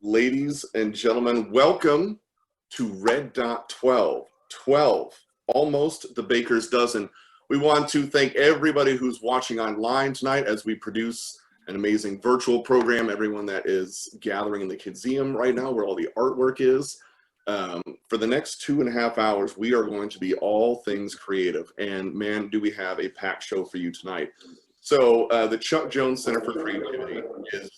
Ladies and gentlemen, welcome to Red Dot 12. 12, almost the baker's dozen. We want to thank everybody who's watching online tonight as we produce an amazing virtual program, everyone that is gathering in the Kidseum right now where all the artwork is. For the next 2.5 hours, we are going to be all things creative. And man, do we have a packed show for you tonight. So the Chuck Jones Center for Creativity is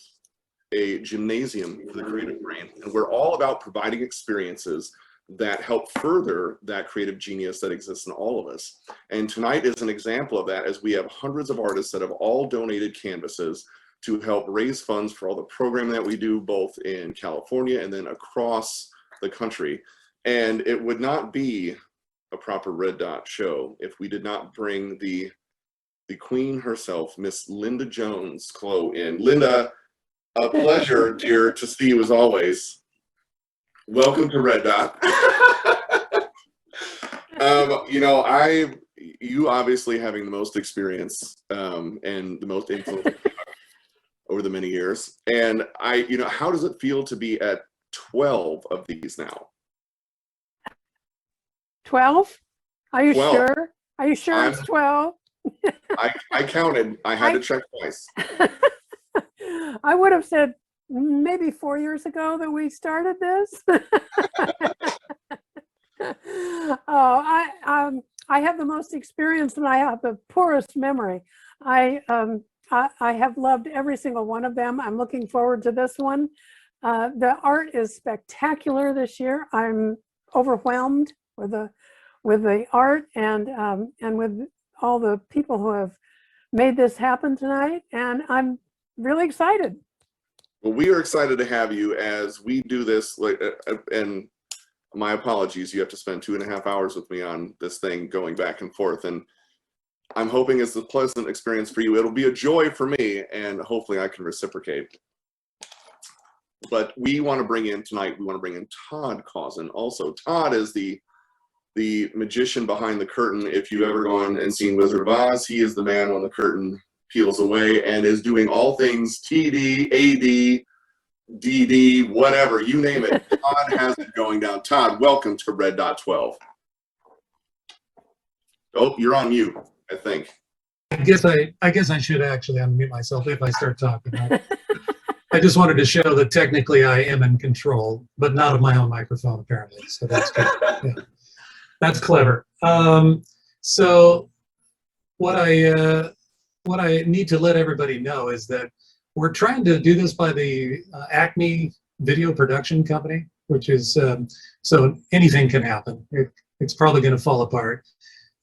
a gymnasium for the creative brain. And we're all about providing experiences that help further that creative genius that exists in all of us. And tonight is an example of that, as we have hundreds of artists that have all donated canvases to help raise funds for all the programming that we do, both in California and then across the country. And it would not be a proper Red Dot show if we did not bring the queen herself, Miss Linda Jones Clow, in. Linda, a pleasure, dear, to see you as always. Welcome to Red Dot. You obviously having the most experience and the most influence over the many years. And how does it feel to be at 12 of these now? 12? Are you 12. sure? Are you sure it's 12? I counted. I had to check twice. I would have said maybe 4 years ago that we started this. I have the most experience and I have the poorest memory. I have loved every single one of them. I'm looking forward to this one. The art is spectacular this year. I'm overwhelmed with the art and with all the people who have made this happen tonight, and I'm really excited. Well, we are excited to have you as we do this. And my apologies, you have to spend 2.5 hours with me on this thing, going back and forth. And I'm hoping it's a pleasant experience for you. It'll be a joy for me, and hopefully I can reciprocate. But we want to bring in tonight, Todd Cousin also. Todd is the magician behind the curtain. If you've ever gone and seen Wizard of Oz, he is the man when the curtain peels away and is doing all things TD, AD, DD, whatever, you name it. Todd has it going down. Todd, welcome to Red Dot 12. Oh, you're on mute, I think. I guess I should actually unmute myself if I start talking. I just wanted to show that technically I am in control, but not of my own microphone apparently. So that's good. Yeah. That's clever. So what I need to let everybody know is that we're trying to do this by the Acme Video Production Company, which is so anything can happen. It's probably going to fall apart.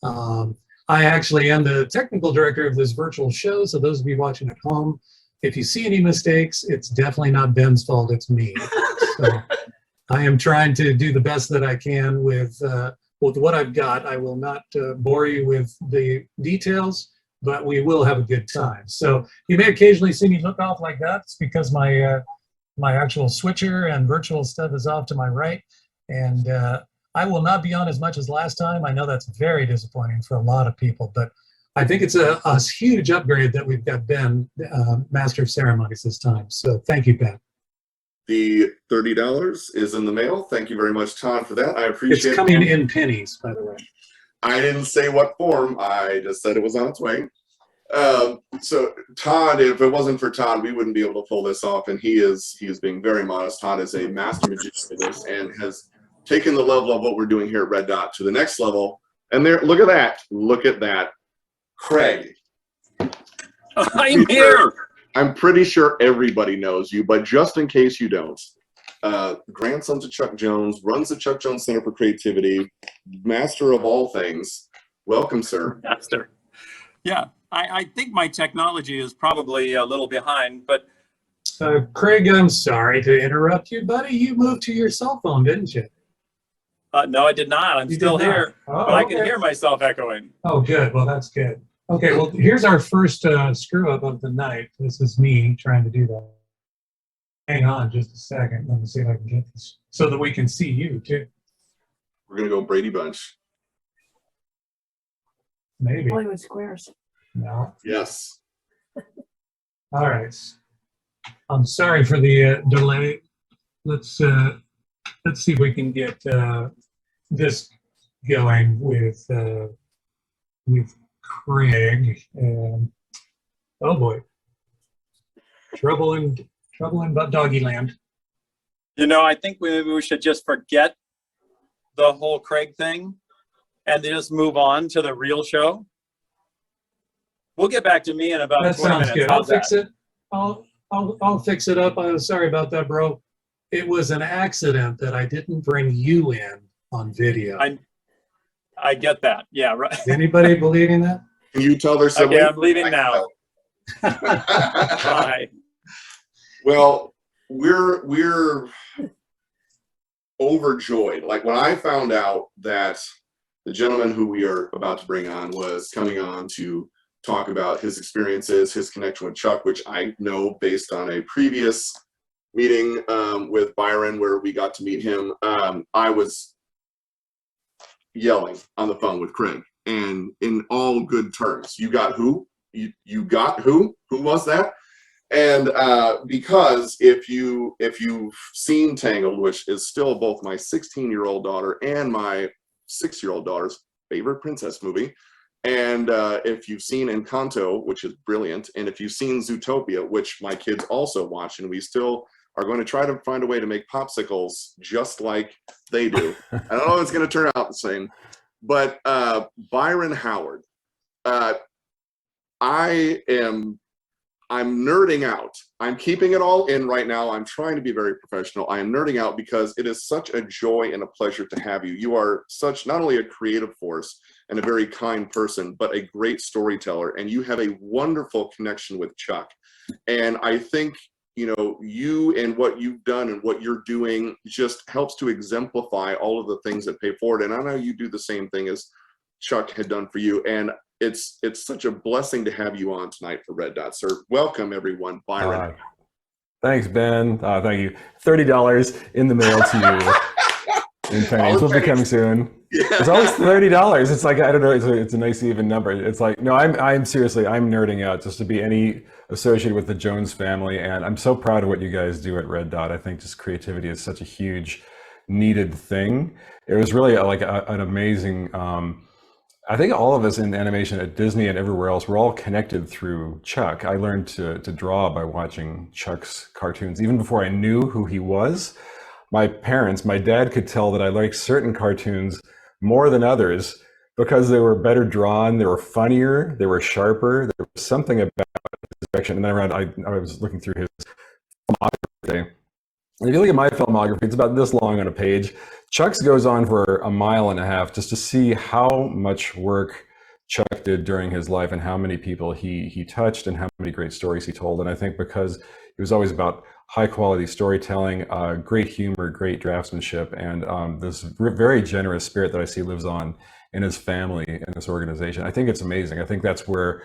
I actually am the technical director of this virtual show, so those of you watching at home, if you see any mistakes, it's definitely not Ben's fault, it's me. So I am trying to do the best that I can with what I've got. I will not bore you with the details, but we will have a good time. So you may occasionally see me look off like that. It's because my actual switcher and virtual stuff is off to my right, and I will not be on as much as last time. I know that's very disappointing for a lot of people, but I think it's a huge upgrade that we've got Ben, Master of Ceremonies this time. So thank you, Ben. The $30 is in the mail. Thank you very much, Todd, for that. I appreciate it. It's coming in pennies, by the way. I didn't say what form. I just said it was on its way. So Todd, if it wasn't for Todd, we wouldn't be able to pull this off. And he is being very modest. Todd is a master magician for this and has taken the level of what we're doing here at Red Dot to the next level. And there, look at that. Look at that. Craig. I'm here. I'm pretty sure everybody knows you, but just in case you don't, grandson to Chuck Jones, runs the Chuck Jones Center for Creativity, master of all things. Welcome, sir. Master. Yeah, I think my technology is probably a little behind, but... Craig, I'm sorry to interrupt you, buddy. You moved to your cell phone, didn't you? No, I did not. I'm still here, but I can hear myself echoing. Oh, good. Well, that's good. Okay, well, here's our first screw-up of the night. This is me trying to do that. Hang on just a second. Let me see if I can get this so that we can see you, too. We're going to go Brady Bunch. Maybe. Hollywood Squares. No. Yes. All right. I'm sorry for the delay. let's see if we can get this going with Craig. Oh boy, trouble in doggy land. You know, I think maybe we should just forget the whole Craig thing and just move on to the real show. We'll get back to me in about That 20 sounds minutes. good. I'll How's fix that? it. I'll fix it up. I'm sorry about that, bro. It was an accident that I didn't bring you in on video. I get that. Yeah, right. Anybody believing that? Can you tell their siblings? Okay, I'm leaving now. Bye. Well, we're overjoyed. Like when I found out that the gentleman who we are about to bring on was coming on to talk about his experiences, his connection with Chuck, which I know based on a previous meeting with Byron where we got to meet him. I was yelling on the phone with Craig, and in all good terms. You got who? You got who? Who was that? And because if you've seen Tangled, which is still both my 16-year-old daughter and my 6-year-old daughter's favorite princess movie, and if you've seen Encanto, which is brilliant, and if you've seen Zootopia, which my kids also watch, and we still are going to try to find a way to make popsicles just like they do. I don't know if it's going to turn out the same, but Byron Howard, I'm nerding out. I'm keeping it all in right now. I'm trying to be very professional. I am nerding out because it is such a joy and a pleasure to have you. You are such not only a creative force and a very kind person, but a great storyteller. And you have a wonderful connection with Chuck. And I think, you know, you and what you've done and what you're doing just helps to exemplify all of the things that pay forward. And I know you do the same thing as Chuck had done for you. And it's such a blessing to have you on tonight for Red Dot, sir. Welcome, everyone. Byron. Thanks, Ben. Thank you. $30 in the mail to you. In pennies. Will be coming soon. Yeah. It's always $30. It's like, I don't know, it's a nice even number. It's like, no, I'm seriously, I'm nerding out just to be any associated with the Jones family. And I'm so proud of what you guys do at Red Dot. I think just creativity is such a huge needed thing. It was really like an amazing, I think all of us in animation at Disney and everywhere else, we're all connected through Chuck. I learned to draw by watching Chuck's cartoons. Even before I knew who he was, my dad could tell that I liked certain cartoons more than others because they were better drawn, they were funnier, they were sharper, there was something about his direction. And then I was looking through his filmography. And if you look at my filmography, it's about this long on a page. Chuck's goes on for a mile and a half just to see how much work Chuck did during his life and how many people he touched and how many great stories he told. And I think because he was always about high quality storytelling, great humor, great draftsmanship, and this very generous spirit that I see lives on in his family and this organization. I think it's amazing. I think that's where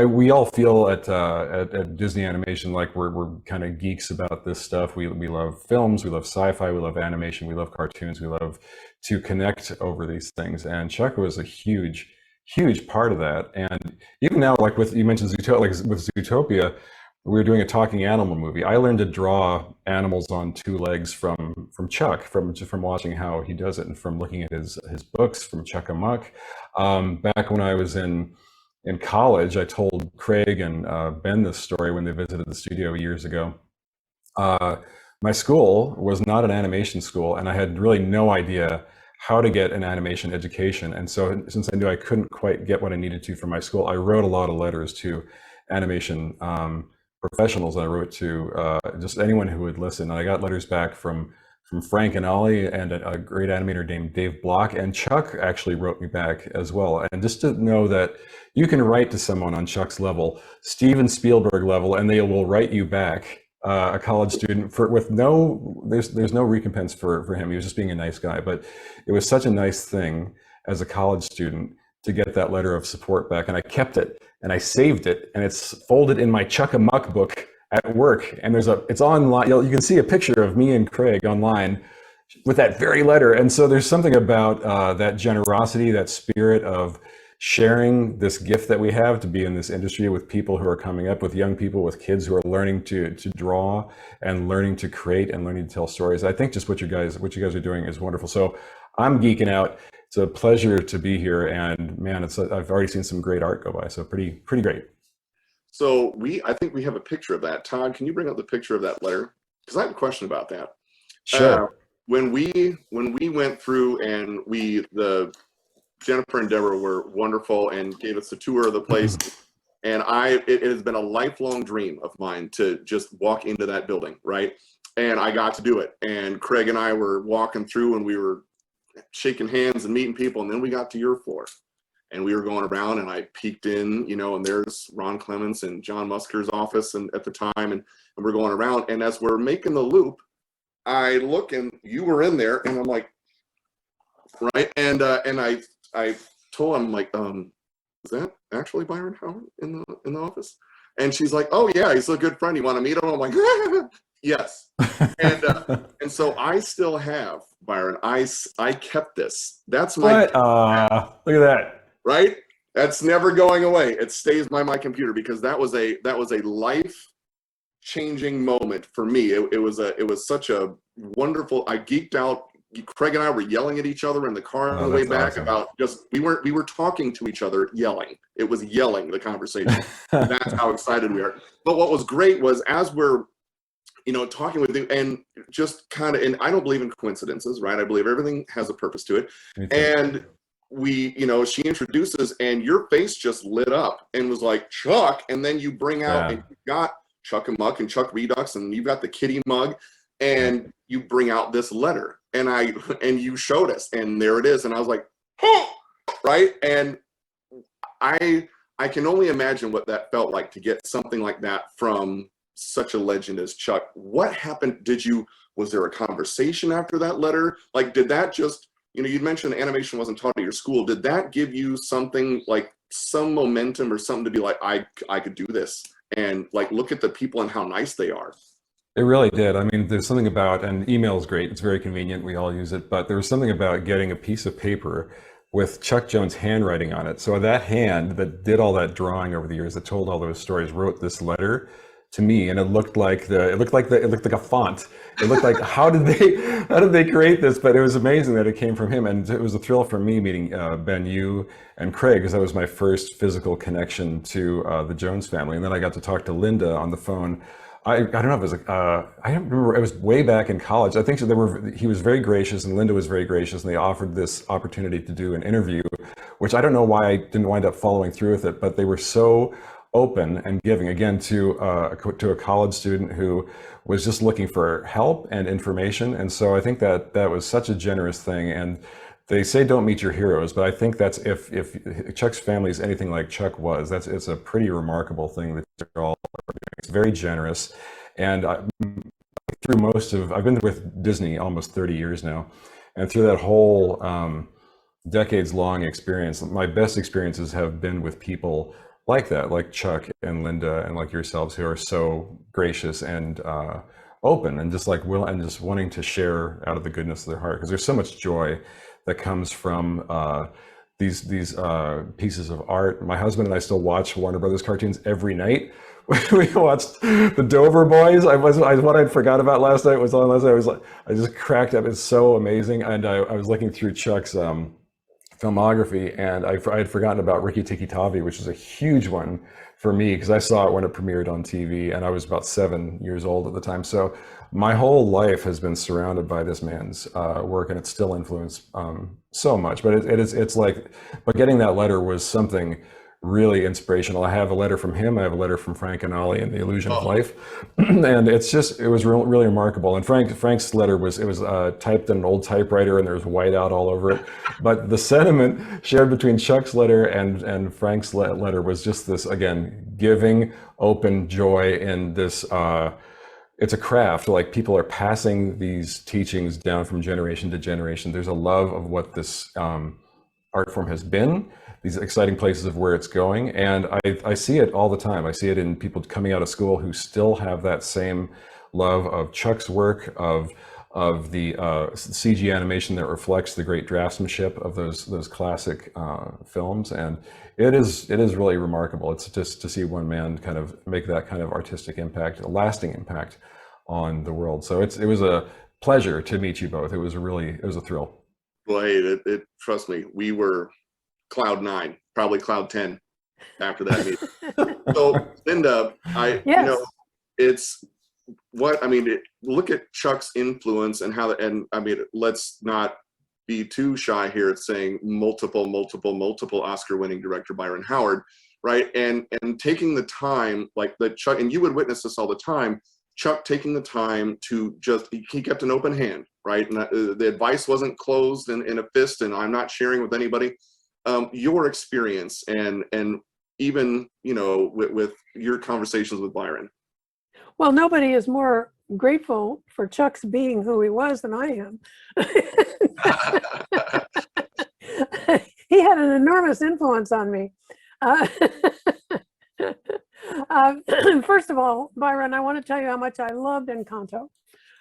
we all feel at Disney Animation like we're kind of geeks about this stuff. We love films, we love sci-fi, we love animation, we love cartoons, we love to connect over these things. And Chuck was a huge part of that. And even now, like you mentioned Zootopia, like with Zootopia, we were doing a talking animal movie. I learned to draw animals on two legs from Chuck, from watching how he does it and from looking at his books from Chuck Amok. Back when I was in college, I told Craig and Ben this story when they visited the studio years ago. My school was not an animation school, and I had really no idea how to get an animation education. And so since I knew I couldn't quite get what I needed to from my school, I wrote a lot of letters to animation professionals. I wrote to just anyone who would listen. And I got letters back from Frank and Ollie and a great animator named Dave Block, and Chuck actually wrote me back as well. And just to know that you can write to someone on Chuck's level, Steven Spielberg level, and they will write you back, a college student, there's no recompense for him. He was just being a nice guy. But it was such a nice thing as a college student to get that letter of support back. And I kept it and I saved it, and it's folded in my Chuck Amok book at work, and it's online. You can see a picture of me and Craig online with that very letter. And so there's something about that generosity, that spirit of sharing this gift that we have to be in this industry with people who are coming up, with young people, with kids who are learning to draw and learning to create and learning to tell stories. I think just what you guys are doing is wonderful. So I'm geeking out. It's a pleasure to be here, and man, I've already seen some great art go by. So pretty great. So I think we have a picture of that. Todd, can you bring up the picture of that letter? Because I have a question about that. Sure. When we went through and Jennifer and Deborah were wonderful and gave us a tour of the place, and it has been a lifelong dream of mine to just walk into that building, right? And I got to do it. And Craig and I were walking through, and we were shaking hands and meeting people, and then we got to your floor. And we were going around, and I peeked in, and there's Ron Clements and John Musker's office and at the time, and we're going around. And as we're making the loop, I look, and you were in there, and I'm like, right? And I told him, like, is that actually Byron Howard in the office? And she's like, oh yeah, he's a good friend. You want to meet him? I'm like, yes. And so I still have, Byron. I kept this. That's my. What? Look at that. Right? That's never going away. It stays by my computer because that was a life-changing moment for me. It was such a wonderful. I geeked out. Craig and I were yelling at each other in the car on the way back about we were talking to each other, yelling. It was yelling, the conversation. That's how excited we are. But what was great was as we're talking with you and just kind of, and I don't believe in coincidences, right? I believe everything has a purpose to it. And she introduces, and your face just lit up and was like, Chuck, and then you bring out, and you've got Chuck and Muck and Chuck Redux, and you've got the kitty mug, and you bring out this letter, and you showed us, and there it is, and I was like, oh! Right? And I can only imagine what that felt like to get something like that from such a legend as Chuck. What happened? Was there a conversation after that letter? Like, did that just, you mentioned animation wasn't taught at your school. Did that give you something, like some momentum or something to be like, I could do this, and like look at the people and how nice they are? It really did. I mean, there's something about, and email is great. It's very convenient. We all use it. But there was something about getting a piece of paper with Chuck Jones' handwriting on it. So that hand that did all that drawing over the years, that told all those stories, wrote this letter to me, and it looked like a font. It looked like how did they create this? But it was amazing that it came from him, and it was a thrill for me meeting Ben, you, and Craig, because that was my first physical connection to the Jones family. And then I got to talk to Linda on the phone. I don't know if it was I don't remember. It was way back in college. I think he was very gracious, and Linda was very gracious, and they offered this opportunity to do an interview, which I don't know why I didn't wind up following through with it, but they were so open and giving, again, to a college student who was just looking for help and information. And so I think that was such a generous thing. And they say don't meet your heroes, but I think that's if Chuck's family is anything like Chuck was, it's a pretty remarkable thing that you're all doing. It's very generous. And I've been with Disney almost 30 years now, and through that whole decades-long experience, my best experiences have been with people like that, like Chuck and Linda and like yourselves, who are so gracious and open and just like and just wanting to share out of the goodness of their heart, because there's so much joy that comes from these pieces of art. My husband and I still watch Warner Brothers cartoons every night. We watched the Dover Boys. What I forgot about last night was on last night. I just cracked up. It's so amazing. And I was looking through Chuck's filmography, and I had forgotten about Rikki Tikki Tavi, which was a huge one for me because I saw it when it premiered on TV, and I was about 7 years old at the time. So my whole life has been surrounded by this man's work, and it's still influenced so much. But but getting that letter was something really inspirational. I have a letter from him. I have a letter from Frank and Ollie in The Illusion of Life. And it was really remarkable. And Frank's letter was typed in an old typewriter, and there was whiteout all over it. But the sentiment shared between Chuck's letter and Frank's letter was just this, again, giving, open joy in this, it's a craft. Like, people are passing these teachings down from generation to generation. There's a love of what this art form has been, these exciting places of where it's going. And I see it all the time. I see it in people coming out of school who still have that same love of Chuck's work, of of the CG animation that reflects the great draftsmanship of those classic films, and it is really remarkable. It's just to see one man kind of make that kind of artistic impact, a lasting impact on the world. So it was a pleasure to meet you both. It was a thrill. Well, hey, trust me, we were cloud 9, probably cloud 10 after that meeting. So, Linda, Yes. it's what I mean. Look at Chuck's influence and how, and I mean, let's not be too shy here at saying multiple Oscar-winning director Byron Howard, right? And taking the time, like the Chuck, and you would witness this all the time. Chuck taking the time to he kept an open hand, right? And the advice wasn't closed in a fist, and I'm not sharing with anybody. Your experience and even, with your conversations with Byron. Well, nobody is more grateful for Chuck's being who he was than I am. He had an enormous influence on me. First of all, Byron, I want to tell you how much I loved Encanto.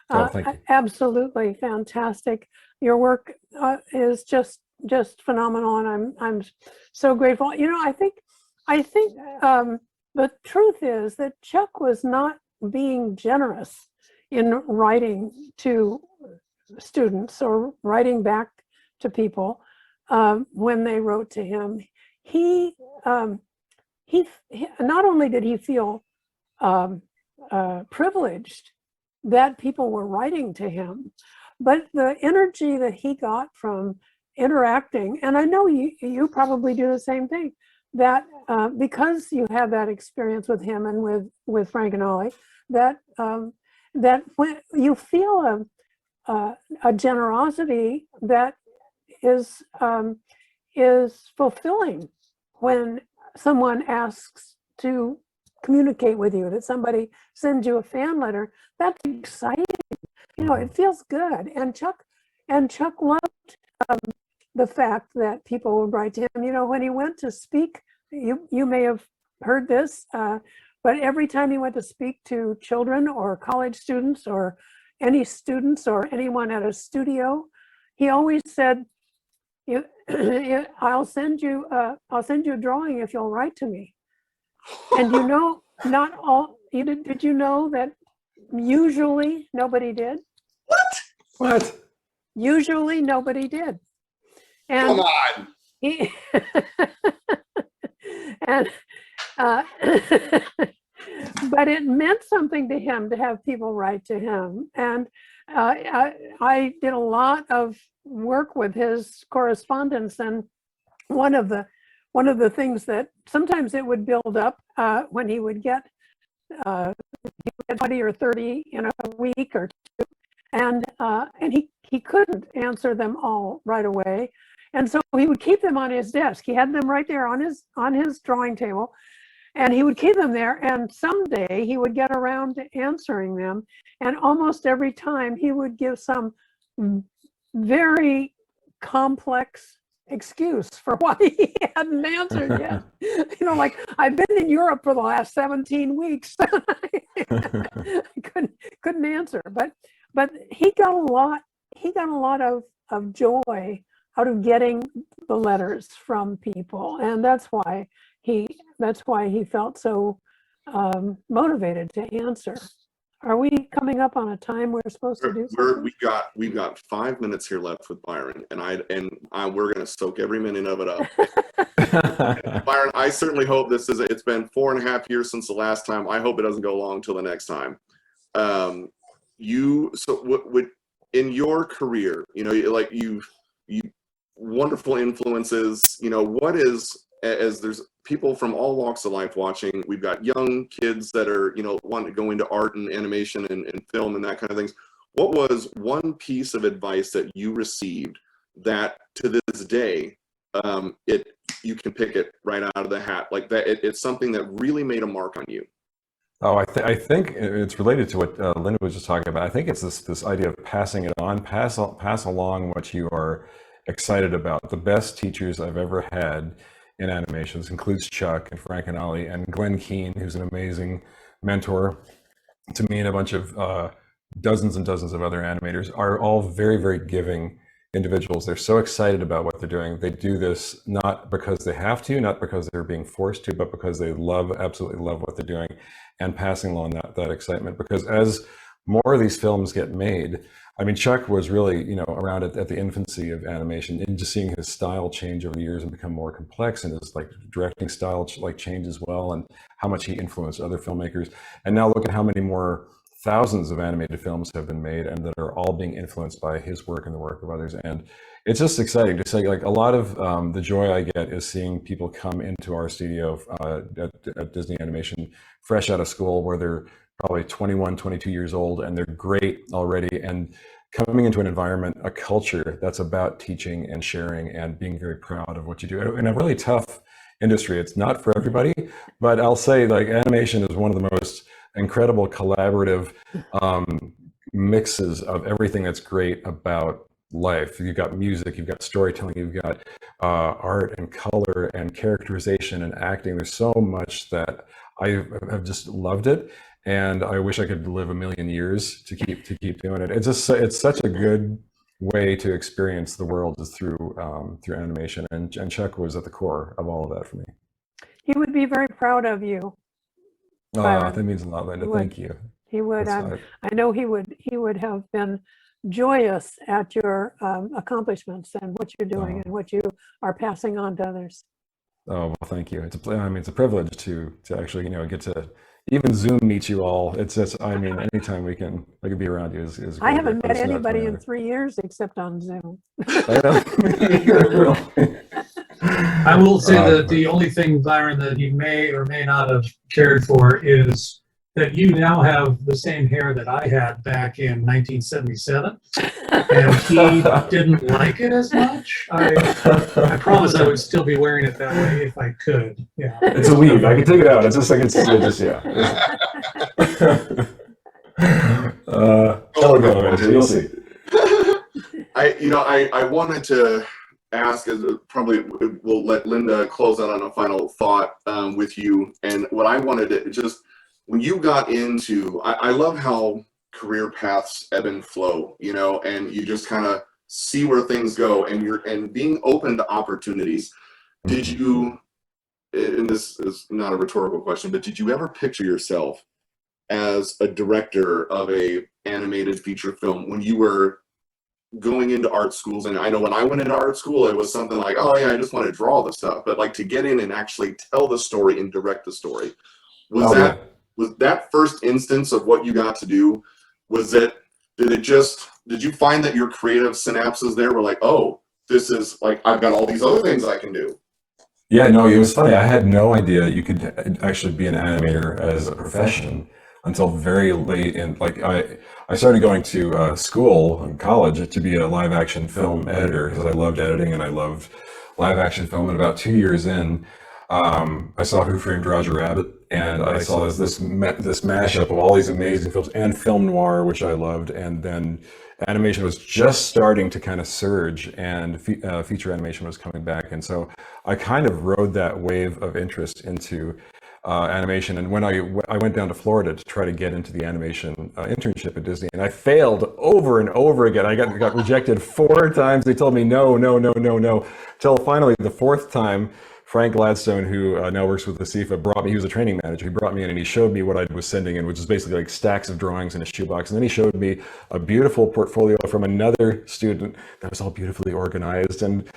Thank you. Absolutely fantastic. Your work is just phenomenal, and I'm so grateful. I think the truth is that Chuck was not being generous in writing to students or writing back to people when they wrote to him. He not only did he feel privileged that people were writing to him, but the energy that he got from interacting, and I know you probably do the same thing, that because you have that experience with him and with Frank and Ollie, that when you feel a generosity that is fulfilling when someone asks to communicate with you, that somebody sends you a fan letter. That's exciting. It feels good. And Chuck loved the fact that people would write to him. When he went to speak, you may have heard this, but every time he went to speak to children or college students or any students or anyone at a studio, he always said, I'll send you a drawing if you'll write to me. And not all. Did you know that usually nobody did? What? Usually nobody did. And Come on. And but it meant something to him to have people write to him. And I did a lot of work with his correspondence, and one of the things that sometimes it would build up when he would get 20 or 30 in a week or two, and he couldn't answer them all right away, and so he would keep them on his desk. He had them right there on his drawing table, and he would keep them there, and someday he would get around to answering them, and almost every time he would give some very complex excuse for why he hadn't answered yet. Like, I've been in Europe for the last 17 weeks. I couldn't answer, but he got a lot of joy out of getting the letters from people, and that's why he felt so motivated to answer. Are we coming up on a time we're supposed to do something? We've got 5 minutes here left with Byron, and we're going to soak every minute of it up. Byron, I certainly hope it's been 4.5 years since the last time. I hope it doesn't go long till the next time. In your career, like you wonderful influences, what is, as there's people from all walks of life watching, we've got young kids that are, want to go into art and animation and film and that kind of things. What was one piece of advice that you received that to this day, you can pick it right out of the hat, like that it's something that really made a mark on you? Oh, I think it's related to what Linda was just talking about. I think it's this idea of passing it on, pass along what you are excited about. The best teachers I've ever had in animations includes Chuck and Frank and Ollie and Glenn Keane, who's an amazing mentor to me and a bunch of dozens and dozens of other animators are all very, very giving individuals. They're so excited about what they're doing. They do this not because they have to, not because they're being forced to, but because they absolutely love what they're doing, and passing along that excitement. Because as more of these films get made, I mean, Chuck was really, around at the infancy of animation, and just seeing his style change over the years and become more complex, and his like directing style change as well, and how much he influenced other filmmakers. And now look at how many more thousands of animated films have been made, and that are all being influenced by his work and the work of others. And it's just exciting to say, like, a lot of the joy I get is seeing people come into our studio at Disney Animation fresh out of school, where they're probably 21, 22 years old, and they're great already, and coming into an environment, a culture that's about teaching and sharing and being very proud of what you do in a really tough industry. It's not for everybody, but I'll say, like, animation is one of the most incredible collaborative mixes of everything that's great about life. You've got music, you've got storytelling, you've got art and color and characterization and acting. There's so much that I have just loved it, and I wish I could live a million years to keep doing it. It's such a good way to experience the world, is through animation, and Chuck was at the core of all of that for me. He would be very proud of you. That means a lot, Linda. Thank you. He would. I know he would have been joyous at your accomplishments and what you're doing and what you are passing on to others. Oh, well, thank you. It's a privilege to actually, get to even Zoom meet you all. It's just, anytime I can be around you is great. I haven't met anybody in 3 years except on Zoom. I will say that the only thing, Byron, that you may or may not have cared for is that you now have the same hair that I had back in 1977, and he didn't like it as much. I promise I would still be wearing it that way if I could. Yeah, it's a weave. I can take it out. It's just like it's yeah. You'll see. I wanted to ask, as probably we'll let Linda close out on a final thought with you. And what I wanted to just, when you got into, I love how career paths ebb and flow, and you just kind of see where things go, and being open to opportunities. Did you, and this is not a rhetorical question, but did you ever picture yourself as a director of a animated feature film when you were going into art schools? And I know when I went into art school, it was something like, oh yeah, I just want to draw the stuff. But like, to get in and actually tell the story and direct the story, was that first instance of what you got to do, did you find that your creative synapses there were like, oh, this is like, I've got all these other things I can do? Yeah, no, it was funny. I had no idea you could actually be an animator as a profession until very late in, like, I started going to school in college to be a live action film editor, because I loved editing and I loved live action film. And about 2 years in, I saw Who Framed Roger Rabbit, and I saw this mashup of all these amazing films and film noir, which I loved. And then animation was just starting to kind of surge, and feature animation was coming back. And so I kind of rode that wave of interest into animation. And when I went down to Florida to try to get into the animation internship at Disney, and I failed over and over again. I got rejected 4 times. They told me no, till finally the 4th time, Frank Gladstone, who now works with the CIFA, he was a training manager. He brought me in and he showed me what I was sending in, which is basically like stacks of drawings in a shoebox. And then he showed me a beautiful portfolio from another student that was all beautifully organized and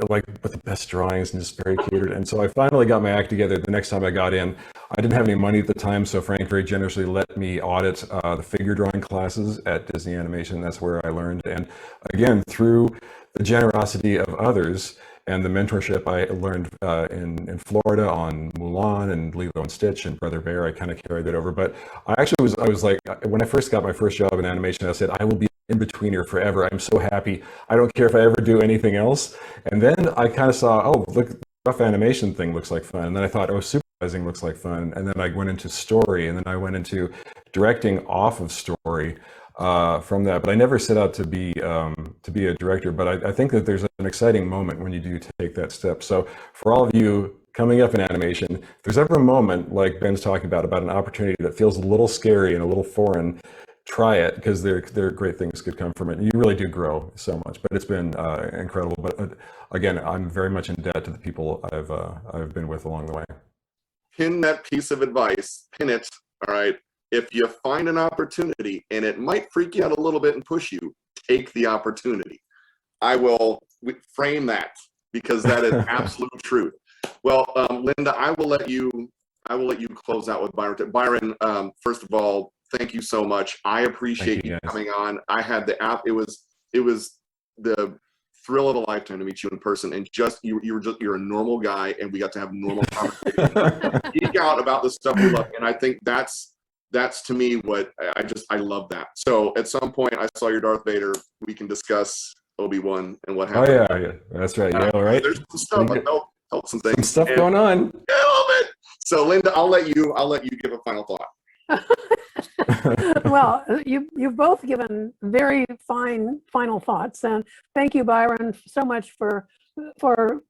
like with the best drawings and just very catered. And so I finally got my act together. The next time I got in, I didn't have any money at the time, so Frank very generously let me audit the figure drawing classes at Disney Animation. That's where I learned. And again, through the generosity of others and the mentorship I learned in Florida on Mulan and Lilo and Stitch and Brother Bear, I kind of carried that over. But I was like, when I first got my first job in animation, I said, I will be in betweener forever. I'm so happy. I don't care if I ever do anything else. And then I kind of saw, oh, look, the rough animation thing looks like fun. And then I thought, oh, supervising looks like fun. And then I went into story, and then I went into directing off of story. From that, but I never set out to be a director. But I think that there's an exciting moment when you do take that step. So for all of you coming up in animation, if there's ever a moment like Ben's talking about an opportunity that feels a little scary and a little foreign, try it, because there great things could come from it. And you really do grow so much, but it's been incredible. But again, I'm very much in debt to the people I've been with along the way. Pin that piece of advice, pin it, all right? If you find an opportunity and it might freak you out a little bit and push you, take the opportunity. I will frame that, because that is absolute truth. Well, Linda, I will let you close out with Byron. Byron, first of all, thank you so much. I appreciate you coming on. I had the app. It was the thrill of a lifetime to meet you in person, and you're a normal guy, and we got to have normal conversations. Geek out about the stuff we love, and I think that's to me what I love that. So at some point, I saw your Darth Vader. We can discuss Obi-Wan and what happened. Oh yeah, that's right. Yeah, all right. There's some stuff. Some things. Some stuff going on. Yeah, a little bit. So Linda, I'll let you give a final thought. Well, you've both given very fine final thoughts, and thank you, Byron, so much for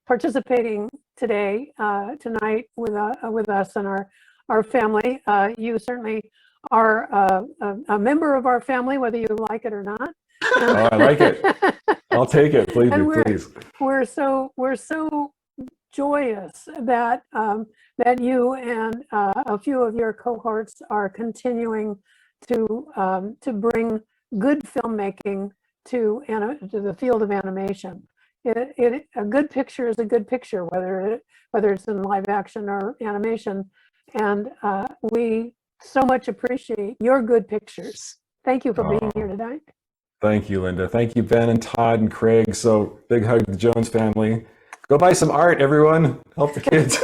participating tonight with us and our family. You certainly are a member of our family, whether you like it or not. Oh, I like it. I'll take it, please. Please. We're so joyous that that you and a few of your cohorts are continuing to bring good filmmaking to the field of animation. A good picture is a good picture, whether it's in live action or animation, and we so much appreciate your good pictures. Thank you for being here tonight. Thank you, Linda. Thank you, Ben and Todd and Craig. So big hug to the Jones family. Go buy some art, everyone. Help the kids.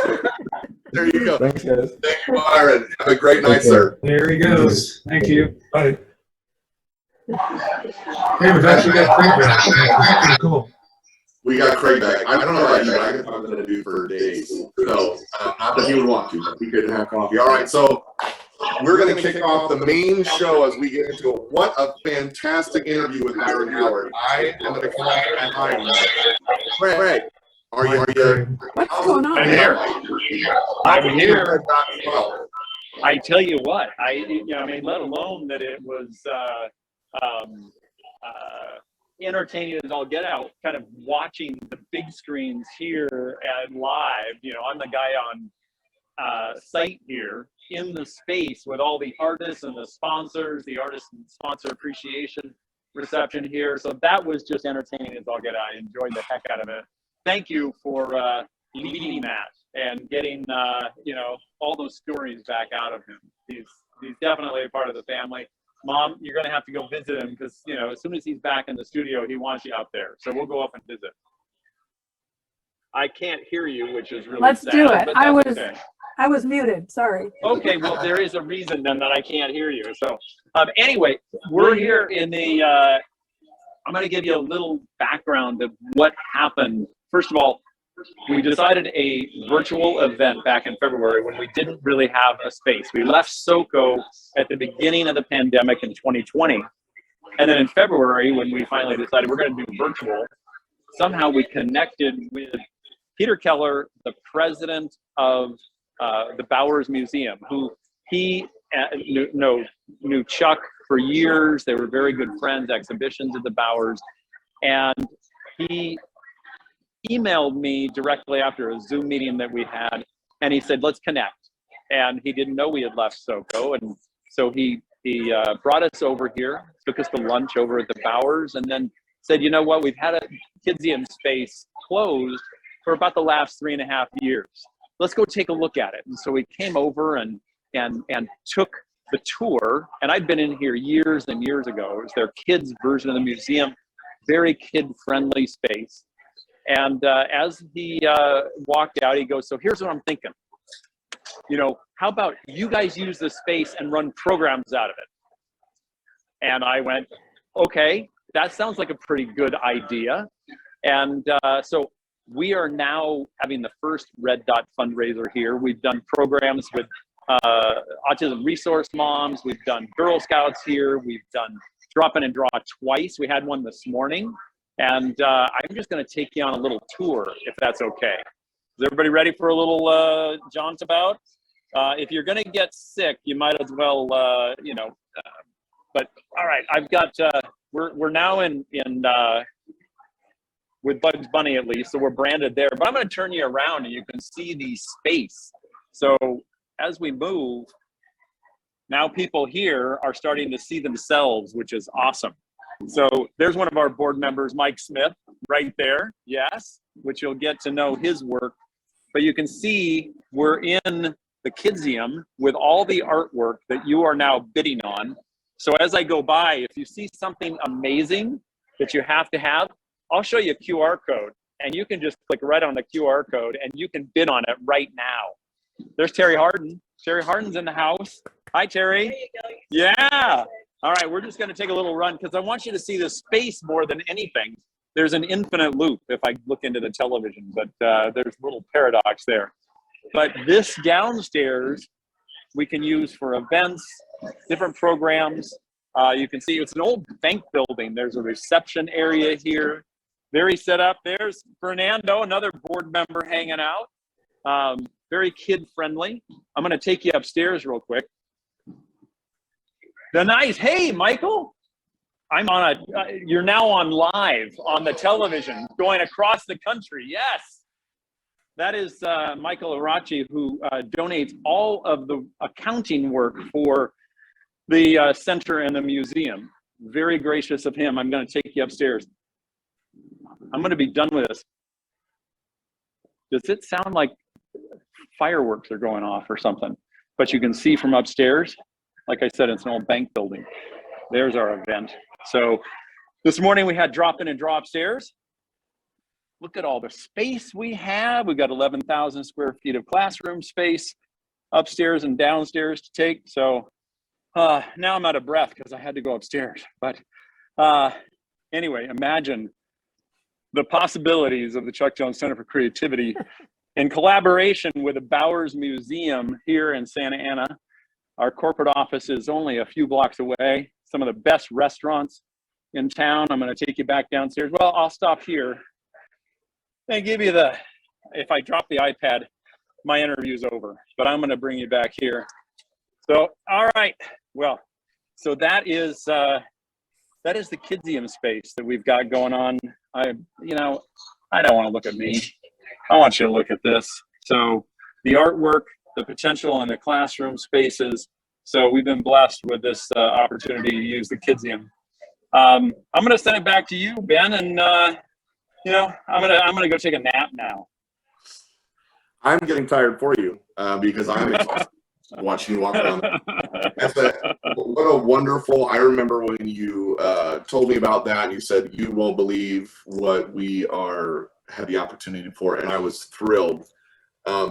There you go. Thanks, guys. Thank you, Byron. Have a great night, sir. There he goes. Thank you. Bye. Hey, we've actually got Craig back. That's pretty cool. We got Craig back. I don't know about you, but I could talk to the dude for days. So, not that he would want to, but we could have coffee. All right, so we're going to kick off the main show as we get into it. What a fantastic interview with Byron Howard. I am going to come off and hi. Craig, are you? What's going on? I'm here. I'm here. I tell you what, let alone that it was entertaining as all get out, kind of watching the big screens here and live. I'm the guy on site here in the space with all the artists and the sponsors, the artist and sponsor appreciation reception here. So that was just entertaining as all get out. I enjoyed the heck out of it. Thank you for leading that and getting all those stories back out of him. He's definitely a part of the family. Mom, you're going to have to go visit him, because as soon as he's back in the studio, he wants you up there. So we'll go up and visit. I can't hear you, which is really Let's sad, do it. okay. I was muted. Sorry. Okay, well, there is a reason then that I can't hear you. So anyway, we're here in the I'm going to give you a little background of what happened. First of all, we decided a virtual event back in February when we didn't really have a space. We left SoCo at the beginning of the pandemic in 2020. And then in February, when we finally decided we're going to do virtual, somehow we connected with Peter Keller, the president of the Bowers Museum, who he knew Chuck for years. They were very good friends, exhibitions at the Bowers. And he emailed me directly after a Zoom meeting that we had, and he said, let's connect. And he didn't know we had left SoCo, and so he brought us over here, took us to lunch over at the Bowers, and then said, you know what, we've had a Kidsian space closed for about the last 3.5 years. Let's go take a look at it. And so we came over and took the tour, and I'd been in here years and years ago. It was their kids' version of the museum, very kid-friendly space. And as he walked out, he goes, so here's what I'm thinking. How about you guys use this space and run programs out of it? And I went, okay, that sounds like a pretty good idea. And so we are now having the first Red Dot fundraiser here. We've done programs with autism resource moms. We've done Girl Scouts here. We've done Drop In and Draw twice. We had one this morning. And I'm just going to take you on a little tour, if that's okay. Is everybody ready for a little jaunt about? If you're going to get sick, you might as well, But all right, I've got we're now in with Bugs Bunny at least, so we're branded there. But I'm going to turn you around and you can see the space. So as we move, now people here are starting to see themselves, which is awesome. So there's one of our board members, Mike Smith, right there. Yes, which you'll get to know his work. But you can see we're in the Kidsium with all the artwork that you are now bidding on. So as I go by, if you see something amazing that you have to have, I'll show you a QR code and you can just click right on the QR code and you can bid on it right now. There's Terry Harden. Terry Harden's in the house. Hi, Terry. There you go. Yeah. All right, we're just going to take a little run because I want you to see the space more than anything. There's an infinite loop if I look into the television, but there's a little paradox there. But this downstairs we can use for events, different programs. You can see it's an old bank building. There's a reception area here. Very set up. There's Fernando, another board member hanging out. Very kid friendly. I'm going to take you upstairs real quick. The nice, hey, Michael. I'm on you're now on live on the television going across the country. Yes. That is Michael Arachi, who donates all of the accounting work for the center and the museum. Very gracious of him. I'm going to take you upstairs. I'm going to be done with this. Does it sound like fireworks are going off or something? But you can see from upstairs, like I said, it's an old bank building. There's our event. So this morning we had drop in and draw upstairs. Look at all the space we have. We've got 11,000 square feet of classroom space upstairs and downstairs to take. So now I'm out of breath because I had to go upstairs. But anyway, imagine the possibilities of the Chuck Jones Center for Creativity in collaboration with the Bowers Museum here in Santa Ana. Our corporate office is only a few blocks away. Some of the best restaurants in town. I'm going to take you back downstairs. Well, I'll stop here and give you if I drop the iPad, my interview's over. But I'm going to bring you back here. So, all right. Well, so that is the Kidsium space that we've got going on. I don't want to look at me. I want you to look at this. So the artwork, the potential in the classroom spaces. So we've been blessed with this opportunity to use the Kidsium. I'm going to send it back to you, Ben, and I'm going to go take a nap now. I'm getting tired for you because I'm exhausted watching you walk around. What a wonderful, I remember when you told me about that and you said, you won't believe what we had the opportunity for. And I was thrilled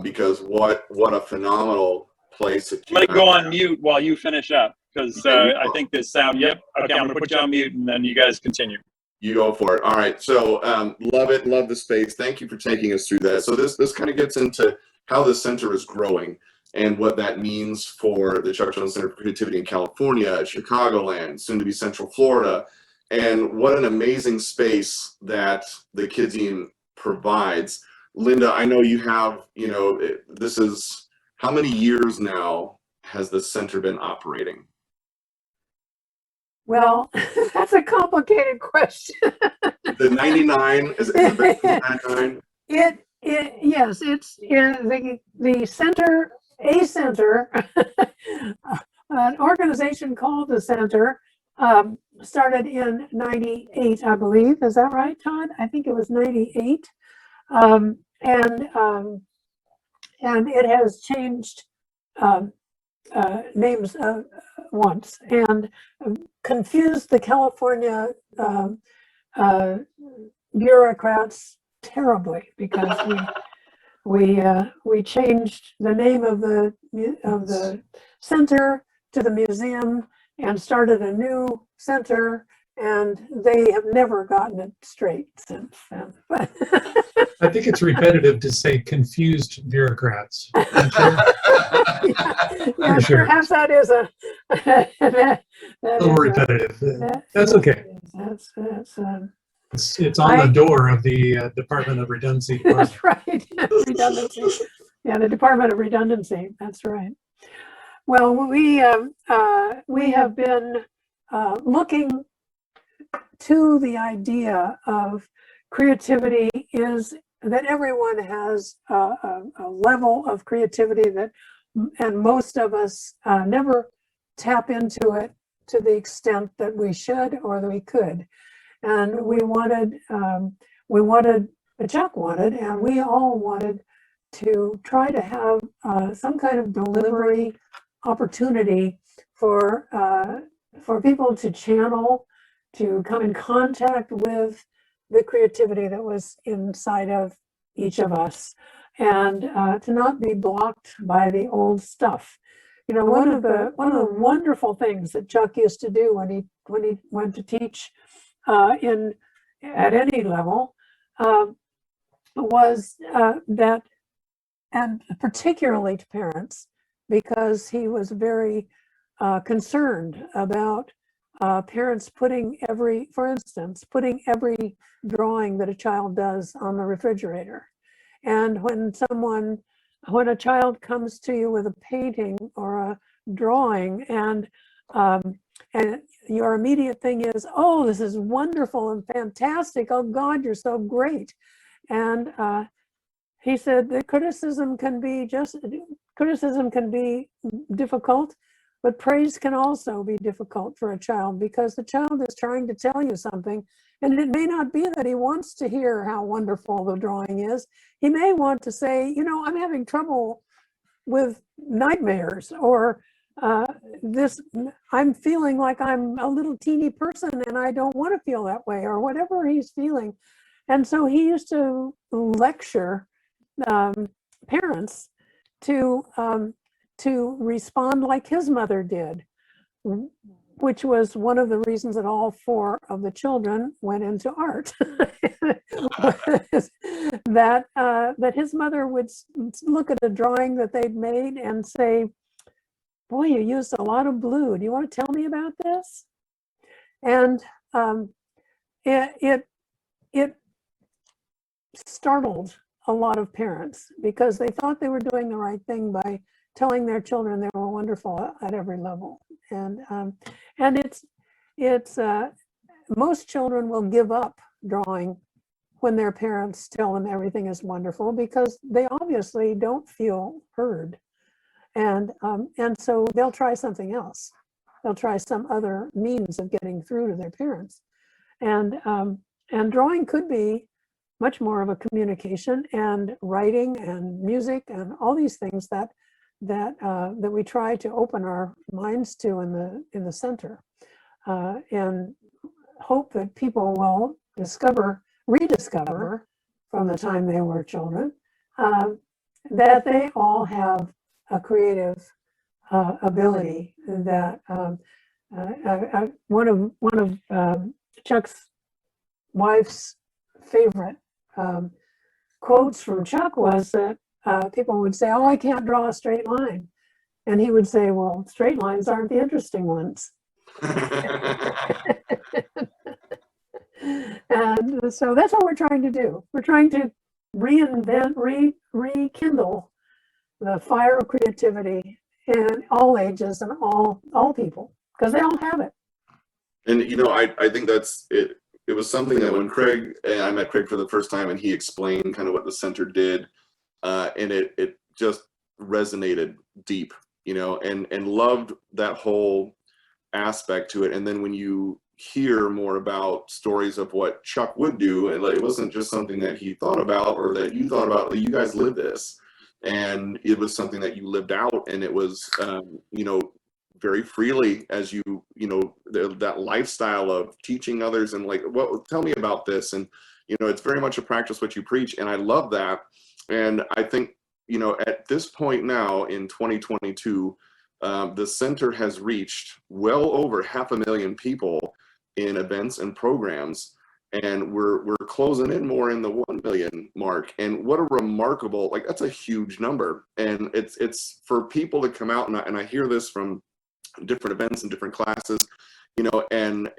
because what a phenomenal place. I'm going to go on mute while you finish up because I think this sound, yep. Okay, I'm going to put you on mute and then you guys continue. You go for it. All right. So love it. Love the space. Thank you for taking us through that. So this kind of gets into how the center is growing and what that means for the Chuck Jones Center for Creativity in California, Chicagoland, soon to be Central Florida, and what an amazing space that the Kidsium provides. Linda, I know you have, this is, how many years now has the center been operating? Well, that's a complicated question. The 99, is it 99? Yes, it's the center, an organization called the Center, started in 98, I believe. Is that right, Todd? I think it was 98. And it has changed names once and confused the California bureaucrats terribly because we changed the name of the center to the museum and started a new center, and they have never gotten it straight since then. I think it's repetitive to say confused bureaucrats. Yeah, Sure. perhaps that is a little repetitive. That's okay. It's on the door of the Department of Redundancy. That's right. Redundancy. Yeah, the Department of Redundancy. That's right. Well, we have been looking to the idea of creativity is that everyone has a level of creativity that, and most of us never tap into it to the extent that we should or that we could. And Chuck wanted, and we all wanted to try to have some kind of delivery opportunity for people to channel, to come in contact with the creativity that was inside of each of us, and to not be blocked by the old stuff. You know, one of the wonderful things that Chuck used to do when he went to teach at any level was that, and particularly to parents, because he was very concerned about parents putting every drawing that a child does on the refrigerator. And when a child comes to you with a painting or a drawing, and your immediate thing is, oh, this is wonderful and fantastic. Oh God, you're so great. And he said that criticism can be difficult, but praise can also be difficult for a child, because the child is trying to tell you something, and it may not be that he wants to hear how wonderful the drawing is. He may want to say, you know, I'm having trouble with nightmares, or I'm feeling like I'm a little teeny person and I don't want to feel that way, or whatever he's feeling. And so he used to lecture parents to respond like his mother did, which was one of the reasons that all 4 of the children went into art. that his mother would look at a drawing that they'd made and say, boy, you used a lot of blue. Do you want to tell me about this? And it startled a lot of parents, because they thought they were doing the right thing by telling their children they were wonderful at every level. And it's most children will give up drawing when their parents tell them everything is wonderful, because they obviously don't feel heard. And so they'll try something else. They'll try some other means of getting through to their parents. And drawing could be much more of a communication, and writing and music and all these things that we try to open our minds to in the center, and hope that people will rediscover from the time they were children, that they all have a creative ability. That one of Chuck's wife's favorite quotes from Chuck was that people would say, oh, I can't draw a straight line. And he would say, well, straight lines aren't the interesting ones. And so that's what we're trying to do. We're trying to reinvent, rekindle the fire of creativity in all ages and all people, because they all have it. And, you know, I think that's it. It was something that when I met Craig for the first time, and he explained kind of what the center did, and it just resonated deep, you know, and loved that whole aspect to it. And then when you hear more about stories of what Chuck would do, and like, it wasn't just something that he thought about or that you thought about, you guys lived this, and it was something that you lived out, and it was, you know, very freely, as you know, that lifestyle of teaching others, and like, what, tell me about this. And, you know, it's very much a practice what you preach, and I love that. And I think, you know, at this point now in 2022, the center has reached well over 500,000 people in events and programs, and we're closing in more in the 1 million mark. And what a remarkable, like, that's a huge number. And it's for people to come out, and I hear this from different events and different classes, you know, and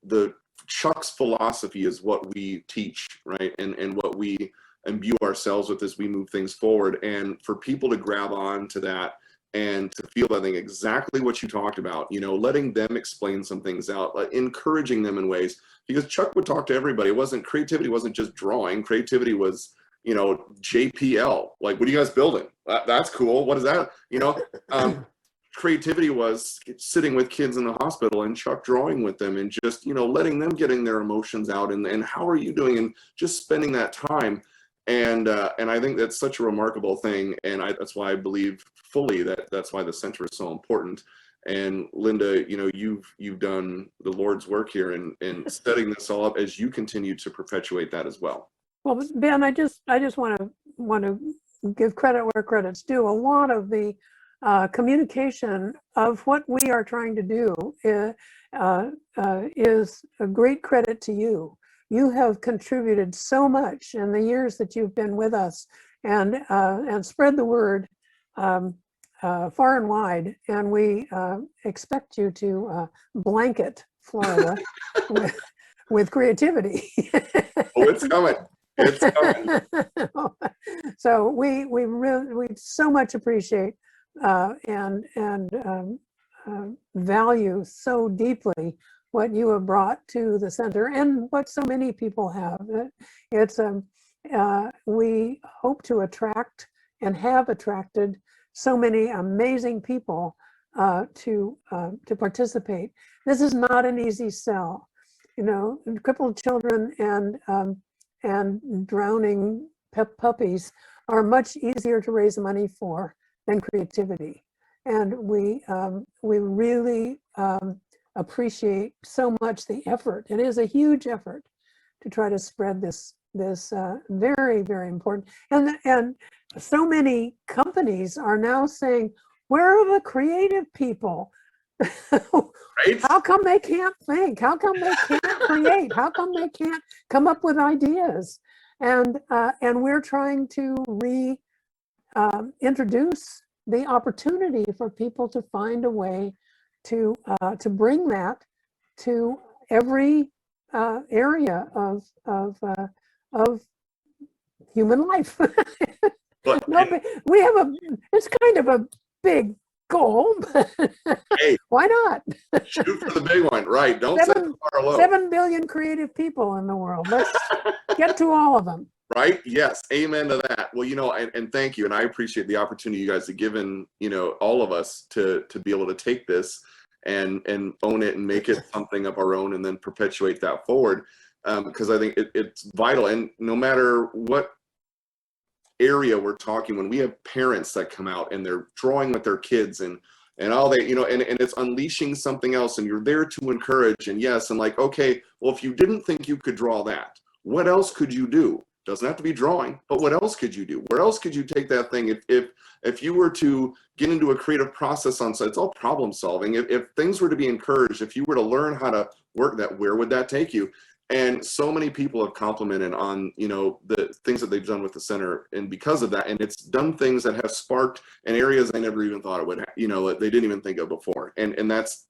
the Chuck's philosophy is what we teach, right? And what we imbue ourselves with as we move things forward. And for people to grab on to that and to feel, I think, exactly what you talked about, you know, letting them explain some things out, like encouraging them in ways, because Chuck would talk to everybody. Creativity wasn't just drawing. Creativity was, you know, JPL. Like, what are you guys building? That's cool. What is that? You know, creativity was sitting with kids in the hospital and Chuck drawing with them and just, you know, letting them getting their emotions out and how are you doing, and just spending that time. And I think that's such a remarkable thing. And that's why I believe fully that that's why the center is so important. And Linda, you know, you've done the Lord's work here in setting this all up as you continue to perpetuate that as well. Well, Ben, I just want to give credit where credit's due. A lot of the communication of what we are trying to do is a great credit to you. You have contributed so much in the years that you've been with us, and spread the word far and wide. And we expect you to blanket Florida with creativity. Oh, it's coming. It's coming. So we so much appreciate and value so deeply what you have brought to the center and what so many people have. It's we hope to attract and have attracted so many amazing people to participate. This is not an easy sell. You know, crippled children and drowning puppies are much easier to raise money for than creativity. And we really appreciate so much the effort. It is a huge effort to try to spread this very, very important. And so many companies are now saying, where are the creative people? Right? How come they can't think? How come they can't create? How come they can't come up with ideas? And we're trying to introduce the opportunity for people to find a way to bring that to every area of human life. But We have it's kind of a big goal, but hey, why not? shoot for the big one, right? Don't set the bar low. 7 billion creative people in the world. Let's get to all of them. Right? Yes. Amen to that. Well, you know, and thank you. And I appreciate the opportunity you guys have given, you know, all of us to be able to take this and own it and make it something of our own and then perpetuate that forward. Because I think it's vital. And no matter what area we're talking, when we have parents that come out and they're drawing with their kids and all that, you know, and it's unleashing something else and you're there to encourage and yes, and like, okay, well, if you didn't think you could draw that, what else could you do? Doesn't have to be drawing, but what else could you do? Where else could you take that thing? If you were to get into a creative process on site, it's all problem solving. If things were to be encouraged, if you were to learn how to work that, where would that take you? And so many people have complimented on, you know, the things that they've done with the center, and because of that, and it's done things that have sparked in areas they never even thought it would, you know, they didn't even think of before. And that's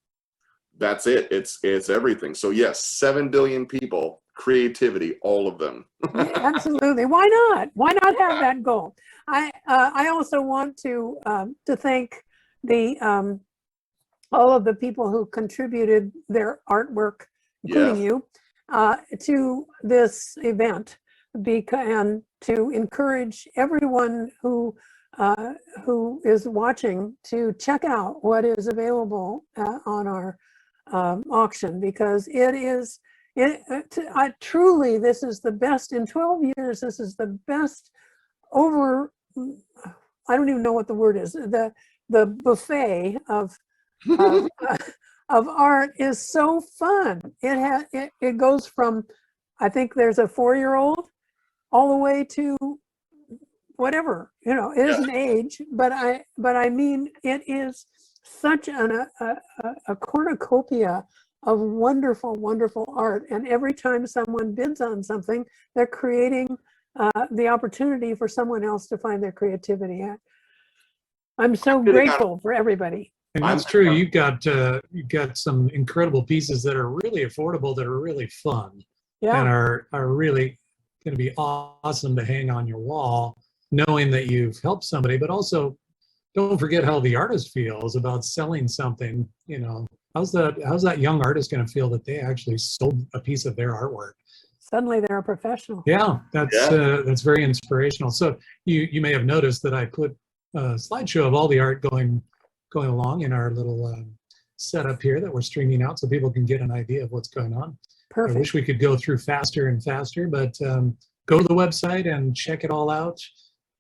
it. It's everything. So yes, 7 billion people. Creativity, all of them. Absolutely. Why not? Why not have that goal? I also want to thank the all of the people who contributed their artwork, including you, to this event, and to encourage everyone who is watching to check out what is available on our auction, because it is. Truly, this is the best in 12 years. This is the best I don't even know what the word is. The buffet of art is so fun. It goes from, I think there's a 4-year-old all the way to whatever, you know, it is an age, but I mean, it is such a cornucopia of wonderful, wonderful art. And every time someone bids on something, they're creating the opportunity for someone else to find their creativity. I'm so grateful for everybody. And that's true. You've got some incredible pieces that are really affordable, that are really fun, and are really going to be awesome to hang on your wall, knowing that you've helped somebody, but also don't forget how the artist feels about selling something. You know, how's that young artist going to feel that they actually sold a piece of their artwork? Suddenly they're a professional. Yeah, that's very inspirational. So you may have noticed that I put a slideshow of all the art going along in our little setup here that we're streaming out, so people can get an idea of what's going on. Perfect. I wish we could go through faster and faster, but go to the website and check it all out.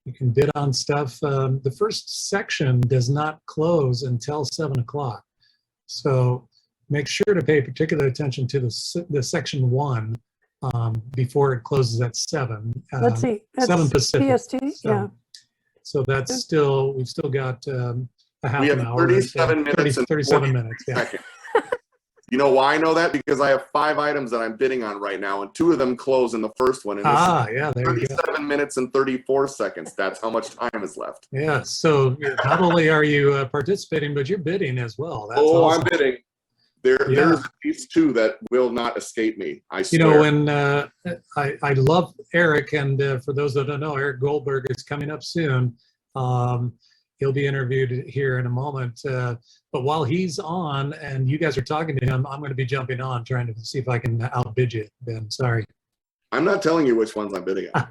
You can bid on stuff. The first section does not close until 7 o'clock. So make sure to pay particular attention to the section 1 before it closes at 7. Let's see. That's 7 Pacific. PST, So, yeah. so that's we've still got a half We an have hour. 37 minutes and 37 40 minutes, yeah. seconds. You know why I know that? Because I have 5 items that I'm bidding on right now, and 2 of them close in the first one. And this is Yeah, there you go. 37 minutes and 34 seconds. That's how much time is left. Yeah, so not only are you participating, but you're bidding as well. That's Oh, awesome. I'm bidding. There's at least 2 that will not escape me. I swear. You know, when I love Eric, and for those that don't know, Eric Goldberg is coming up soon. He'll be interviewed here in a moment. But while he's on and you guys are talking to him, I'm going to be jumping on trying to see if I can outbid you, Ben. Sorry. I'm not telling you which ones I'm bidding on.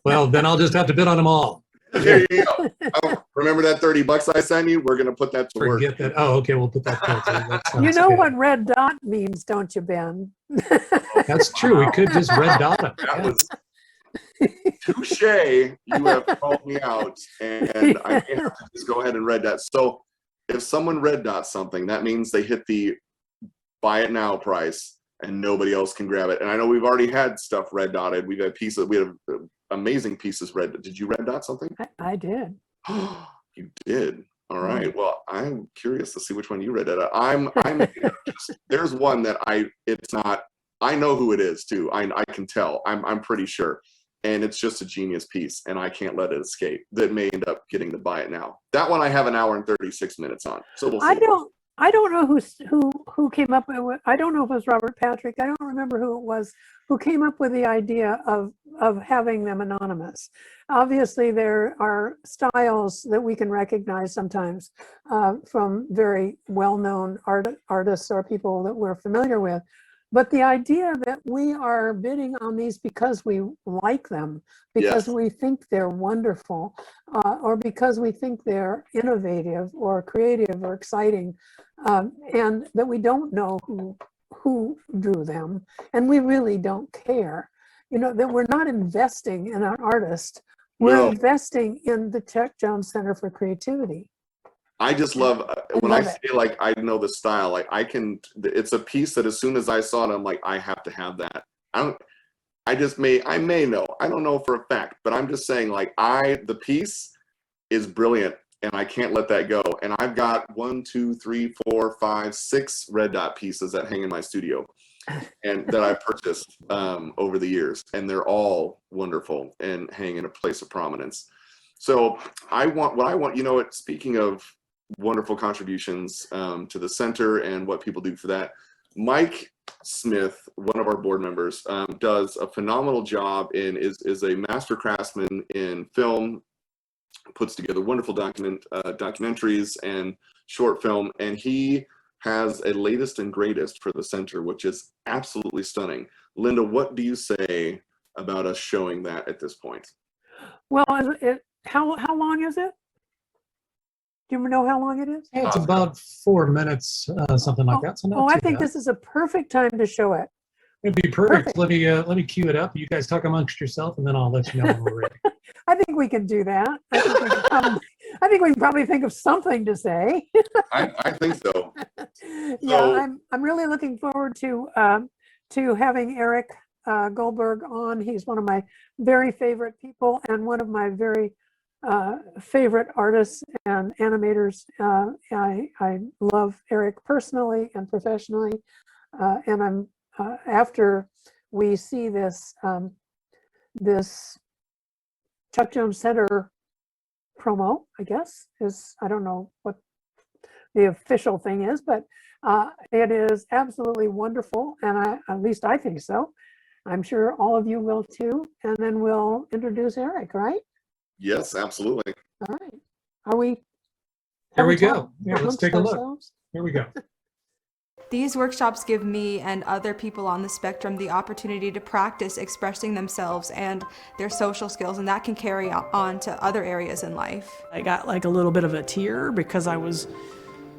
Well, then I'll just have to bid on them all. There you go. Oh, remember that $30 I sent you? We're going to put that to work. Forget that. Oh, okay, we'll put that there too. That You sounds know good. what red dot means, don't you, Ben? That's true. We could just red dot it. That was touche. You have called me out, and I may have to just go ahead and red dot. So if someone red dots something, that means they hit the buy it now price, and nobody else can grab it. And I know we've already had stuff red dotted. We've had pieces. We have amazing pieces red. Did you red dot something? I did. You did. All right. Well, I'm curious to see which one you read it. There's one that it's not. I know who it is too. I can tell. I'm pretty sure, and it's just a genius piece, and I can't let it escape. That may end up getting to buy it now. That one I have an hour and 36 minutes on. So we'll see. I don't know who came up with. I don't know if it was Robert Patrick. I don't remember who it was who came up with the idea of having them anonymous. Obviously, there are styles that we can recognize sometimes from very well-known artists or people that we're familiar with. But the idea that we are bidding on these because we like them, because we think they're wonderful, or because we think they're innovative or creative or exciting, and that we don't know who drew them, and we really don't care. You know, that we're not investing in an artist, we're investing in the Chuck Jones Center for Creativity. I just love when I say like I know the style, like it's a piece that as soon as I saw it, I'm like, I have to have that. I may know. I don't know for a fact, but I'm just saying like the piece is brilliant and I can't let that go. And I've got 1, 2, 3, 4, 5, 6 red dot pieces that hang in my studio and that I purchased over the years, and they're all wonderful and hang in a place of prominence. So speaking of wonderful contributions to the center and what people do for that, Mike Smith, one of our board members, does a phenomenal job and is a master craftsman in film, puts together wonderful documentaries and short film, and he has a latest and greatest for the center, which is absolutely stunning. Linda, what do you say about us showing that at this point? Well, how long is it? Do you know how long it is? It's about 4 minutes, something like that. So I think this is a perfect time to show it. It'd be perfect. Let me cue it up. You guys talk amongst yourself, and then I'll let you know when we're ready. I think we can do that. I think we can probably think of something to say. I think so. Yeah, I'm really looking forward to having Eric Goldberg on. He's one of my very favorite people and one of my very favorite artists and animators. I love Eric personally and professionally, and I'm after we see this this Chuck Jones Center promo, I guess I don't know what the official thing is, but it is absolutely wonderful, and at least I think so. I'm sure all of you will too, and then we'll introduce Eric, right? Yes, absolutely. All right. Are we? Here we have go. Yeah, let's amongst take a look. ourselves? Here we go. These workshops give me and other people on the spectrum the opportunity to practice expressing themselves and their social skills, and that can carry on to other areas in life. I got like a little bit of a tear because I was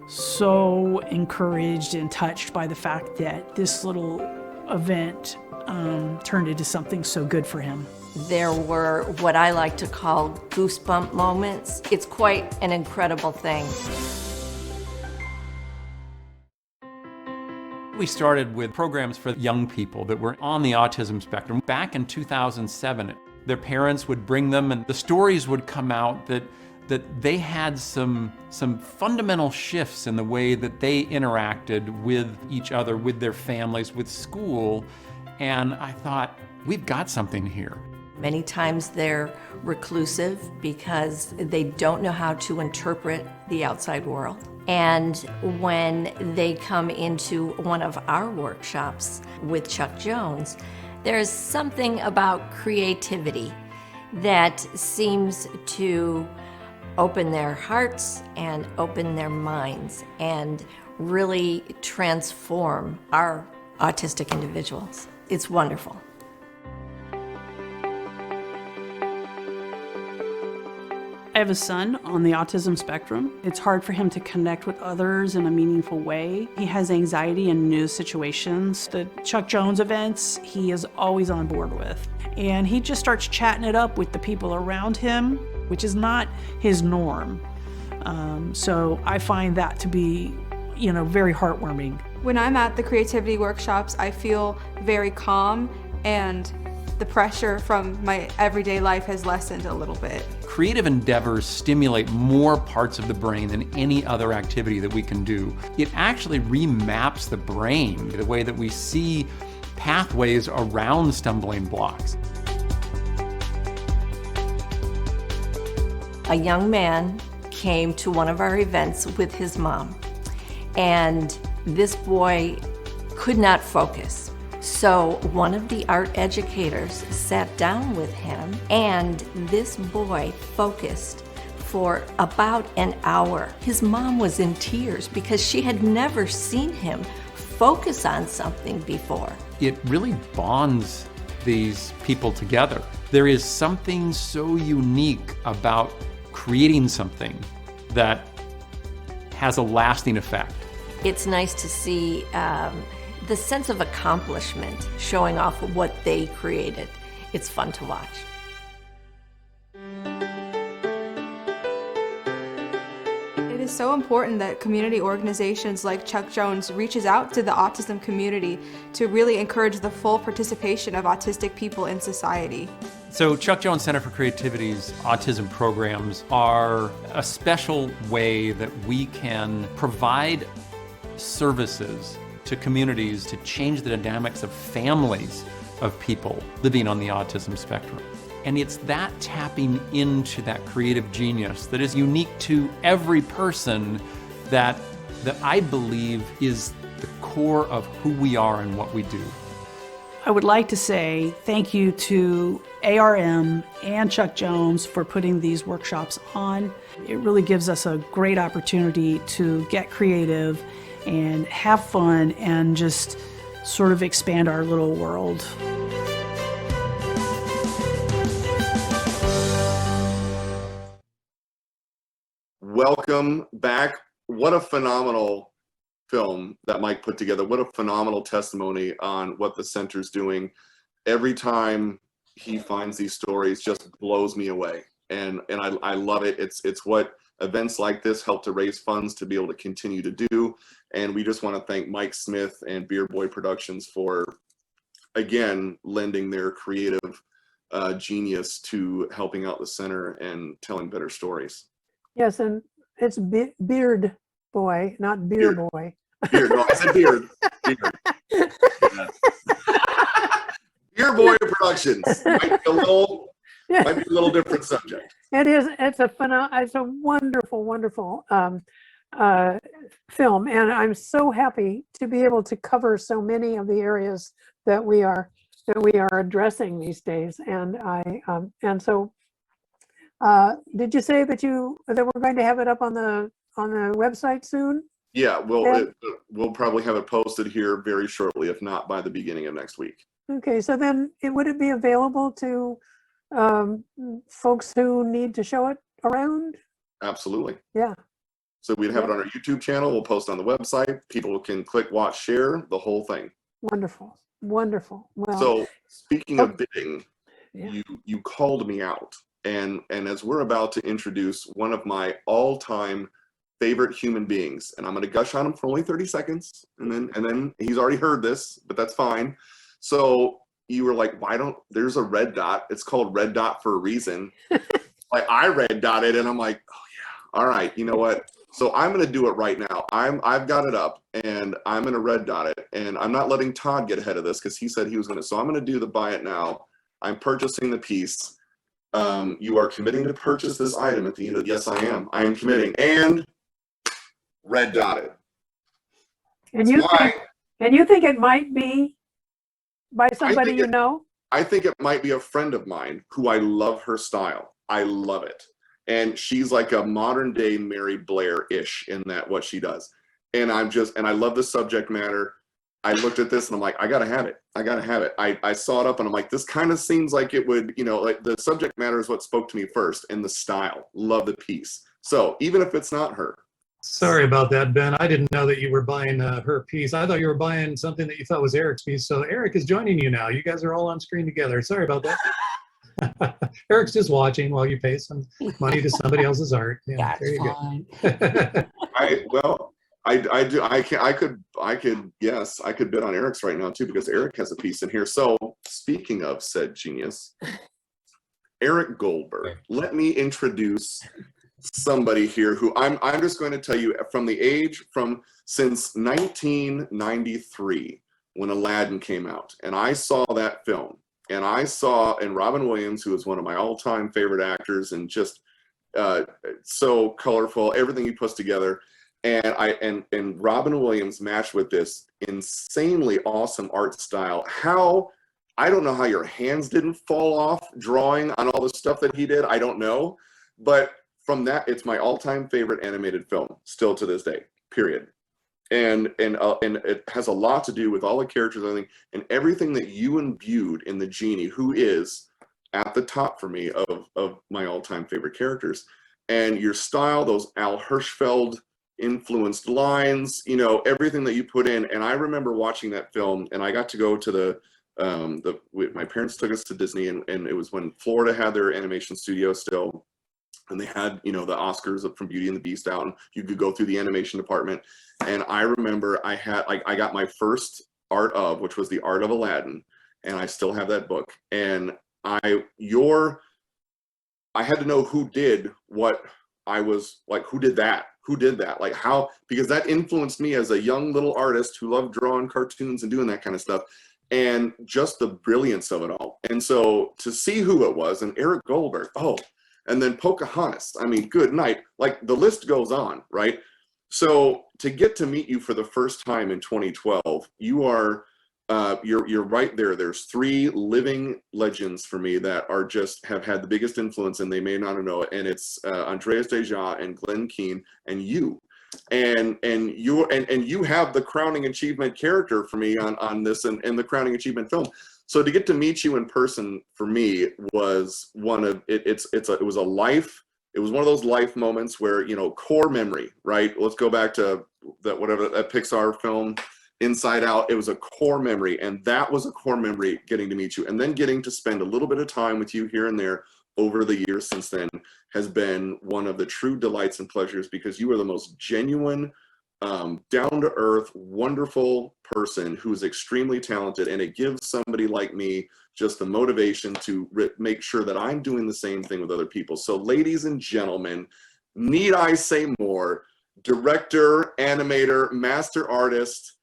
so encouraged and touched by the fact that this little event turned into something so good for him. There were what I like to call goosebump moments. It's quite an incredible thing. We started with programs for young people that were on the autism spectrum. Back in 2007, their parents would bring them and the stories would come out that they had some fundamental shifts in the way that they interacted with each other, with their families, with school. And I thought, we've got something here. Many times they're reclusive because they don't know how to interpret the outside world. And when they come into one of our workshops with Chuck Jones, there's something about creativity that seems to open their hearts and open their minds and really transform our autistic individuals. It's wonderful. I have a son on the autism spectrum. It's hard for him to connect with others in a meaningful way. He has anxiety in new situations. The Chuck Jones events, he is always on board with. And he just starts chatting it up with the people around him, which is not his norm. So I find that to be, very heartwarming. When I'm at the creativity workshops, I feel very calm, and the pressure from my everyday life has lessened a little bit. Creative endeavors stimulate more parts of the brain than any other activity that we can do. It actually remaps the brain, the way that we see pathways around stumbling blocks. A young man came to one of our events with his mom, and this boy could not focus. So one of the art educators sat down with him, and this boy focused for about an hour. His mom was in tears because she had never seen him focus on something before. It really bonds these people together. There is something so unique about creating something that has a lasting effect. It's nice to see the sense of accomplishment showing off what they created. It's fun to watch. It is so important that community organizations like Chuck Jones reaches out to the autism community to really encourage the full participation of autistic people in society. So Chuck Jones Center for Creativity's autism programs are a special way that we can provide services to communities to change the dynamics of families of people living on the autism spectrum. And it's that tapping into that creative genius that is unique to every person that I believe is the core of who we are and what we do. I would like to say thank you to ARM and Chuck Jones for putting these workshops on. It really gives us a great opportunity to get creative and have fun and just sort of expand our little world. Welcome back. What a phenomenal film that Mike put together. What a phenomenal testimony on what the center's doing. Every time he finds these stories just blows me away. And I love it. It's what events like this help to raise funds to be able to continue to do. And we just want to thank Mike Smith and Beer Boy Productions for, again, lending their creative genius to helping out the center and telling better stories. Yes, and it's Beard Boy, not Beer Boy. Beard, no, I said beard. Beard. Yeah. Beer Boy Productions. Might be a little different subject. It is. It's a wonderful, wonderful film, and I'm so happy to be able to cover so many of the areas that we are addressing these days. And Did you say that we're going to have it up on the website soon? Yeah, Yeah. we'll probably have it posted here very shortly, if not by the beginning of next week. Okay, so then would it be available to folks who need to show it around? Absolutely. Yeah. So we'd have it on our YouTube channel. We'll post on the website. People can click, watch, share, the whole thing. Wonderful. Wonderful. Well, So speaking of bidding, yeah. you called me out. And as we're about to introduce one of my all-time favorite human beings, and I'm going to gush on him for only 30 seconds, and then he's already heard this, but that's fine. So you were like, there's a red dot. It's called red dot for a reason. Like I red dotted, and I'm like, oh yeah, all right, you know what? So I'm going to do it right now. I've got it up, and I'm going to red dot it, and I'm not letting Todd get ahead of this because he said he was going to. So I'm going to do the buy it now. I'm purchasing the piece. You are committing to purchase this item at the end of, yes, I am. I am committing, and red dotted. And you think it might be by somebody you know? I think it might be a friend of mine who I love her style. I love it. And she's like a modern day Mary Blair-ish in that what she does. And I love the subject matter. I looked at this and I'm like, I gotta have it. I gotta have it. I saw it up and I'm like, this kind of seems like it would, like the subject matter is what spoke to me first, and the style. Love the piece. So even if it's not her. Sorry about that, Ben. I didn't know that you were buying her piece. I thought you were buying something that you thought was Eric's piece. So Eric is joining you now. You guys are all on screen together. Sorry about that. Eric's just watching while you pay some money to somebody else's art. Yeah, there you fine. go. I could bid on Eric's right now too, because Eric has a piece in here. So speaking of said genius, Eric Goldberg, let me introduce somebody here who I'm just going to tell you since 1993 when Aladdin came out, and I saw that film, and Robin Williams, who is one of my all-time favorite actors, and just so colorful, everything he puts together. And Robin Williams matched with this insanely awesome art style. I don't know how your hands didn't fall off drawing on all the stuff that he did. I don't know. But from that, it's my all-time favorite animated film, still to this day, period. And it has a lot to do with all the characters and everything that you imbued in the genie, who is at the top for me of my all-time favorite characters. And your style, those Al Hirschfeld influenced lines, everything that you put in. And I remember watching that film, and I got to go to my parents took us to Disney, and it was when Florida had their animation studio still, and they had the Oscars from Beauty and the Beast out, and you could go through the animation department. And I remember I got my first art of, which was the art of Aladdin, and I still have that book. And I had to know who did what. I was like, who did that? Like how, because that influenced me as a young little artist who loved drawing cartoons and doing that kind of stuff, and just the brilliance of it all. And so to see who it was, and Eric Goldberg, and then Pocahontas, I mean, good night. Like the list goes on, right? So to get to meet you for the first time in 2012, you're right there. There's three living legends for me that are just have had the biggest influence, and they may not know it. And it's Andreas Deja and Glenn Keane and you. And you have the crowning achievement character for me on this and the crowning achievement film. So to get to meet you in person for me was one of it was one of those life moments where, core memory, right? Let's go back to that Pixar film, Inside Out. It was a core memory, and that was a core memory, getting to meet you, and then getting to spend a little bit of time with you here and there over the years since then has been one of the true delights and pleasures, because you are the most genuine, down-to-earth, wonderful person who is extremely talented, and it gives somebody like me just the motivation to make sure that I'm doing the same thing with other people. So ladies and gentlemen, need I say more, director, animator, master artist,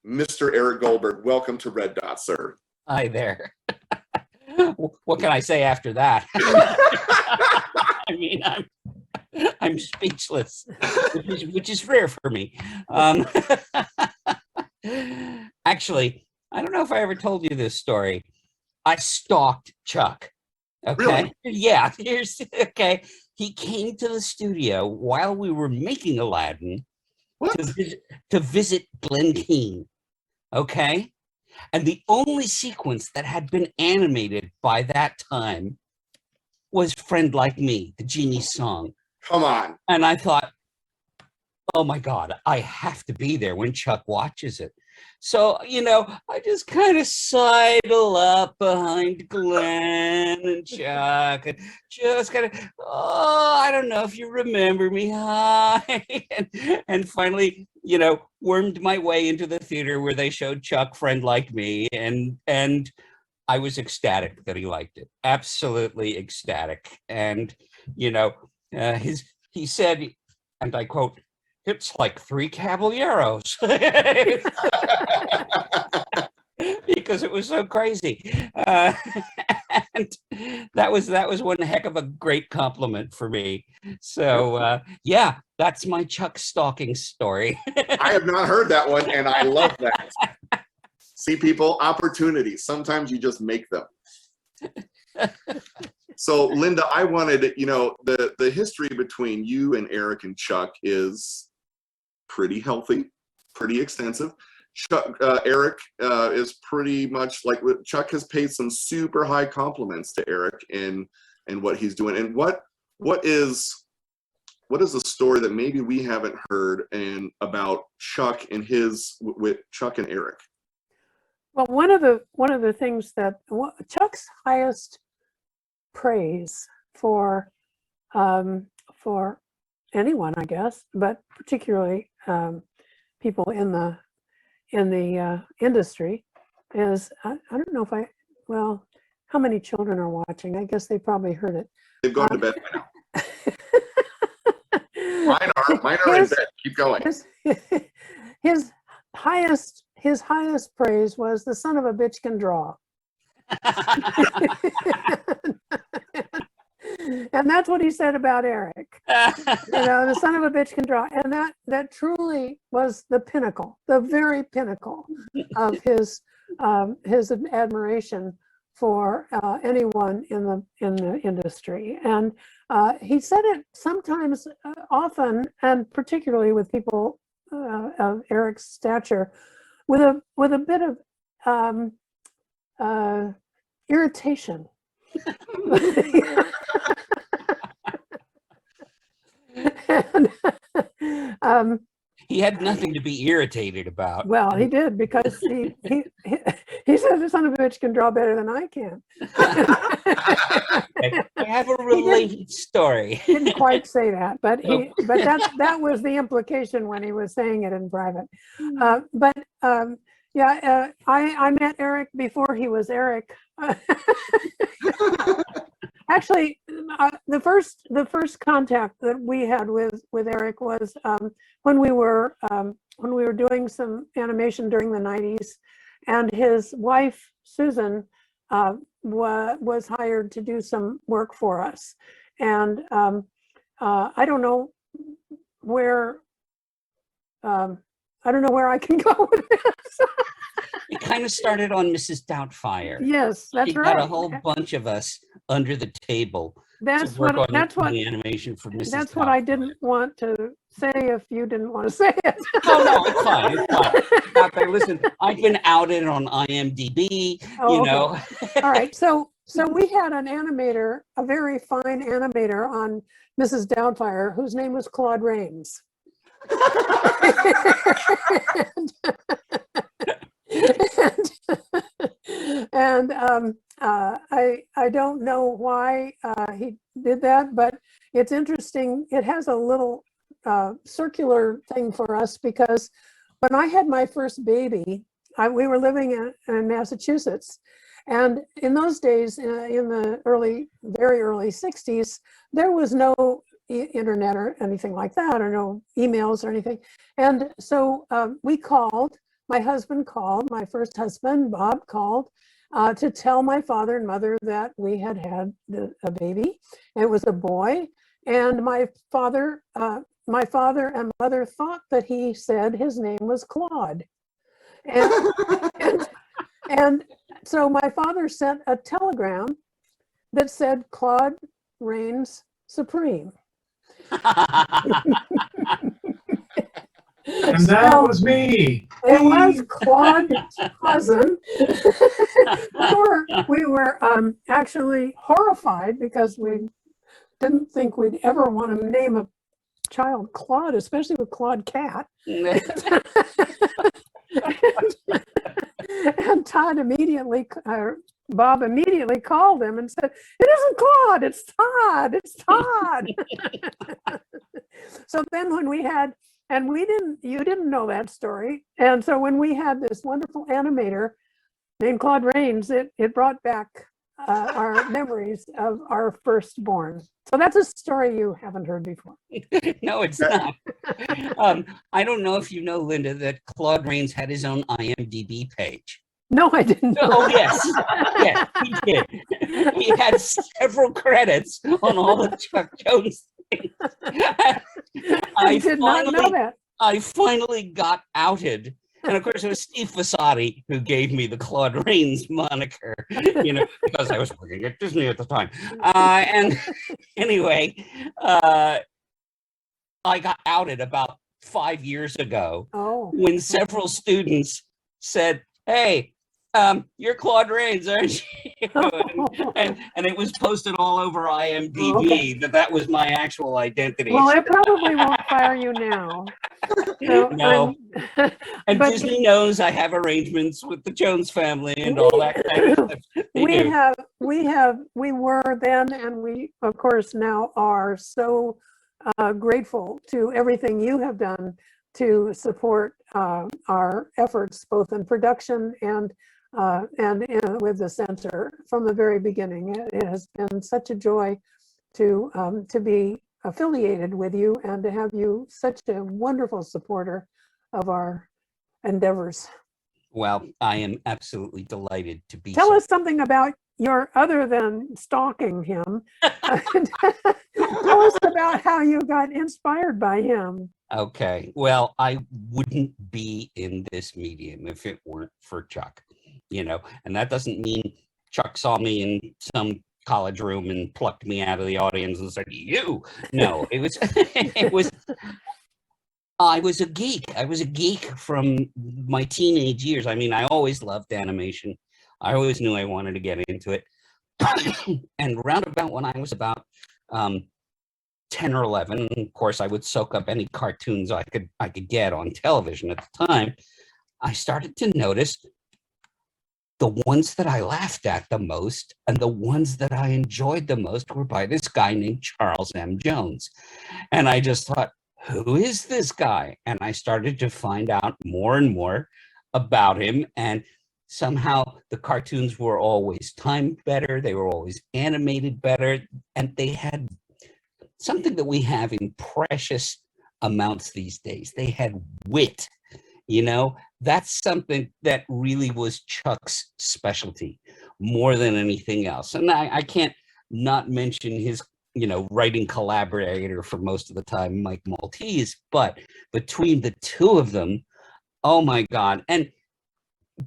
Mr. Eric Goldberg, welcome to Red Dot, sir. Hi there. What can I say after that? I mean, I'm speechless, which is rare for me. Actually, I don't know if I ever told you this story. I stalked Chuck. Okay. Really? Yeah. Here's okay. He came to the studio while we were making Aladdin What? to visit Glen Keane. Okay. And the only sequence that had been animated by that time was Friend Like Me, the Genie song. Come on. And I thought, oh my God, I have to be there when Chuck watches it. So, I just kind of sidle up behind Glenn and Chuck and just kind of, oh, I don't know if you remember me. Hi. And finally, wormed my way into the theater where they showed Chuck Friend Like Me. And I was ecstatic that he liked it. Absolutely ecstatic. And, he said, and I quote, "It's like three caballeros," because it was so crazy. And that was one heck of a great compliment for me. So yeah, that's my Chuck stalking story. I have not heard that one, and I love that. See, people, opportunities. Sometimes you just make them. So, Linda, I wanted, the history between you and Eric and Chuck is pretty healthy, pretty extensive. Eric is pretty much like Chuck has paid some super high compliments to Eric and what he's doing. And what is a story that maybe we haven't heard and about Chuck and with Chuck and Eric? Well, one of the things that Chuck's highest praise for anyone, I guess, but particularly people in the industry is I don't know if how many children are watching? I guess they probably heard it. They've gone to bed by now. Mine are in bed. Keep going. His highest praise was the son of a bitch can draw. And that's what he said about Eric. The son of a bitch can draw. And that truly was the pinnacle, the very pinnacle of his admiration for anyone in the industry. And he said it sometimes, often, and particularly with people of Eric's stature, with a bit of irritation. And, he had nothing to be irritated about. Well, he did, because he said the son of a bitch can draw better than I can. I have a related story. He didn't quite say that, but that was the implication when he was saying it in private. I met Eric before he was Eric. Actually, the first contact that we had with Eric was when we were doing some animation during the 90s, and his wife Susan was hired to do some work for us, and I don't know where I can go with this. It kind of started on Mrs. Doubtfire. Yes, that's she right. Got a whole bunch of us under the table. That's to work what on the animation for Mrs. That's Doubtfire. what I didn't want to say if you didn't want to say it. No, it's fine. It's fine. Okay, listen, I've been outed on IMDb. Okay. All right. So we had an animator, a very fine animator on Mrs. Doubtfire, whose name was Claude Rains. And I don't know why he did that, but it's interesting. It has a little circular thing for us, because when I had my first baby, we were living in Massachusetts, and in those days, in the very early 60s, there was no internet or anything like that, or no emails or anything. And so my husband called, my first husband, Bob, called to tell my father and mother that we had a baby. It was a boy, and my father and mother thought that he said his name was Claude. And so my father sent a telegram that said Claude reigns supreme. And that was me. It was Claude's cousin. we were actually horrified because we didn't think we'd ever want to name a child Claude, especially with Claude Cat. And Todd immediately, Bob immediately called him and said, "It isn't Claude, it's Todd, it's Todd." So then when we had, and you didn't know that story. And so when we had this wonderful animator named Claude Rains, it brought back our memories of our firstborn. So that's a story you haven't heard before. No, it's not. I don't know if you know, Linda, that Claude Rains had his own IMDb page. No, I didn't know. Oh, yes. Yes, he did. He had several credits on all the Chuck Jones things. I did not know that. I finally got outed. And of course, it was Steve Fossati who gave me the Claude Rains moniker, because I was working at Disney at the time. And anyway, I got outed about 5 years ago when several students said, "Hey, you're Claude Rains, aren't you?" and it was posted all over IMDb that was my actual identity. Well, I probably won't fire you now. So, no. And Disney knows I have arrangements with the Jones family and all that kind of stuff. We were then, and we of course now are so grateful to everything you have done to support our efforts, both in production and with the center from the very beginning. It has been such a joy to be affiliated with you and to have you such a wonderful supporter of our endeavors. Well, I am absolutely delighted to be. Tell us something about your, other than stalking him, tell us about how you got inspired by him. Okay, well, I wouldn't be in this medium if it weren't for Chuck, and that doesn't mean Chuck saw me in some college room and plucked me out of the audience and said, "You." No, it was, I was a geek. I was a geek from my teenage years. I mean, I always loved animation. I always knew I wanted to get into it. And round about when I was about 10 or 11, of course, I would soak up any cartoons I could get on television at the time. I started to notice the ones that I laughed at the most and the ones that I enjoyed the most were by this guy named Charles M. Jones. And I just thought, who is this guy? And I started to find out more and more about him. And somehow the cartoons were always timed better. They were always animated better. And they had something that we have in precious amounts these days. They had wit. That's something that really was Chuck's specialty more than anything else. And I can't not mention his, writing collaborator for most of the time, Mike Maltese, but between the two of them, oh my God. And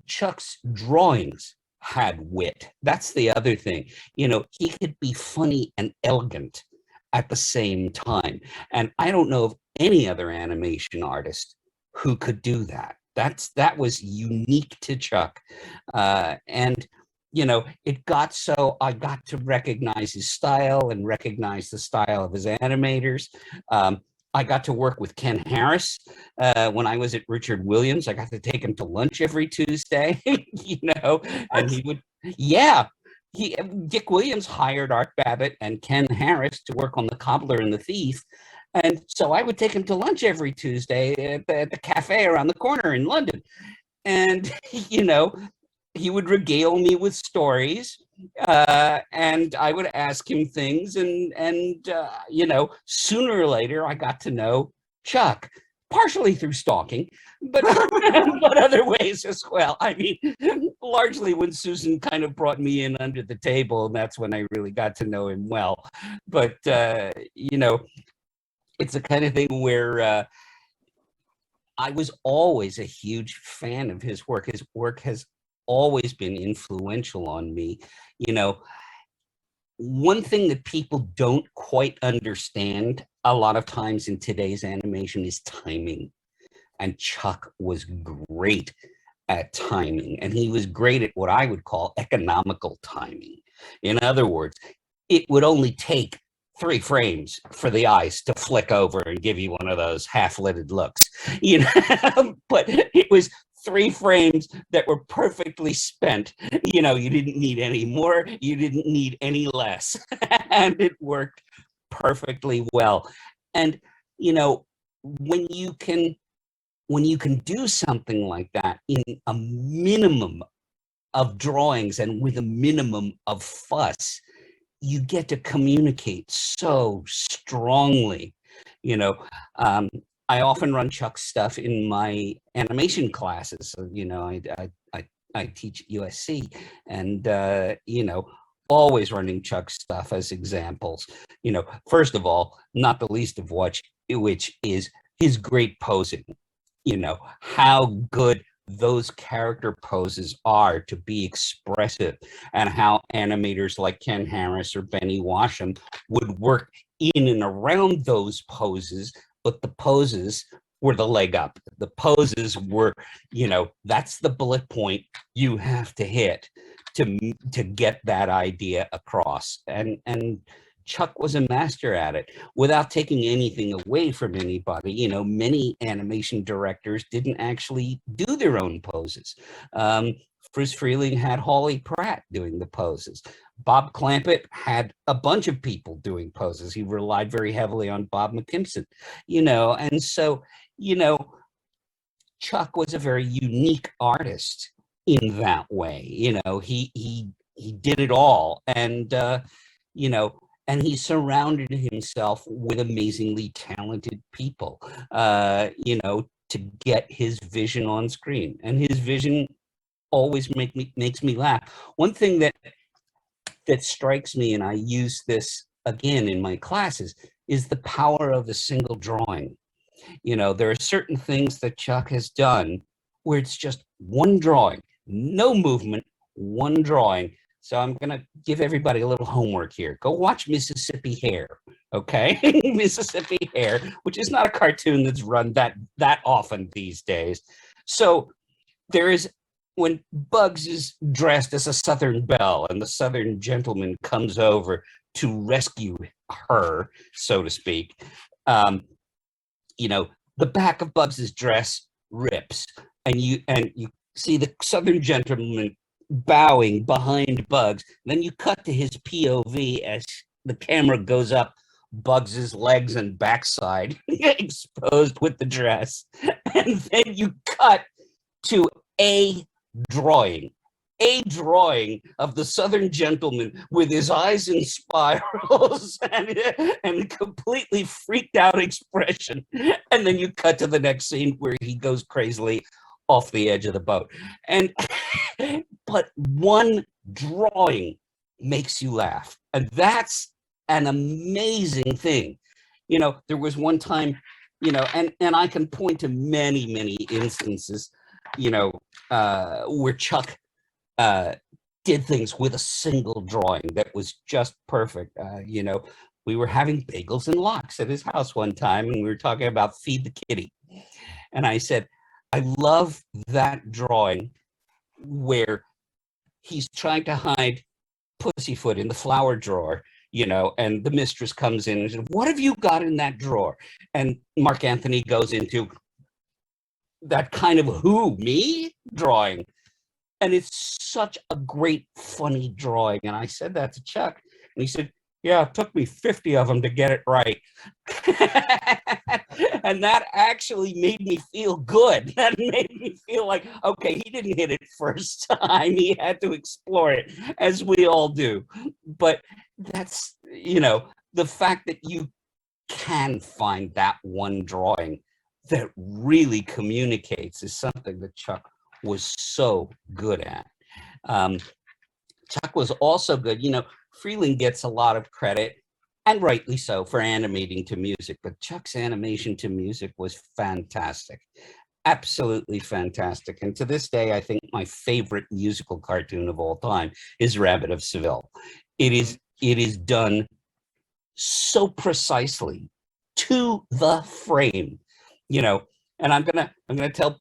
Chuck's drawings had wit. That's the other thing. He could be funny and elegant at the same time. And I don't know of any other animation artist who could do that. That was unique to Chuck. And it got so I got to recognize his style and recognize the style of his animators. I got to work with Ken Harris when I was at Richard Williams. I got to take him to lunch every Tuesday, and he would, Dick Williams hired Art Babbitt and Ken Harris to work on The Cobbler and the Thief. And so I would take him to lunch every Tuesday at the cafe around the corner in London. And, he would regale me with stories, and I would ask him things. And sooner or later, I got to know Chuck, partially through stalking, but, but other ways as well. I mean, largely when Susan kind of brought me in under the table, and that's when I really got to know him well. But, it's the kind of thing where I was always a huge fan of his work. His work has always been influential on me. one thing that people don't quite understand a lot of times in today's animation is timing. And Chuck was great at timing, and he was great at what I would call economical timing. In other words, it would only take 3 frames for the eyes to flick over and give you one of those half-lidded looks, you know. But it was 3 frames that were perfectly spent. You know, you didn't need any more, you didn't need any less, and it worked perfectly well. And you know, when you can do something like that in a minimum of drawings and with a minimum of fuss, you get to communicate so strongly. You know, I often run Chuck's stuff in my animation classes. So, you know, I teach at USC, and you know, always running Chuck's stuff as examples. You know, first of all, not the least of which is his great posing. You know, how good those character poses are to be expressive, and how animators like Ken Harris or Benny Washam would work in and around those poses, but the poses were the leg up. The poses were, you know, that's the bullet point you have to hit to get that idea across. And Chuck was a master at it without taking anything away from anybody. You know, many animation directors didn't actually do their own poses. Bruce Freeling had Hawley Pratt doing the poses. Bob Clampett had a bunch of people doing poses. He relied very heavily on Bob McKimson, you know, and so, you know, Chuck was a very unique artist in that way. You know, he did it all, and you know, and he surrounded himself with amazingly talented people, you know, to get his vision on screen. And his vision always makes me laugh. One thing that strikes me, and I use this again in my classes, is the power of a single drawing. You know, there are certain things that Chuck has done where it's just one drawing, no movement, one drawing. So I'm going to give everybody a little homework here. Go watch Mississippi Hair, okay? Mississippi Hair, which is not a cartoon that's run that often these days. So there is, when Bugs is dressed as a Southern belle and the Southern gentleman comes over to rescue her, so to speak, you know, the back of Bugs's dress rips, and you see the Southern gentleman bowing behind Bugs. Then you cut to his POV as the camera goes up Bugs's legs and backside exposed with the dress, and then you cut to a drawing of the Southern gentleman with his eyes in spirals and a completely freaked out expression. And then you cut to the next scene where he goes crazily off the edge of the boat. And but one drawing makes you laugh. And that's an amazing thing. You know, there was one time, you know, and I can point to many, many instances, you know, where Chuck did things with a single drawing that was just perfect. You know, we were having bagels and lox at his house one time, and we were talking about Feed the Kitty. And I said, I love that drawing where he's trying to hide Pussyfoot in the flower drawer, you know, and the mistress comes in and says, what have you got in that drawer? And Mark Anthony goes into that kind of who, me drawing. And it's such a great, funny drawing. And I said that to Chuck, and he said, yeah, it took me 50 of them to get it right. And that actually made me feel good. That made me feel like, okay, he didn't hit it first time. He had to explore it, as we all do. But that's, you know, the fact that you can find that one drawing that really communicates is something that Chuck was so good at. Chuck was also good, you know, Freeling gets a lot of credit, and rightly so, for animating to music, but Chuck's animation to music was fantastic, absolutely fantastic. And to this day, I think my favorite musical cartoon of all time is Rabbit of Seville. It is it is done so precisely to the frame, you know. And I'm gonna tell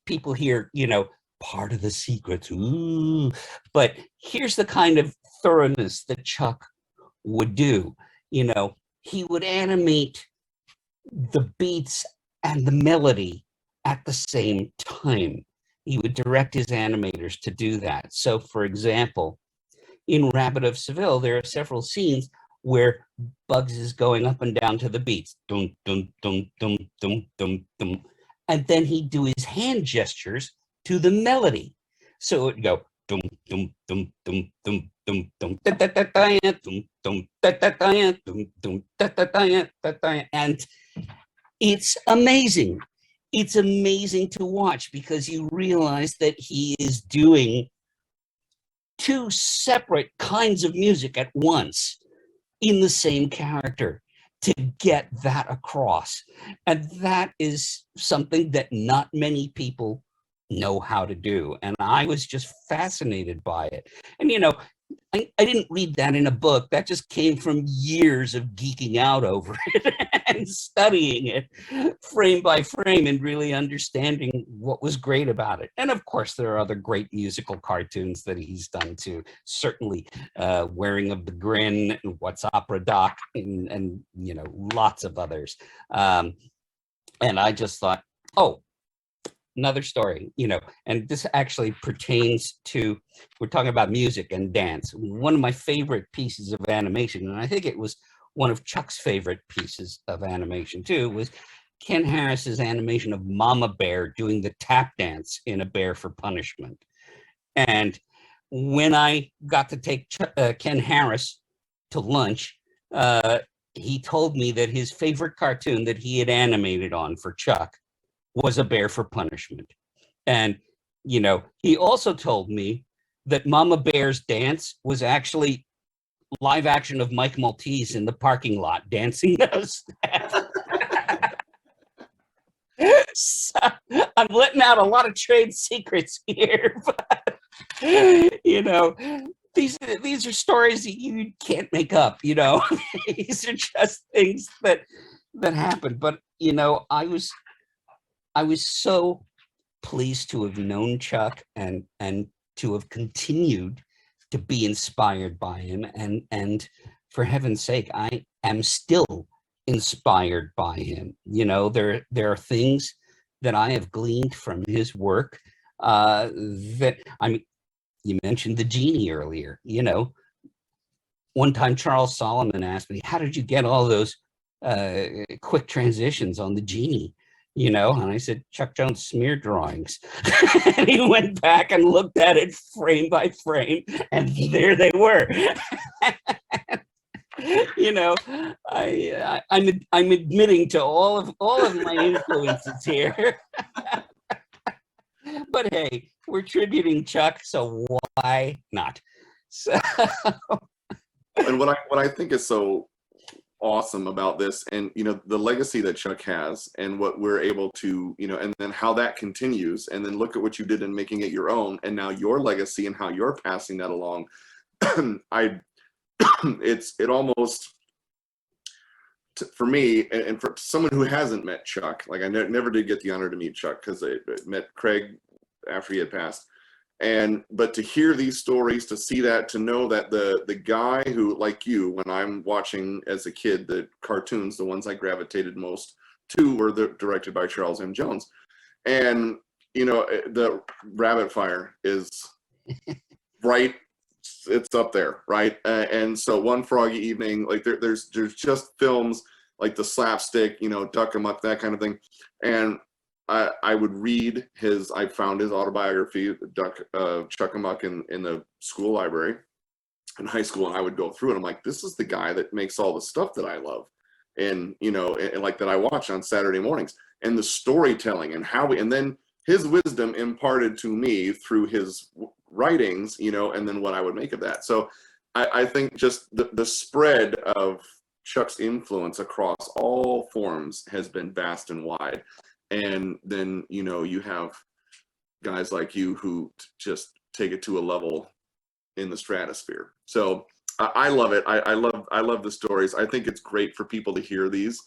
people here, you know, part of the secrets. Ooh, but here's the kind of thoroughness that Chuck would do. You know, he would animate the beats and the melody at the same time. He would direct his animators to do that. So, for example, in Rabbit of Seville, there are several scenes where Bugs is going up and down to the beats, dum dum dum dum dum dum dum, and then he'd do his hand gestures to the melody. So it would go dum dum dum dum dum dum dum da da da da dum dum da da da dum dum da da da da, and it's amazing. It's amazing to watch because you realize that he is doing two separate kinds of music at once in the same character to get that across. And that is something that not many people know how to do. And I was just fascinated by it. And, you know, I didn't read that in a book. That just came from years of geeking out over it and studying it frame by frame and really understanding what was great about it. And of course, there are other great musical cartoons that he's done too. Certainly, Wearing of the Grin, What's Opera Doc, and you know, lots of others. And I just thought, oh, another story, you know, and this actually pertains to, we're talking about music and dance. One of my favorite pieces of animation, and I think it was one of Chuck's favorite pieces of animation too, was Ken Harris's animation of Mama Bear doing the tap dance in A Bear for Punishment. And when I got to take Ken Harris to lunch, he told me that his favorite cartoon that he had animated on for Chuck was A Bear for Punishment. And, you know, he also told me that Mama Bear's dance was actually live action of Mike Maltese in the parking lot dancing those steps. So I'm letting out a lot of trade secrets here, but, you know, these are stories that you can't make up, you know. These are just things that happen. But, you know, I was so pleased to have known Chuck and to have continued to be inspired by him. And for heaven's sake, I am still inspired by him. You know, there are things that I have gleaned from his work that, I mean, you mentioned the genie earlier. You know, one time Charles Solomon asked me, how did you get all those quick transitions on the genie? You know, and I said, Chuck Jones smear drawings. And he went back and looked at it frame by frame, and there they were. You know, I'm admitting to all of my influences here. But hey, we're tributing Chuck, so why not? So. And what I think is so awesome about this, and you know, the legacy that Chuck has and what we're able to, you know, and then how that continues, and then look at what you did in making it your own, and now your legacy and how you're passing that along. It almost, for me, and for someone who hasn't met Chuck, like I never did get the honor to meet Chuck because I met Craig after he had passed. But to hear these stories, to see that, to know that the guy who, like you, when I'm watching as a kid, the cartoons, the ones I gravitated most to were directed by Charles M. Jones. And, you know, the Rabbit Fire is right, it's up there, right? And so One Froggy Evening, like there's just films like the slapstick, you know, Duck 'em Up, that kind of thing. And I would read I found his autobiography, Chuck Amuck, in the school library in high school, and I would go through it. I'm like, this is the guy that makes all the stuff that I love, and you know, and like that I watch on Saturday mornings, and the storytelling and and then his wisdom imparted to me through his writings, you know, and then what I would make of that. So I think just the spread of Chuck's influence across all forms has been vast and wide. And then, you know, you have guys like you who just take it to a level in the stratosphere. So I love it. I love the stories. I think it's great for people to hear these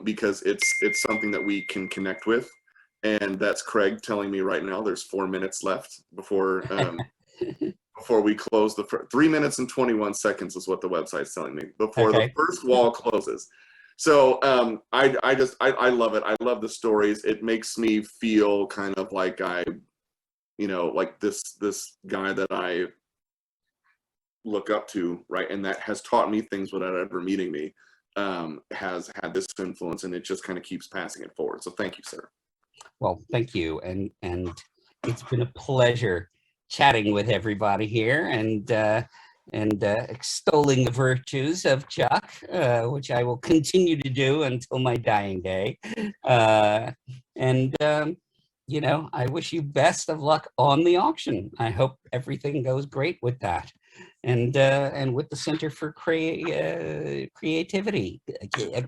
because it's something that we can connect with. And that's Craig telling me right now there's 4 minutes left before before we close. 3 minutes and 21 seconds is what the website's telling me before the first wall closes. So I love it. I love the stories. It makes me feel kind of like like this guy that I look up to, right? And that has taught me things without ever meeting me, has had this influence, and it just kind of keeps passing it forward. So thank you, sir. Well, thank you. And it's been a pleasure chatting with everybody here and extolling the virtues of Chuck, which I will continue to do until my dying day. I wish you best of luck on the auction. I hope everything goes great with that. And with the Center for Creativity.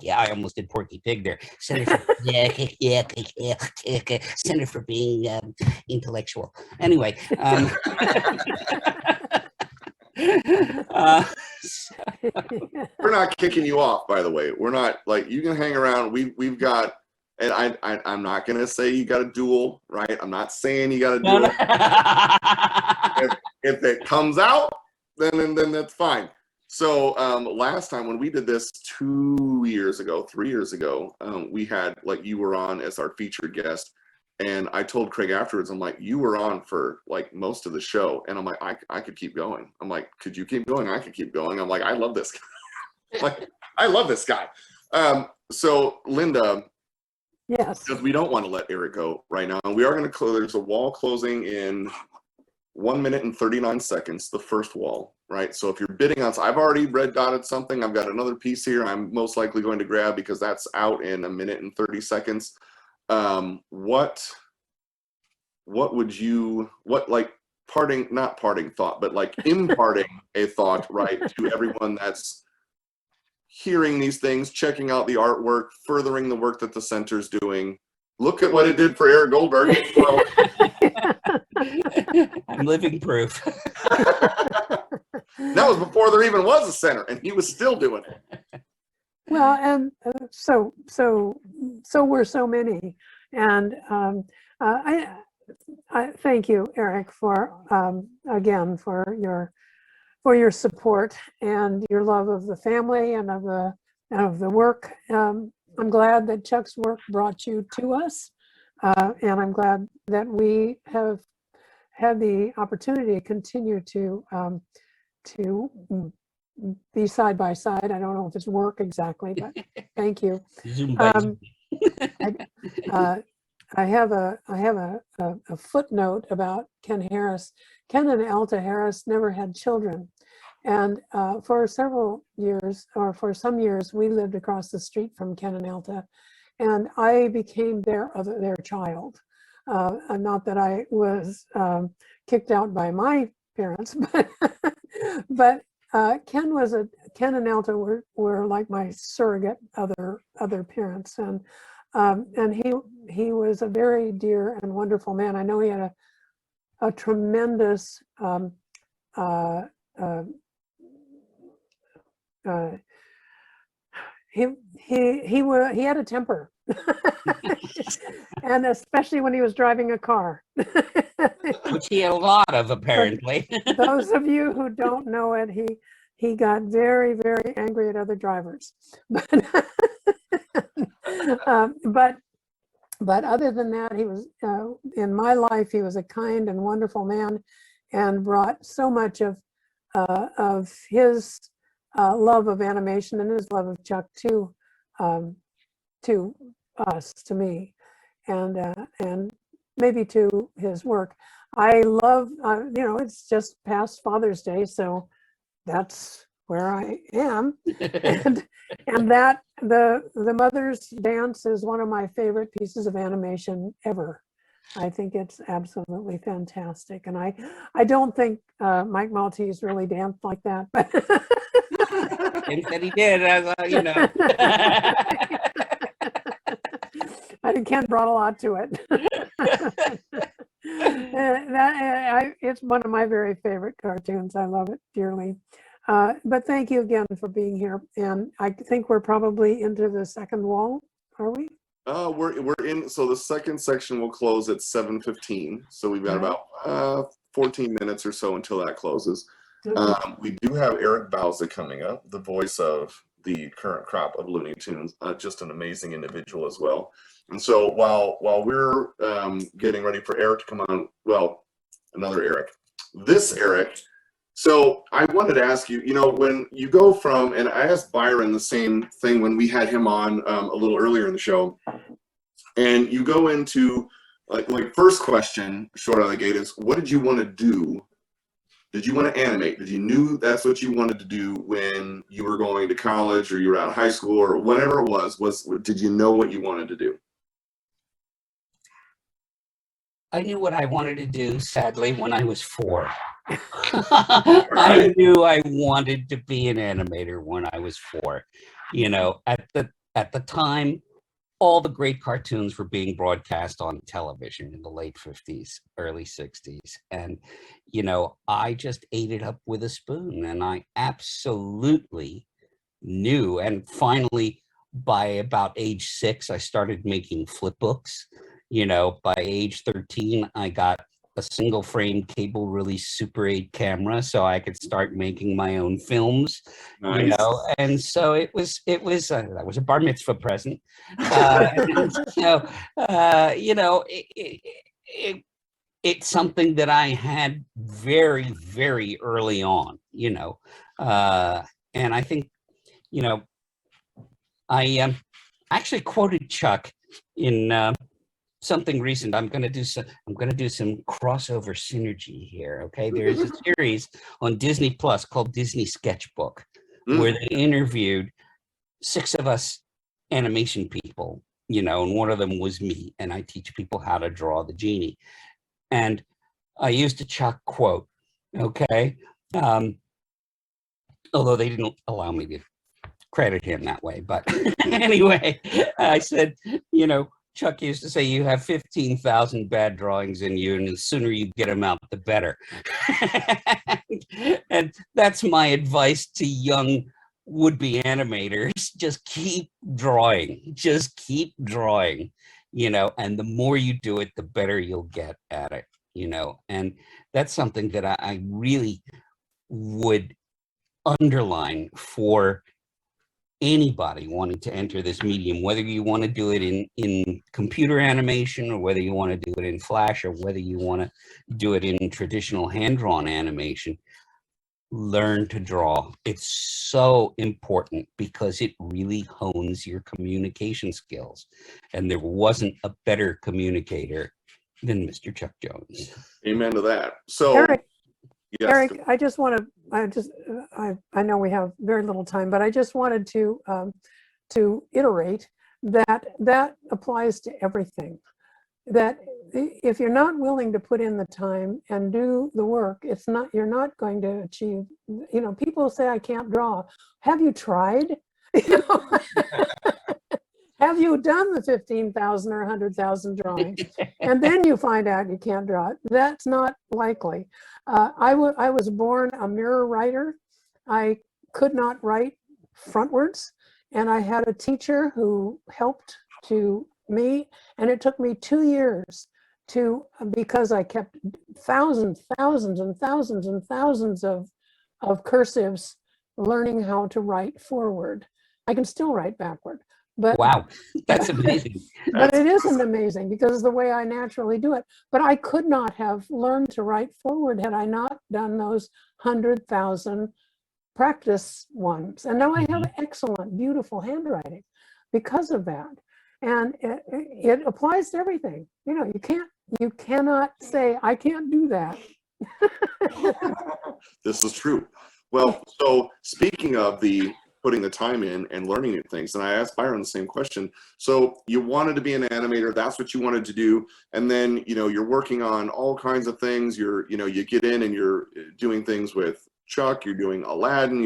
Yeah, I almost did Porky Pig there. Center for being intellectual. Anyway. We're not kicking you off, by the way. We're not, like, you can hang around. We've got, and I'm not gonna say you got a duel, right? I'm not saying you got a duel. If it comes out, then that's fine. So last time when we did this 3 years ago, we had, like, you were on as our featured guest, and I told Craig afterwards, I'm like, you were on for like most of the show, and I'm like, I could keep going. I'm like, could you keep going? I could keep going. I'm like, I love this guy. Like, I love this guy. So Linda, yes, because we don't want to let Eric go right now, and we are going to close. There's a wall closing in 1 minute and 39 seconds, the first wall, right? So if you're bidding on, I've already red dotted something. I've got another piece here I'm most likely going to grab because that's out in 1 minute and 30 seconds. What would you, like, not parting thought, but like imparting a thought, right, to everyone that's hearing these things, checking out the artwork, furthering the work that the center's doing. Look at what it did for Eric Goldberg. Well, I'm living proof. That was before there even was a center, and he was still doing it. well, and so we're so many, and I thank you, Eric, for again for your support and your love of the family and of the work. I'm glad that Chuck's work brought you to us, and I'm glad that we have had the opportunity to continue to be side by side. I don't know if it's work exactly, but thank you. I have a footnote about Ken Harris. Ken and Alta Harris never had children, and for several years, or for some years, we lived across the street from Ken and Alta, and I became their child. Not that I was kicked out by my parents, but Ken and Alta were like my surrogate other parents, and he was a very dear and wonderful man. I know he had a tremendous he had a temper. And especially when he was driving a car. Which he had a lot of, apparently. Those of you who don't know it, he got very, very angry at other drivers. But other than that, he was, in my life, he was a kind and wonderful man, and brought so much of his love of animation and his love of Chuck to us, to me, and maybe to his work. I love, it's just past Father's Day, so that's where I am, and that the Mother's Dance is one of my favorite pieces of animation ever. I think it's absolutely fantastic, and I don't think Mike Maltese really danced like that, but He said he did, I think Ken brought a lot to it. It's one of my very favorite cartoons. I love it dearly. But thank you again for being here. And I think we're probably into the second wall, are we? We're in, so the second section will close at 7:15. So we've got about 14 minutes or so until that closes. We do have Eric Bauza coming up, the voice of the current crop of Looney Tunes, just an amazing individual as well. And so while we're getting ready for Eric to come on, well, another Eric, this Eric. So I wanted to ask you, you know, when you go from, and I asked Byron the same thing when we had him on a little earlier in the show, and you go into like first question, short out of the gate is, what did you want to do? Did you want to animate? Did you knew that's what you wanted to do when you were going to college or you were out of high school or whatever it was, did you know what you wanted to do? I knew what I wanted to do, sadly, when I was 4. I knew I wanted to be an animator when I was 4. You know, at the time, all the great cartoons were being broadcast on television in the late 50s, early 60s. And, you know, I just ate it up with a spoon, and I absolutely knew. And finally, by about age 6, I started making flip books. You know, by age 13, I got a single frame cable release Super 8 camera so I could start making my own films. Nice. You know, and so it was that was a bar mitzvah present. You know, it's something that I had very, very early on, you know, and I think, you know, I actually quoted Chuck in something recent. I'm going to do some crossover synergy here. Okay, there's a series on Disney Plus called Disney Sketchbook, where they interviewed 6 of us animation people, you know, and one of them was me, and I teach people how to draw the genie. And I used a Chuck quote, okay, although they didn't allow me to credit him that way, but anyway, I said, you know, Chuck used to say, you have 15,000 bad drawings in you, and the sooner you get them out, the better. And that's my advice to young would-be animators. Just keep drawing, you know, and the more you do it, the better you'll get at it, you know. And that's something that I really would underline for anybody wanting to enter this medium, whether you want to do it in computer animation, or whether you want to do it in Flash, or whether you want to do it in traditional hand-drawn animation. Learn to draw. It's so important because it really hones your communication skills. And there wasn't a better communicator than Mr. Chuck Jones. Amen to that. So Eric, yes. Eric, I just want to, I know we have very little time, but I just wanted to iterate that applies to everything. That if you're not willing to put in the time and do the work, you're not going to achieve, you know, people say, I can't draw. Have you tried? You know? Have you done the 15,000 or 100,000 drawings? And then you find out you can't draw it. That's not likely. I was born a mirror writer. I could not write frontwards. And I had a teacher who helped to me. And it took me 2 years because I kept thousands and thousands of cursives, learning how to write forward. I can still write backward. But wow, that's amazing. But it isn't amazing because the way I naturally do it. But I could not have learned to write forward had I not done those 100,000 practice ones. And now I have excellent, beautiful handwriting because of that. And it applies to everything. You know, you cannot say, I can't do that. This is true. Well, so speaking of putting the time in and learning new things, and I asked Byron the same question. So you wanted to be an animator, that's what you wanted to do, and then, you know, you're working on all kinds of things. You get in and you're doing things with Chuck, you're doing Aladdin,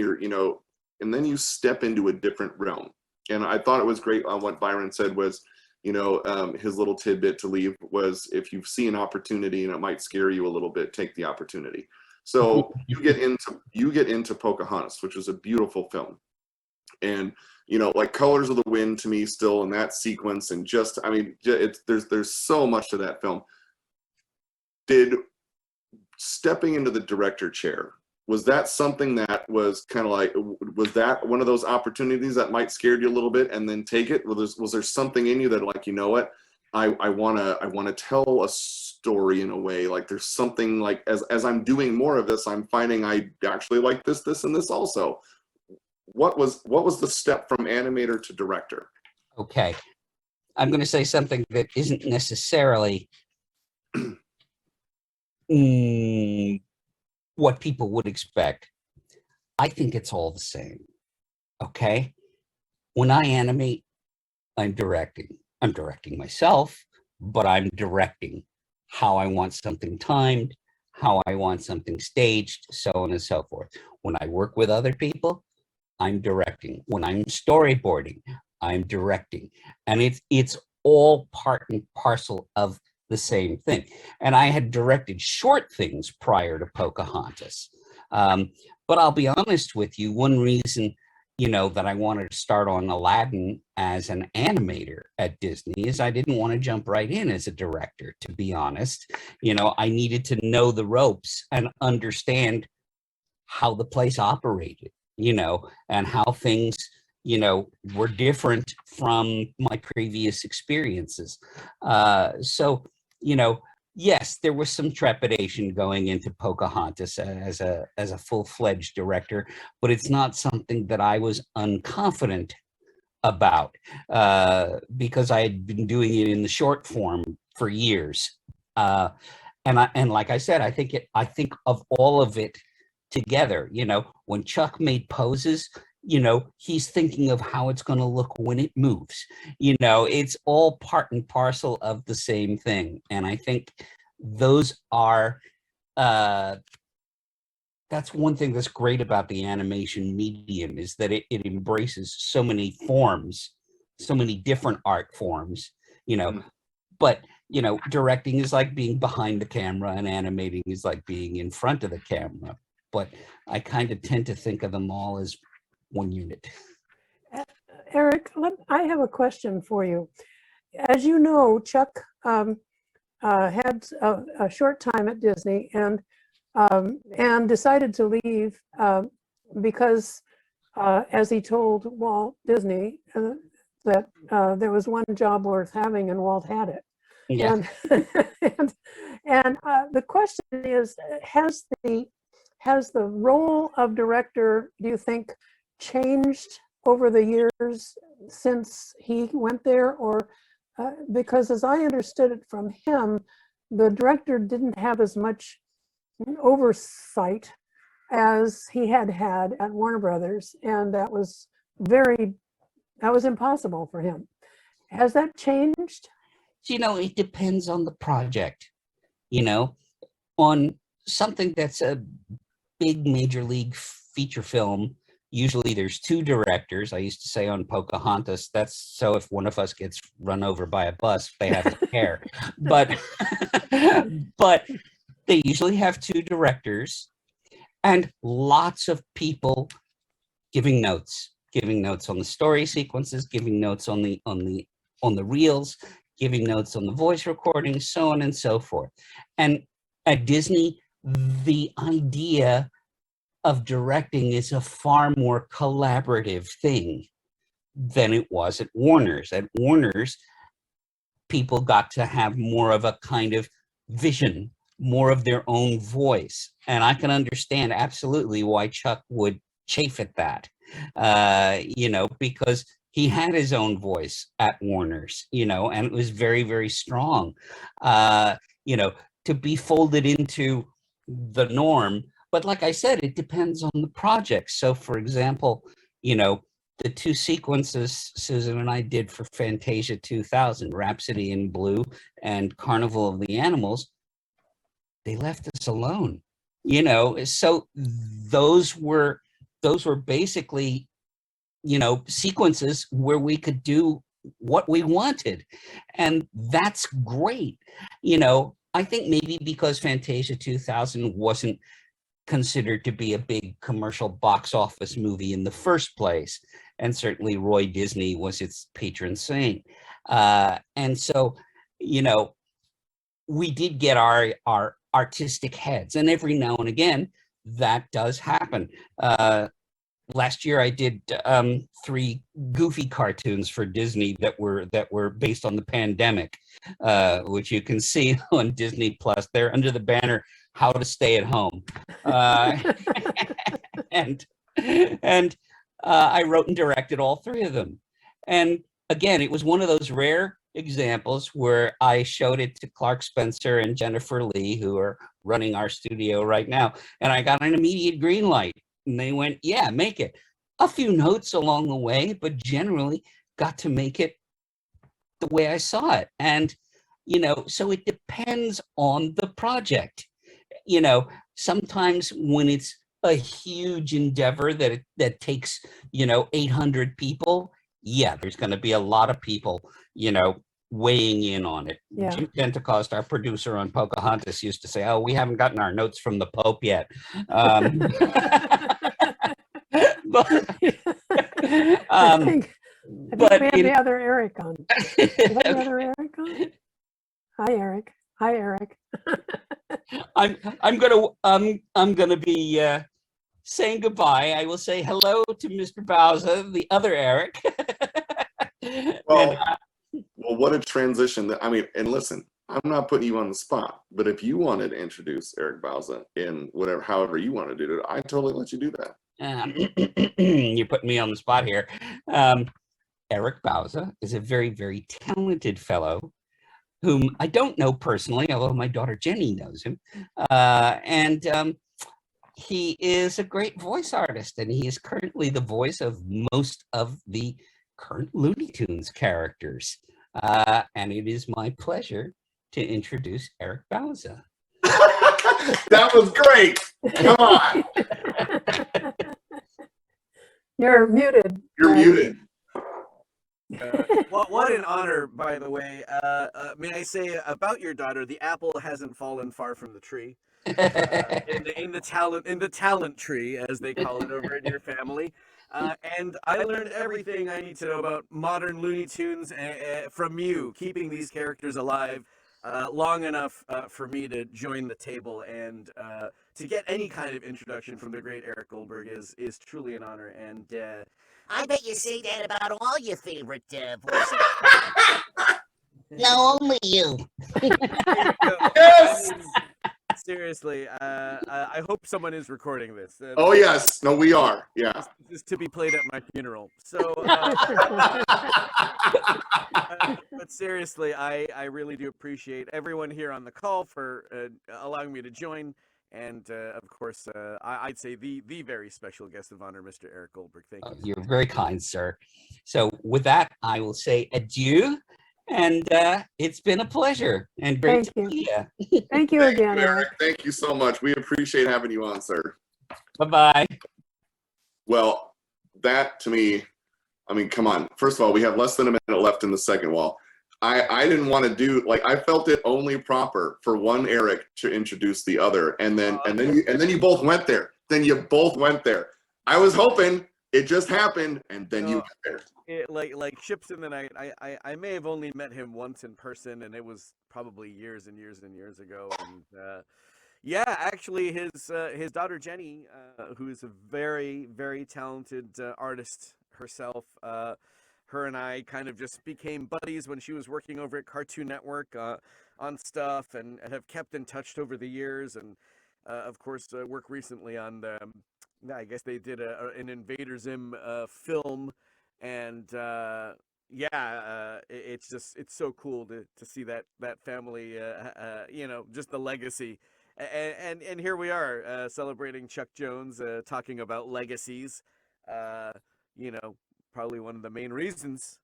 and then you step into a different realm. And I thought it was great on what Byron said was, his little tidbit to leave was, if you see an opportunity and it might scare you a little bit, take the opportunity. So you get into Pocahontas, which is a beautiful film. And, you know, like Colors of the Wind to me still in that sequence, and just, I mean, there's so much to that film. Did stepping into the director chair, was that something that was kind of like, was that one of those opportunities that might scared you a little bit and then take it? Was there something in you that, like, you know what, I want to tell a story in a way, like there's something, like as I'm doing more of this, I'm finding I actually like this and this also. What was the step from animator to director? Okay, I'm going to say something that isn't necessarily what people would expect. I think it's all the same. Okay, when I animate, I'm directing. I'm directing myself, but I'm directing how I want something timed, how I want something staged, so on and so forth. When I work with other people, I'm directing. When I'm storyboarding, I'm directing. And it's all part and parcel of the same thing. And I had directed short things prior to Pocahontas. But I'll be honest with you, one reason, you know, that I wanted to start on Aladdin as an animator at Disney is I didn't want to jump right in as a director, to be honest. You know, I needed to know the ropes and understand how the place operated, you know, and how things, you know, were different from my previous experiences. So, you know, yes, there was some trepidation going into Pocahontas as a full-fledged director, but it's not something that I was unconfident about because I had been doing it in the short form for years. And like I said, I think of all of it together. You know, when Chuck made poses, you know, he's thinking of how it's going to look when it moves. You know, it's all part and parcel of the same thing. And I think those are, that's one thing that's great about the animation medium, is that it embraces so many forms, so many different art forms, you know, but, you know, directing is like being behind the camera and animating is like being in front of the camera. But I kind of tend to think of them all as one unit. Eric, I have a question for you. As you know, Chuck had a short time at Disney and decided to leave because, as he told Walt Disney, that there was one job worth having and Walt had it. Yeah. And the question is, has the role of director, do you think, changed over the years since he went there? Or because as I understood it from him, the director didn't have as much oversight as he had at Warner Brothers, and that was impossible for him. Has that changed? You know, it depends on the project. You know, on something that's a big major league feature film, usually there's two directors. I used to say on Pocahontas, that's so if one of us gets run over by a bus, they have to care. But they usually have two directors and lots of people giving notes on the story sequences, giving notes on the reels, giving notes on the voice recordings, so on and so forth. And at Disney, the idea of directing is a far more collaborative thing than it was at Warner's. At Warner's, people got to have more of a kind of vision, more of their own voice. And I can understand absolutely why Chuck would chafe at that, you know, because he had his own voice at Warner's, you know, and it was very, very strong, you know, to be folded into the norm. But like I said, it depends on the project. So for example, you know, the two sequences Susan and I did for Fantasia 2000, Rhapsody in Blue and Carnival of the Animals, they left us alone, you know. So those were basically, you know, sequences where we could do what we wanted. And that's great. You know, I think maybe because Fantasia 2000 wasn't considered to be a big commercial box office movie in the first place. And certainly Roy Disney was its patron saint. And so, you know, we did get our artistic heads, and every now and again that does happen. Last year I did 3 Goofy cartoons for Disney that were based on the pandemic, which you can see on Disney Plus. They're under the banner "How to Stay at Home," and I wrote and directed all 3 of them. And again, it was one of those rare examples where I showed it to Clark Spencer and Jennifer Lee, who are running our studio right now, and I got an immediate green light. And they went, yeah, make it. A few notes along the way, but generally got to make it the way I saw it. And, you know, so it depends on the project. You know, sometimes when it's a huge endeavor that takes, you know, 800 people, yeah, there's going to be a lot of people, you know, weighing in on it. Yeah. Jim Pentecost, our producer on Pocahontas, used to say, oh, we haven't gotten our notes from the Pope yet. But, I think we have the other Eric on. We have the other Eric on? Hi, Eric. Hi, Eric. I'm gonna be saying goodbye. I will say hello to Mr. Bowser, the other Eric. Well, what a transition. I mean, and listen, I'm not putting you on the spot, but if you wanted to introduce Eric Bauza in whatever, however you want to do it, I totally let you do that. You're putting me on the spot here. Eric Bauza is a very, very talented fellow whom I don't know personally, although my daughter Jenny knows him. And he is a great voice artist, and he is currently the voice of most of the current Looney Tunes characters. And it is my pleasure to introduce Eric Bauza. That was great. Come on. You're muted. You're muted. What an honor, by the way. May I say about your daughter, the apple hasn't fallen far from the tree. In the talent tree, as they call it over in your family. And I learned everything I need to know about modern Looney Tunes from you, keeping these characters alive long enough for me to join the table, and to get any kind of introduction from the great Eric Goldberg is truly an honor. And I bet you say that about all your favorite voices. No, only you. Yes. Seriously, I hope someone is recording this. Oh yes, no, we are. Yeah, this is to be played at my funeral. So, but seriously, I really do appreciate everyone here on the call for allowing me to join, and of course, I'd say the very special guest of honor, Mr. Eric Goldberg. Thank you. You're very kind, sir. So with that, I will say adieu. And it's been a pleasure and great to see you. Thank you again, Eric. Thank you so much. We appreciate having you on, sir. Bye-bye. Well, that to me, I mean, come on. First of all, we have less than a minute left in the second wall. I didn't want to do, like, I felt it only proper for one Eric to introduce the other, and then you both went there. Then you both went there. I was hoping it just happened, and then you went there. Like ships in the night. I may have only met him once in person, and it was probably years and years and years ago. And yeah, actually, his daughter Jenny, who is a very, very talented artist herself, her and I kind of just became buddies when she was working over at Cartoon Network on stuff, and have kept in touch over the years. And of course, work recently on I guess they did an Invader Zim film. And it's so cool to see that family, you know, just the legacy, and here we are celebrating Chuck Jones, talking about legacies, you know, probably one of the main reasons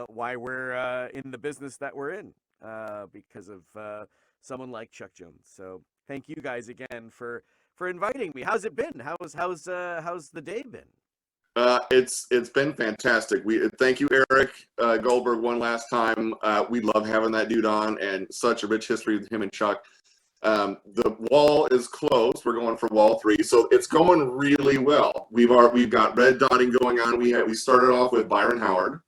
why we're in the business that we're in, because of someone like Chuck Jones. So thank you guys again for inviting me. How's it been? How's the day been? It's been fantastic. We thank you, Eric Goldberg, one last time. We love having that dude on, and such a rich history with him and Chuck. The wall is closed. We're going for wall 3, so it's going really well. We've got red dotting going on. We started off with Byron Howard,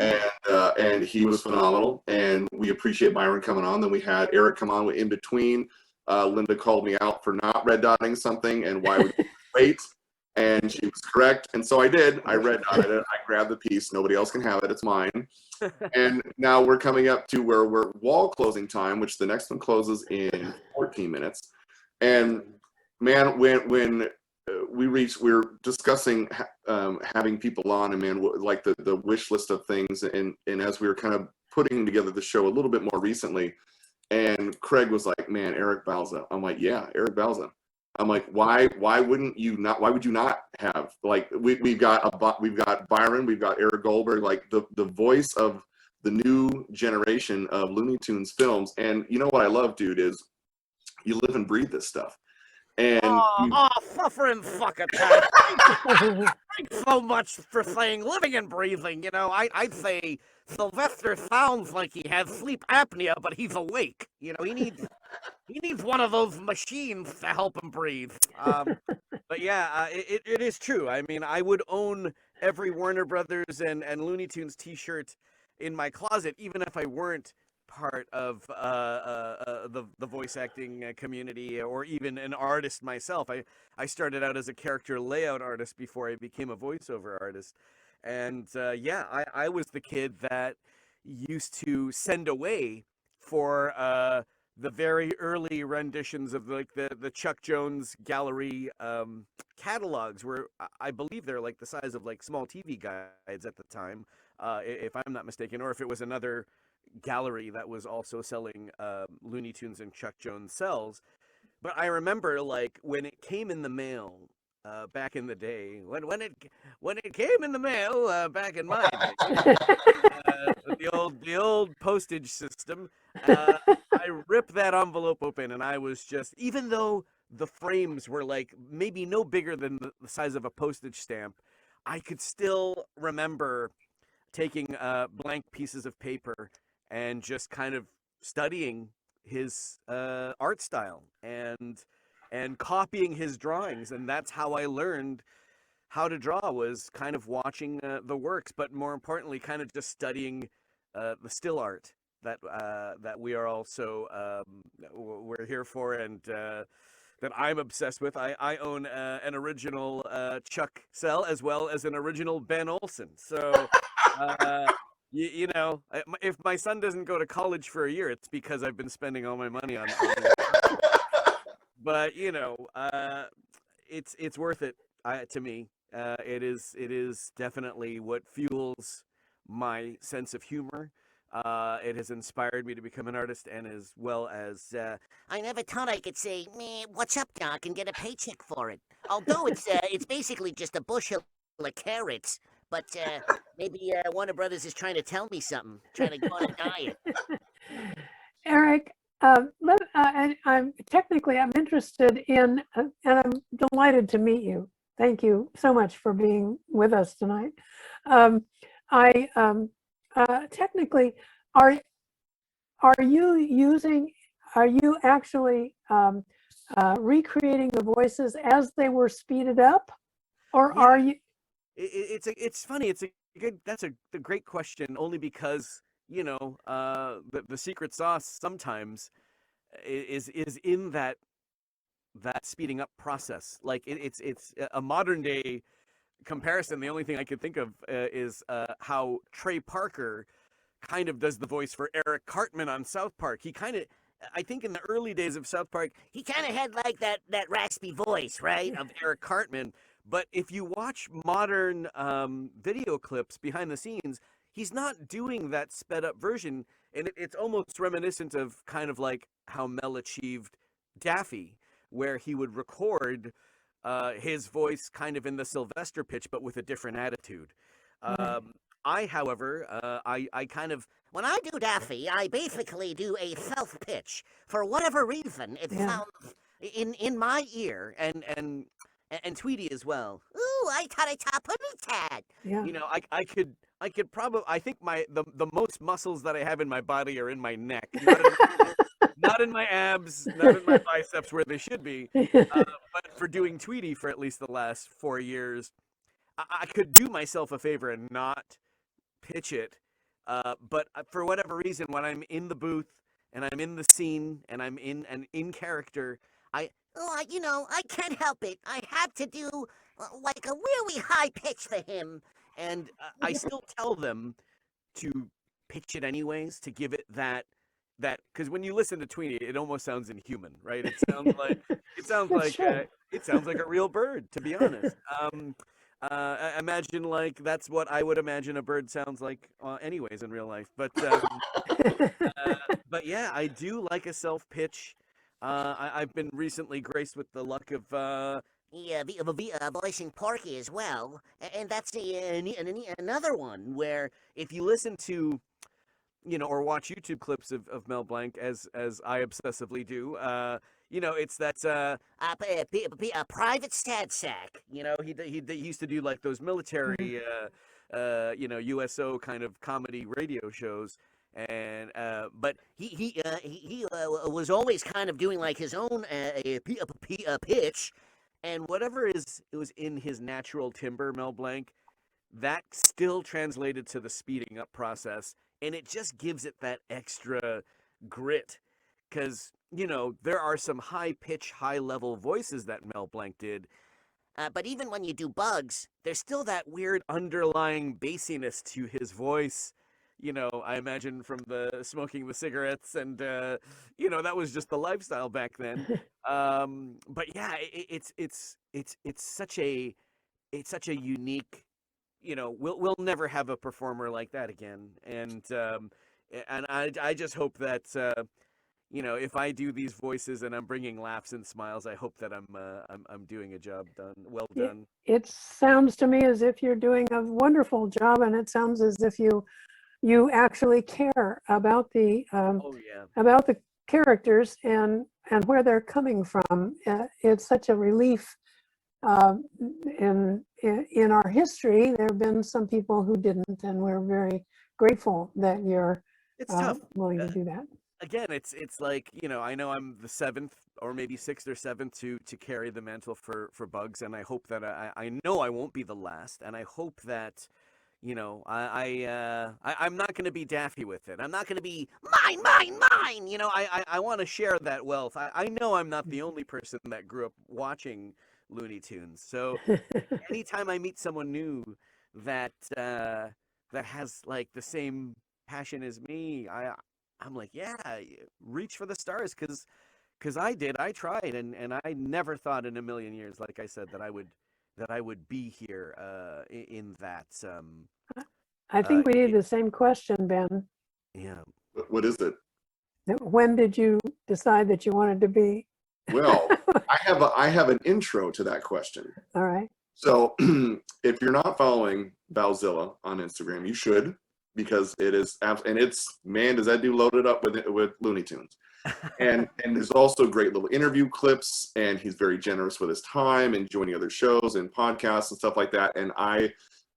and he was phenomenal, and we appreciate Byron coming on. Then we had Eric come on in between. Linda called me out for not red dotting something and why would wait, and she was correct, and so I did. I red dotted it. I grabbed the piece. Nobody else can have it. It's mine. And now we're coming up to where we're wall closing time, which the next one closes in 14 minutes. And man, when we're discussing having people on, and man, like the wish list of things, and as we were kind of putting together the show a little bit more recently, and Craig was like, man, Eric Balza. I'm like, yeah, Eric Balza. I'm like, why would you not have, like, we've got Byron, we've got Eric Goldberg, like the voice of the new generation of Looney Tunes films. And you know what I love, dude, is you live and breathe this stuff. And Fluffer and fucker time. Thanks so much for saying living and breathing. You know, I'd say Sylvester sounds like he has sleep apnea, but he's awake. You know, he needs one of those machines to help him breathe. But yeah, it is true. I mean, I would own every Warner Brothers and Looney Tunes T-shirt in my closet, even if I weren't part of the voice acting community, or even an artist myself. I started out as a character layout artist before I became a voiceover artist. And yeah, I was the kid that used to send away for the very early renditions of like the Chuck Jones gallery catalogs, where I believe they're like the size of like small TV guides at the time, if I'm not mistaken, or if it was another gallery that was also selling Looney Tunes and Chuck Jones cells. But I remember, like, when it came in the mail back in the day, when it came in the mail back in my day, the old postage system, I ripped that envelope open, and I was just, even though the frames were like maybe no bigger than the size of a postage stamp, I could still remember taking blank pieces of paper and just kind of studying his art style and copying his drawings. And that's how I learned how to draw, was kind of watching the works, but more importantly, kind of just studying the still art that we are also we're here for, and that I'm obsessed with. I own an original Chuck cell as well as an original Ben Olsen. So you know, if my son doesn't go to college for a year, it's because I've been spending all my money on but you know, it's worth it to me. It is definitely what fuels my sense of humor. It has inspired me to become an artist, and as well as I never thought I could say, "Man, what's up, Doc?" and get a paycheck for it. Although it's basically just a bushel of carrots. But maybe Warner Brothers is trying to tell me something, trying to go on a diet. Eric, I'm interested in, and I'm delighted to meet you. Thank you so much for being with us tonight. Technically, are you actually recreating the voices as they were speeded up, or are you? It's funny. That's a great question, only because, you know, the secret sauce sometimes is in that speeding up process. Like it's a modern day comparison. The only thing I could think of is how Trey Parker kind of does the voice for Eric Cartman on South Park. He kind of, I think in the early days of South Park, he kind of had like that raspy voice, right, of Eric Cartman. But if you watch modern video clips behind the scenes, he's not doing that sped up version. And it's almost reminiscent of kind of like how Mel achieved Daffy, where he would record his voice kind of in the Sylvester pitch, but with a different attitude. However, I kind of, when I do Daffy, I basically do a self pitch. For whatever reason, it sounds in my ear, and Tweety as well. Ooh, I thought I top tad. Yeah. You know, I could probably, I think the most muscles that I have in my body are in my neck, not in my abs, none of my biceps where they should be. But for doing Tweety for at least the last 4 years, I could do myself a favor and not pitch it. But for whatever reason, when I'm in the booth and I'm in the scene and I'm in character, I can't help it. I had to do like a really high pitch for him. and I still tell them to pitch it anyways, to give it that because when you listen to Tweety, it almost sounds inhuman, right? It sounds like it sounds like a real bird, to be honest. Imagine like that's what I would imagine a bird sounds like, anyways, in real life. But yeah, I do like a self pitch. I've been recently graced with the luck of voicing Porky as well, and that's another one where if you listen to, or watch YouTube clips of Mel Blanc, as I obsessively do, it's that a private stat sack. He used to do like those military, USO kind of comedy radio shows. And but he was always kind of doing like his own pitch, and whatever it was in his natural timbre, Mel Blanc, that still translated to the speeding up process, and it just gives it that extra grit, because there are some high pitch, high level voices that Mel Blanc did. But even when you do Bugs, There's still that weird underlying bassiness to his voice. I imagine from the smoking the cigarettes, and that was just the lifestyle back then. But yeah, it's such a unique. We'll never have a performer like that again, and I just hope that if I do these voices and I'm bringing laughs and smiles, I hope that I'm doing a job well done. It sounds to me as if you're doing a wonderful job, and it sounds as if you actually care about the about the characters and where they're coming from. It's such a relief. In our history, there have been some people who didn't, and we're very grateful that you're willing to do that. Again, it's like, I know I'm the seventh or maybe sixth or seventh to carry the mantle for Bugs, and I hope that I know I won't be the last, and I hope that I'm not going to be daffy with it. I'm not going to be mine. I want to share that wealth. I know I'm not the only person that grew up watching Looney Tunes. So anytime I meet someone new that has like the same passion as me, I'm like, yeah, reach for the stars, because I tried, and I never thought in a million years, like I said, that I would be here in that. I think we need the same question, Ben. Yeah. What is it? When did you decide that you wanted to be? Well, I have an intro to that question. All right. So if you're not following Balzilla on Instagram, you should, because it is, and it's, man, does that dude load it up with Looney Tunes. And there's also great little interview clips, and he's very generous with his time and joining other shows and podcasts and stuff like that. And I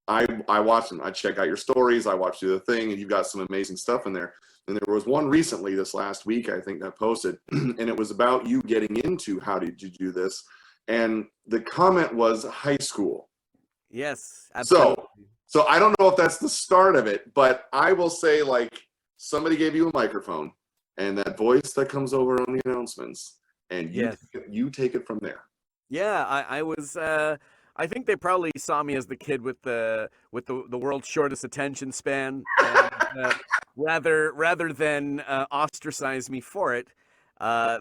watch them. I check out your stories. I watch the thing, and you've got some amazing stuff in there. And there was one recently this last week, I think, that posted, and it was about you getting into how did you do this. And the comment was high school. Yes, absolutely. So I don't know if that's the start of it, but I will say, like, somebody gave you a microphone and that voice that comes over on the announcements, and you take it from there. Yeah, I was. I think they probably saw me as the kid with the world's shortest attention span, and, rather than ostracize me for it,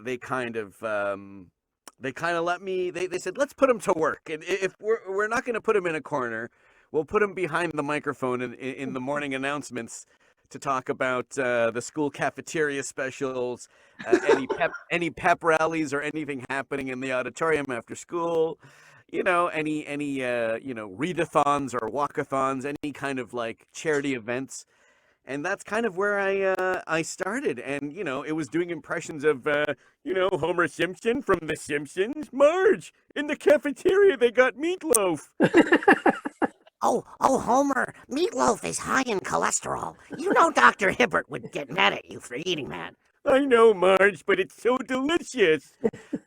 they kind of let me. They said, let's put him to work, and if we're not going to put him in a corner, we'll put him behind the microphone in the morning announcements to talk about the school cafeteria specials, any pep rallies or anything happening in the auditorium after school, any readathons or walkathons, any kind of like charity events. And that's kind of where I started. And, it was doing impressions of, Homer Simpson from The Simpsons. Marge, in the cafeteria, they got meatloaf. Oh, Homer, meatloaf is high in cholesterol. Dr. Hibbert would get mad at you for eating that. I know, Marge, but it's so delicious.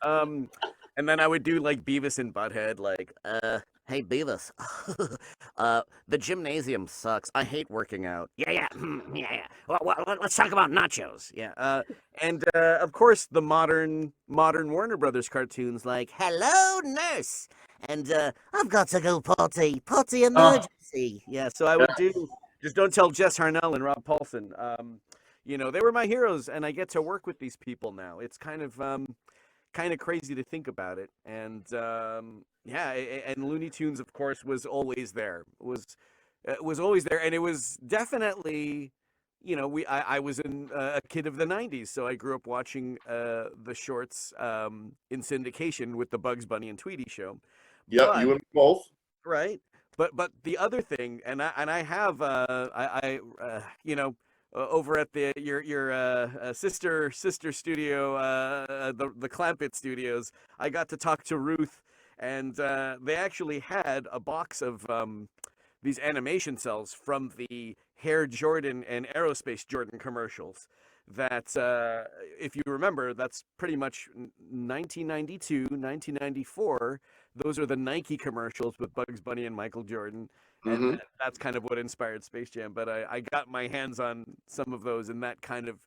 And then I would do like Beavis and Butthead, like, hey Beavis, the gymnasium sucks. I hate working out. Yeah, yeah, yeah, yeah. Well, let's talk about nachos. Yeah. And of course the modern Warner Brothers cartoons, like, hello nurse, and I've got to go potty emergency. Yeah. So I would do just don't tell Jess Harnell and Rob Paulson. They were my heroes, and I get to work with these people now. It's kind of crazy to think about it. And and Looney Tunes, of course, was always there. Was always there, and it was definitely, I was a kid of the '90s, so I grew up watching the shorts in syndication with the Bugs Bunny and Tweety show. Yep, But, you and me both. right. But the other thing, and I have over at your sister studio, the Clampett Studios, I got to talk to Ruth, and they actually had a box of these animation cells from the Hair Jordan and Aerospace Jordan commercials. That, if you remember, that's pretty much 1992, 1994. Those are the Nike commercials with Bugs Bunny and Michael Jordan. And that's kind of what inspired Space Jam. But I got my hands on some of those, and that kind of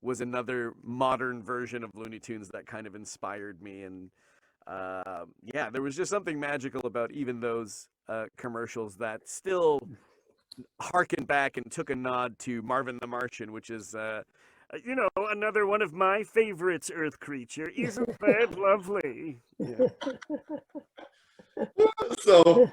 was another modern version of Looney Tunes that kind of inspired me. And there was just something magical about even those commercials that still harken back and took a nod to Marvin the Martian, which is, another one of my favorites, Earth creature. Isn't that lovely? Yeah. So,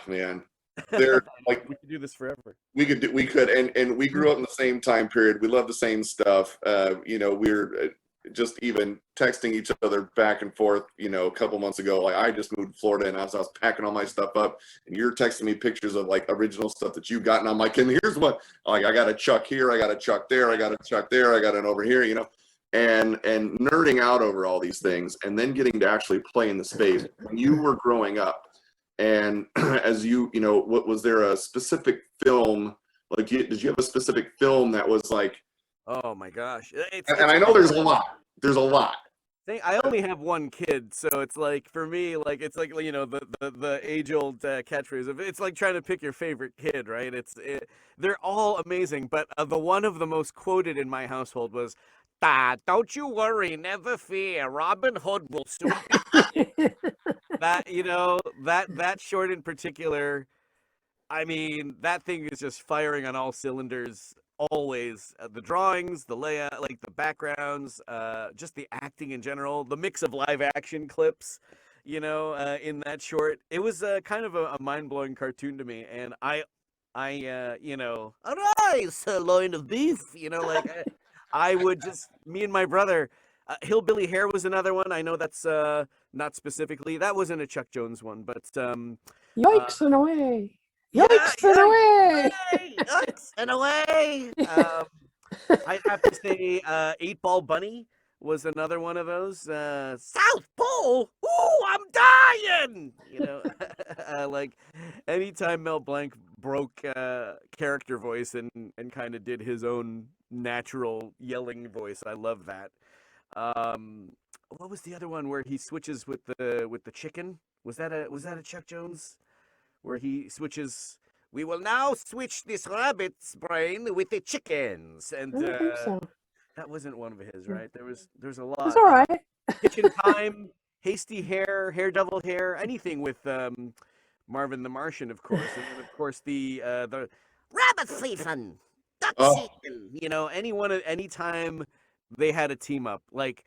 man, they're like, we could do this forever. We could, and we grew up in the same time period. We love the same stuff. We're just even texting each other back and forth. A couple months ago, like, I just moved to Florida, and I was packing all my stuff up, and you're texting me pictures of like original stuff that you got, and I'm like, and here's what, like, I got a Chuck here, I got a Chuck there, I got a Chuck there, I got an over here, and nerding out over all these things, and then getting to actually play in the space when you were growing up. And as what was there a specific film? Like, did you have a specific film that was like? Oh my gosh! And I know there's a lot. There's a lot. I only have one kid, so it's like, for me, like, it's like, the age-old catchphrase of, it's like trying to pick your favorite kid, right? They're all amazing, but the one of the most quoted in my household was, "Dad, don't you worry, never fear, Robin Hood will soon." That that short in particular, I mean, that thing is just firing on all cylinders always. The drawings, the layout, like the backgrounds, just the acting in general, the mix of live action clips, in that short. It was kind of a mind-blowing cartoon to me, and arise, sirloin of beef, I would just, me and my brother, Hillbilly Hair was another one. I know that's not specifically, that wasn't a Chuck Jones one, but Yikes and away. Yikes and away. Yikes and away. I'd have to say 8-Ball Bunny was another one of those. South Pole. Ooh, I'm dying. Like, anytime Mel Blanc broke character voice and kind of did his own natural yelling voice, I love that. What was the other one where he switches with the chicken? Was that a Chuck Jones? Where he switches, we will now switch this rabbit's brain with the chickens, and I don't think so. that wasn't one of his, right? There's a lot. It's all right. Kitchen Time, Hasty Hair, Devil Hair, anything with Marvin the Martian, of course, and then of course the rabbit thiefing, duck seeking. Anytime they had a team up, like,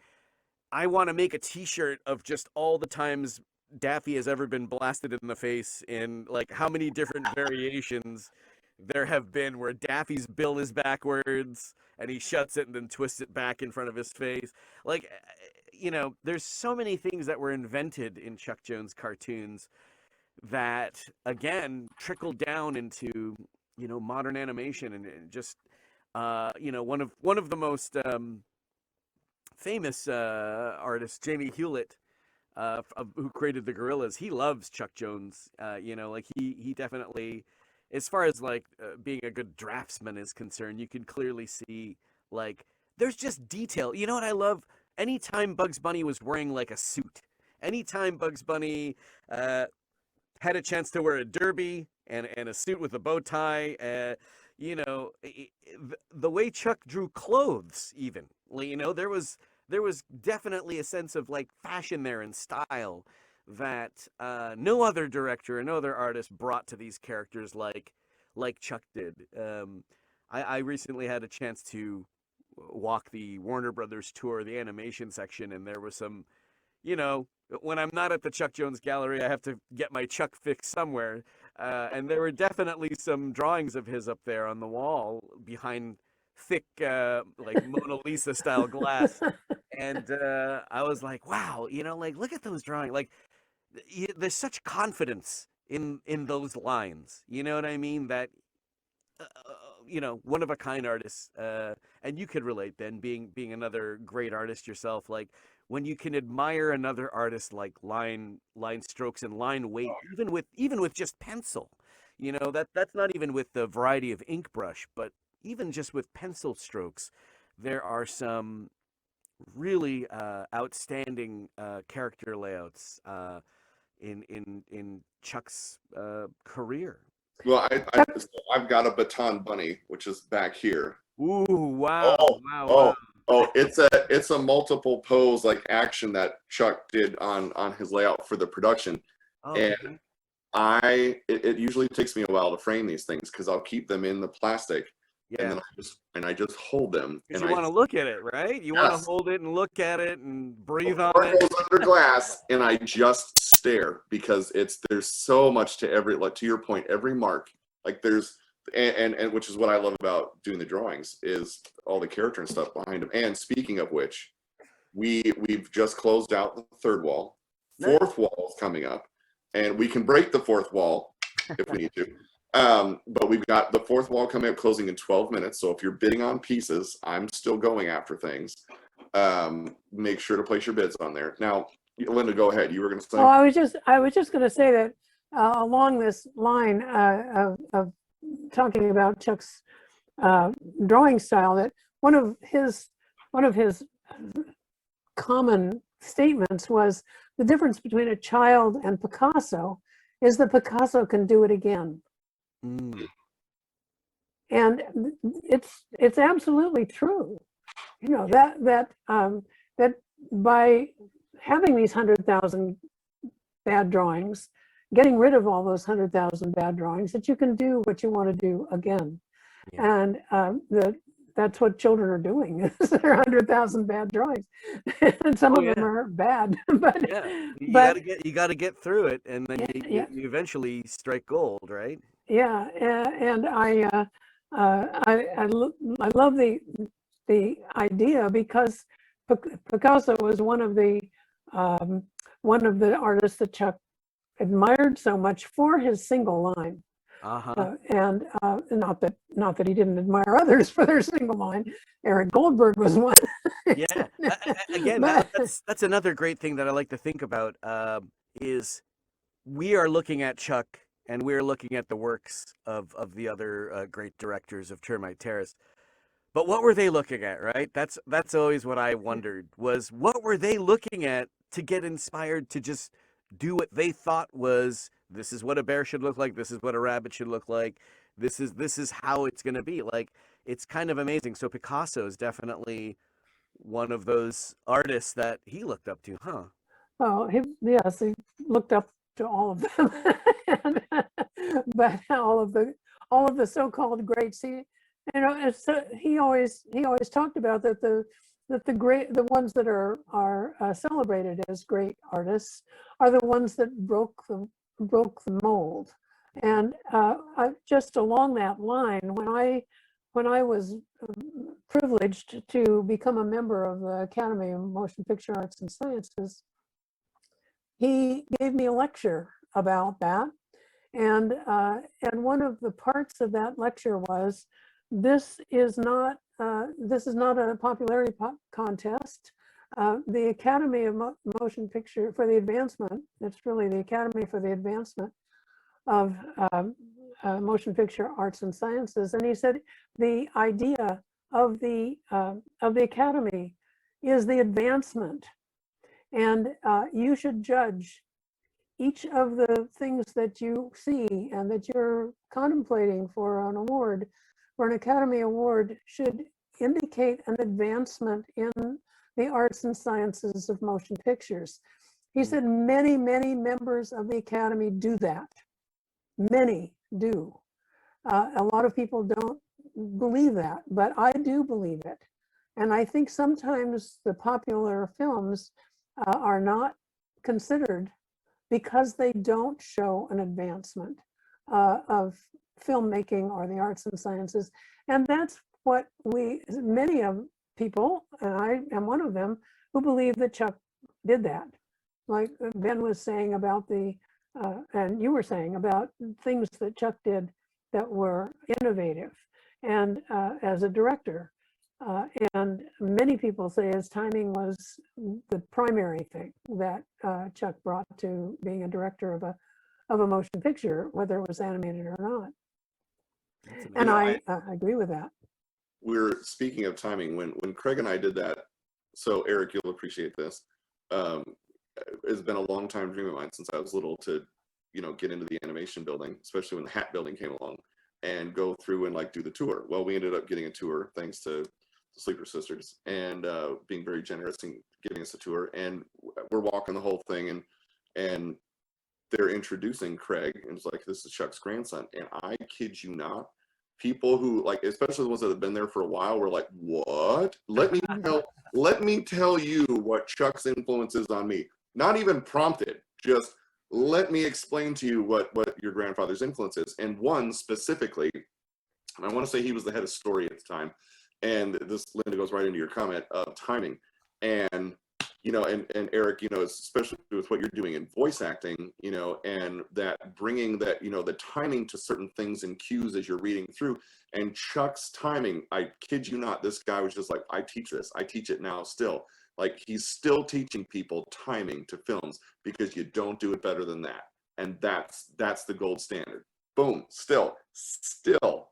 I want to make a T-shirt of just all the times Daffy has ever been blasted in the face, in like how many different variations there have been where Daffy's bill is backwards and he shuts it and then twists it back in front of his face. Like, there's so many things that were invented in Chuck Jones cartoons that, again, trickled down into, modern animation, and just, one of the most famous artists, Jamie Hewlett, who created the Gorillas, he loves Chuck Jones. Like, he definitely, as far as like being a good draftsman is concerned, you can clearly see like there's just detail. You know what I love? Anytime Bugs Bunny was wearing like a suit, anytime Bugs Bunny had a chance to wear a derby and a suit with a bow tie, you know, the way Chuck drew clothes, even, you know, there was definitely a sense of like fashion there and style that no other director and no other artist brought to these characters like Chuck did. I recently had a chance to walk the Warner Brothers tour, the animation section, and there was some, you know, when I'm not at the Chuck Jones Gallery, I have to get my Chuck fix somewhere. And there were definitely some drawings of his up there on the wall behind thick, like Mona Lisa style glass. And I was like, wow, you know, like, look at those drawings. Like, there's such confidence in those lines. You know what I mean? That, you know, one of a kind artists, and you could relate, Ben, being another great artist yourself, like, when you can admire another artist like line strokes and line weight, even with just pencil, you know, that's not even with the variety of ink brush, but even just with pencil strokes, there are some really outstanding character layouts in Chuck's career. Well, I've got a baton bunny, which is back here. Ooh, wow, Oh, wow, oh, wow. oh! It's a multiple pose like action that Chuck did on his layout for the production, Oh, and it usually takes me a while to frame these things because I'll keep them in the plastic, and yeah. then I just hold them. Because And you want to look at it, right? You want to hold it and look at it and breathe on Before it. it goes under glass, and I just stare because there's so much to every, like, to your point, every mark. Like there's and which is what I love about doing the drawings is all the character and stuff behind them. And speaking of which, we've just closed out the third wall. Nice. Fourth wall is coming up, and we can break the fourth wall if we need to. But we've got the fourth wall coming up, closing in 12 minutes. So if you're bidding on pieces, I'm still going after things. Make sure to place your bids on there. Now, Linda, go ahead. You were going to say. Oh, I was just going to say that along this line of talking about Chuck's drawing style, that one of his common statements was the difference between a child and Picasso is that Picasso can do it again. Mm. And it's absolutely true. You know, that by having these 100,000 bad drawings, getting rid of all those 100,000 bad drawings, that you can do what you want to do again. Yeah. And that's what children are doing. There are 100,000 bad drawings, and some of them are bad. But yeah, you got to get through it, and then you eventually strike gold, right? Yeah, and I love the idea because Picasso was one of the artists that Chuck admired so much for his single line. And not that he didn't admire others for their single line. Eric Goldberg was one. Yeah. Again, that's another great thing that I like to think about, is we are looking at Chuck and we're looking at the works of the other great directors of Termite Terrace. But what were they looking at, right? That's always what I wondered, was what were they looking at to get inspired to just do what they thought was, this is what a bear should look like, this is what a rabbit should look like, this is how it's going to be. Like, it's kind of amazing. So Picasso is definitely one of those artists that he looked up to, huh? Oh, yes, he looked up to all of them. But all of the so-called greats, he always talked about that the ones that are celebrated as great artists are the ones that broke the mold. And just along that line, when I was privileged to become a member of the Academy of Motion Picture Arts and Sciences, he gave me a lecture about that. And one of the parts of that lecture was, this is not a popularity contest. The Academy of Motion Picture for the Advancement, it's really the Academy for the Advancement of motion picture arts and sciences, and he said the idea of the Academy is the advancement, and you should judge each of the things that you see and that you're contemplating for an award, for an Academy Award, should indicate an advancement in the arts and sciences of motion pictures. He said many, many members of the Academy do that. Many do. A lot of people don't believe that, but I do believe it. And I think sometimes the popular films are not considered because they don't show an advancement of filmmaking or the arts and sciences. And that's what many of people, and I am one of them, who believe that Chuck did that. Like Ben was saying about and you were saying about things that Chuck did that were innovative and as a director. And many people say his timing was the primary thing that Chuck brought to being a director of a motion picture, whether it was animated or not. And I agree with that. We're speaking of timing. When Craig and I did that, so Eric, you'll appreciate this. It's been a long time dream of mine since I was little to, get into the animation building, especially when the hat building came along, and go through and do the tour. Well, we ended up getting a tour thanks to the Sleeper Sisters and being very generous in giving us a tour. And we're walking the whole thing, and they're introducing Craig, and it's like, this is Chuck's grandson. And I kid you not, people who especially the ones that have been there for a while, were like, what? Let me tell you what Chuck's influence is on me. Not even prompted, just let me explain to you what your grandfather's influence is. And one specifically, and I want to say he was the head of story at the time, and this, Linda, goes right into your comment of timing. And and Eric, especially with what you're doing in voice acting, and that bringing that, the timing to certain things and cues as you're reading through. And Chuck's timing, I kid you not, this guy was just like, I teach this. I teach it now still. He's still teaching people timing to films because you don't do it better than that. And that's the gold standard. Boom, still.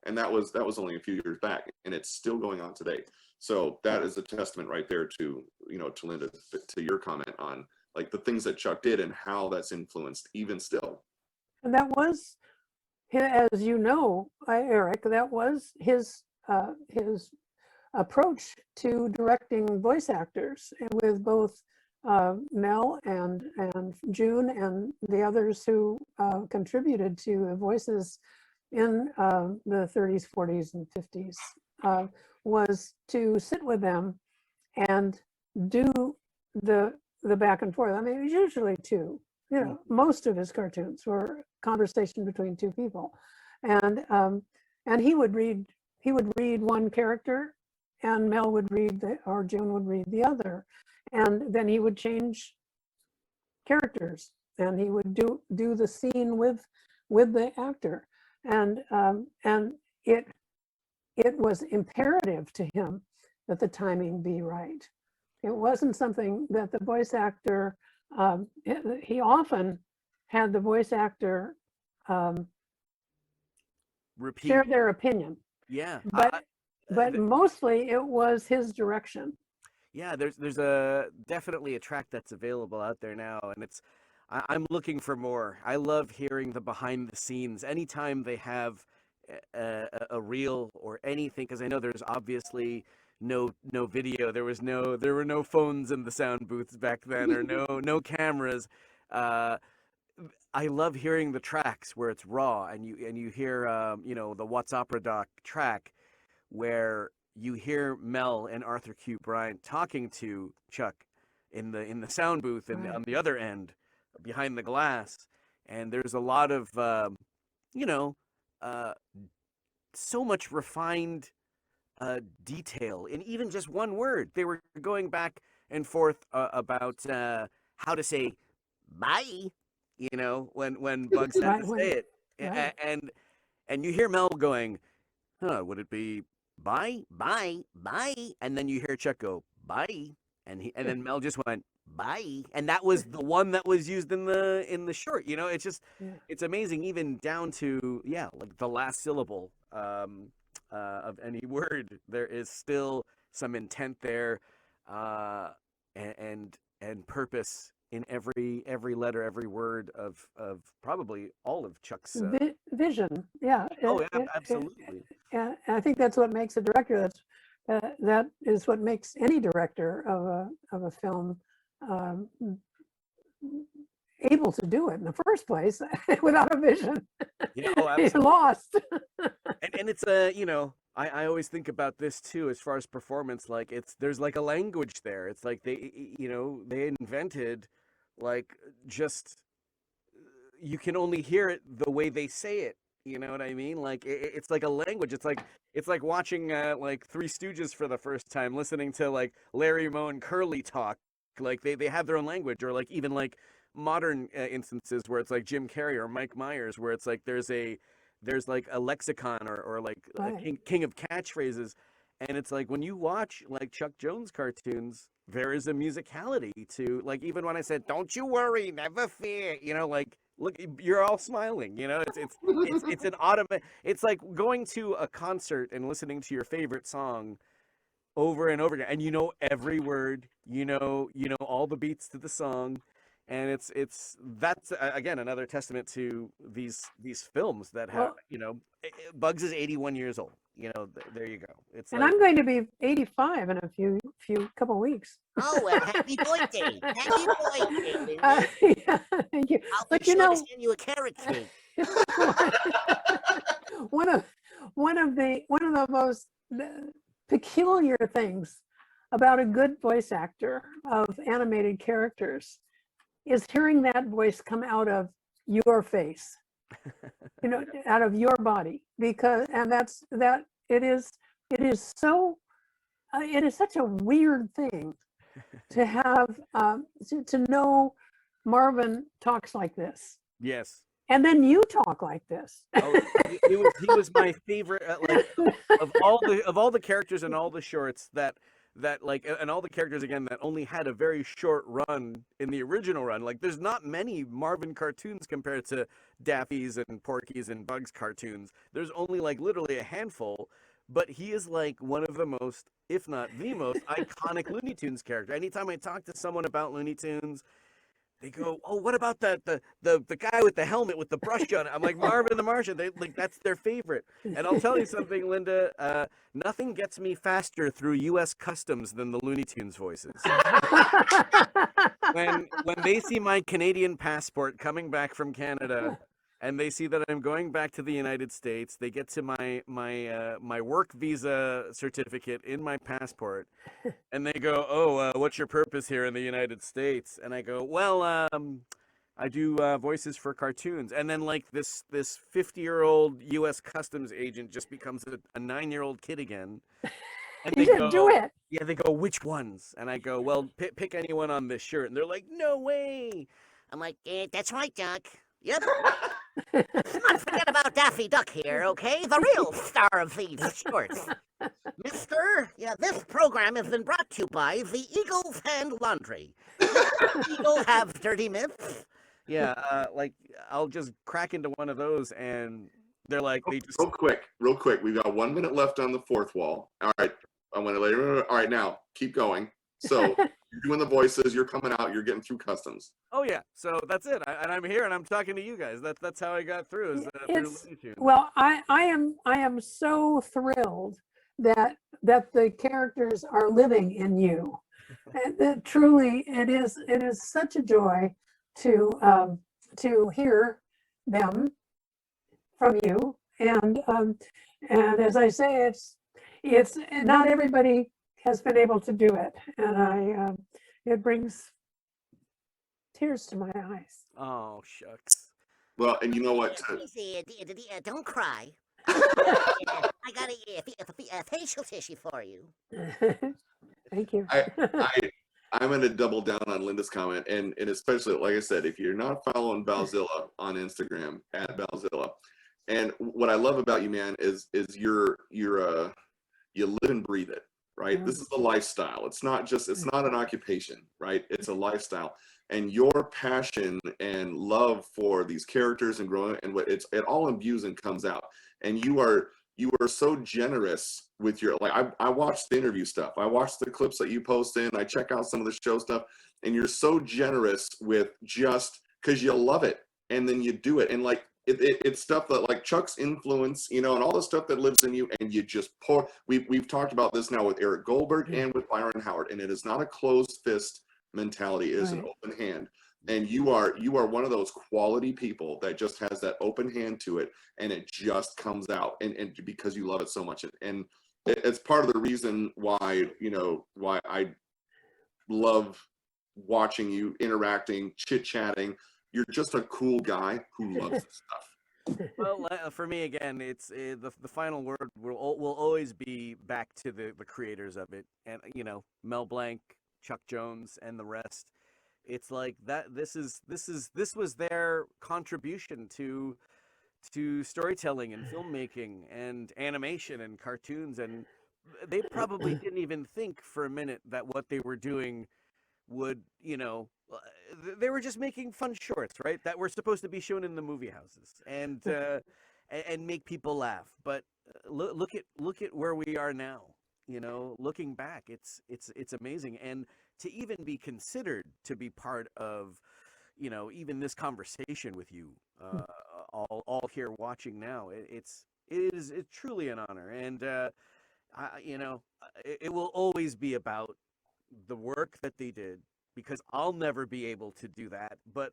And that was only a few years back, and it's still going on today. So that is a testament right there to, to Linda, to your comment on the things that Chuck did and how that's influenced even still. And that was, as you know, Eric, that was his approach to directing voice actors, with both Mel and June and the others who contributed to the voices in the 30s, 40s, and 50s, was to sit with them and do the back and forth. I mean, it was usually two. Most of his cartoons were conversation between two people, and he would read one character, and Mel would read or June would read the other, and then he would change characters, and he would do the scene with the actor, and it was imperative to him that the timing be right. It wasn't something that the voice actor, he often had the voice actor share their opinion. Yeah. But mostly it was his direction. Yeah, there's definitely a track that's available out there now, and I'm looking for more. I love hearing the behind the scenes anytime they have a reel or anything, because I know there's obviously no video. There were no phones in the sound booths back then, or no cameras. I love hearing the tracks where it's raw, and you hear the What's Opera Doc track where you hear Mel and Arthur Q. Bryant talking to Chuck in the sound booth and on the other end behind the glass, and there's a lot of so much refined detail in even just one word. They were going back and forth about how to say bye, when Bugs had to say it. Right. And you hear Mel going, would it be bye, bye, bye? And then you hear Chuck go, bye. And then Mel just went, bye. And that was the one that was used in the short. You know, it's just it's amazing, even down to like the last syllable of any word. There is still some intent there, and purpose in every letter, every word of probably all of Chuck's. Vision, yeah. Absolutely. And I think that's what makes a director. That is what makes any director of a film able to do it in the first place. Without a vision, You're lost. and it's I always think about this too, as far as performance. Like there's like a language there. It's like they invented like just you can only hear it the way they say it. You know what I mean? Like it's like a language. It's like watching like Three Stooges for the first time, listening to like Larry, Moe, and Curly talk. Like they have their own language, or like even like modern instances where it's like Jim Carrey or Mike Myers, where it's like there's like a lexicon or like a king of catchphrases. And it's like when you watch like Chuck Jones cartoons, there is a musicality to, like, even when I said, "Don't you worry, never fear," like, look, you're all smiling. It's an automatic. It's like going to a concert and listening to your favorite song over and over again, and every word, all the beats to the song. And that's again another testament to these films that have, Bugs is 81 years old. There you go. And I'm going to be 85 in a few couple weeks. Oh, well, happy birthday! Happy birthday! Yeah, thank you. I'll But be sure to send you a carrot cake. one of the most peculiar things about a good voice actor of animated characters is hearing that voice come out of your face, out of your body, because it is such a weird thing to have to know Marvin talks like this. Yes. And then you talk like this. Oh, he was my favorite. Like of all the characters in all the shorts that like, and all the characters again that only had a very short run in the original run. Like there's not many Marvin cartoons compared to Daffy's and Porky's and Bugs cartoons. There's only like literally a handful. But he is like one of the most, if not the most, iconic Looney Tunes character. Anytime I talk to someone about Looney Tunes, they go, "Oh, what about the guy with the helmet with the brush on it?" I'm like, Marvin the Martian. That's their favorite. And I'll tell you something, Linda. Nothing gets me faster through U.S. Customs than the Looney Tunes voices. when they see my Canadian passport coming back from Canada, and they see that I'm going back to the United States, they get to my work visa certificate in my passport, and they go, "Oh, what's your purpose here in the United States?" And I go, "Well, I do voices for cartoons." And then like this 50-year-old U.S. Customs agent just becomes a 9-year-old kid again. And they go, do it. Yeah, they go, "Which ones?" And I go, "Well, pick anyone on this shirt." And they're like, "No way." I'm like, "That's right, Doc. Yep." Let's not forget about Daffy Duck here, okay? The real star of these shorts. Mister, this program has been brought to you by the Eagles and Laundry. Eagle have dirty mitts. Yeah, like I'll just crack into one of those, and they're like, they just real quick. We've got 1 minute left on the fourth wall. All right, I'm gonna let you. All right, now keep going. So you're doing the voices. You're coming out. You're getting through customs. Oh yeah, so that's it. And I'm here, and I'm talking to you guys. That's how I got through. Through Looney Tunes. Well, I am so thrilled that the characters are living in you. That truly, it is such a joy to hear them from you. And as I say, it's not everybody has been able to do it, and it brings tears to my eyes. Oh shucks. Well, and you know what? Don't cry. I got a facial tissue for you. Thank you. I'm going to double down on Linda's comment, and especially, like I said, if you're not following Balzilla on Instagram @Balzilla, and what I love about you, man, is you live and breathe it. right? Yeah. This is a lifestyle. It's not an occupation, right? It's a lifestyle. And your passion and love for these characters and growing, and what it all imbues and comes out. And you are so generous with your, like, I watch the interview stuff. I watch the clips that you post in, I check out some of the show stuff, and you're so generous with just because you love it, and then you do it. And like, it's stuff that, like, Chuck's influence, you know, and all the stuff that lives in you, and you just pour. We've talked about this now with Eric Goldberg and with Byron Howard, and it is not a closed fist mentality, it is an open hand. And you are one of those quality people that just has that open hand to it, and it just comes out, and because you love it so much. And it's part of the reason why, you know, why I love watching you interacting, chit-chatting. You're just a cool guy who loves this stuff. Well, for me, again, it's the final word will always be back to the creators of it, and, you know, Mel Blanc, Chuck Jones, and the rest. It's like that. This was their contribution to storytelling and filmmaking and animation and cartoons, and they probably didn't even think for a minute that what they were doing would, you know, they were just making fun shorts, right? That were supposed to be shown in the movie houses and make people laugh. But look at where we are now. You know, looking back, it's amazing, and to even be considered to be part of, you know, even this conversation with you, all here watching now, it's truly an honor, and you know, it will always be about the work that they did, because I'll never be able to do that. But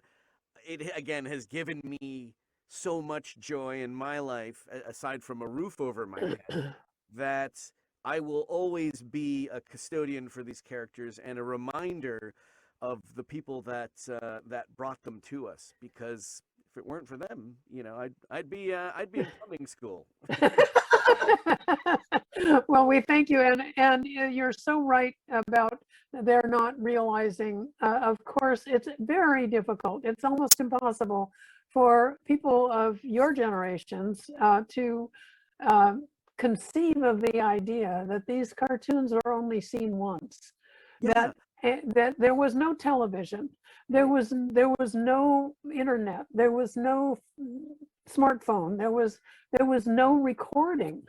it, again, has given me so much joy in my life, aside from a roof over my head, that I will always be a custodian for these characters and a reminder of the people that brought them to us. Because if it weren't for them, you know, I'd be in plumbing school. Well, we thank you, and you're so right about they're not realizing. Of course, it's very difficult. It's almost impossible for people of your generations to conceive of the idea that these cartoons are only seen once. Yeah. That there was no television, there was no internet, there was no smartphone, there was no recording.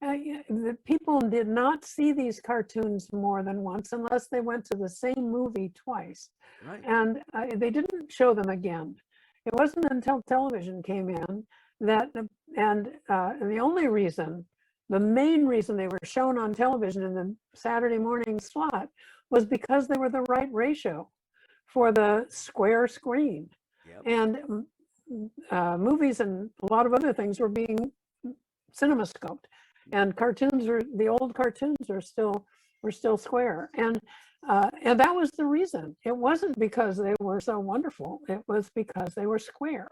The people did not see these cartoons more than once unless they went to the same movie twice. Right. And they didn't show them again. It wasn't until television came in that, and the only reason, the main reason they were shown on television in the Saturday morning slot was because they were the right ratio for the square screen. Yep. And movies and a lot of other things were being cinemascoped, and the old cartoons were still square, and that was the reason. It wasn't because they were so wonderful, it was because they were square.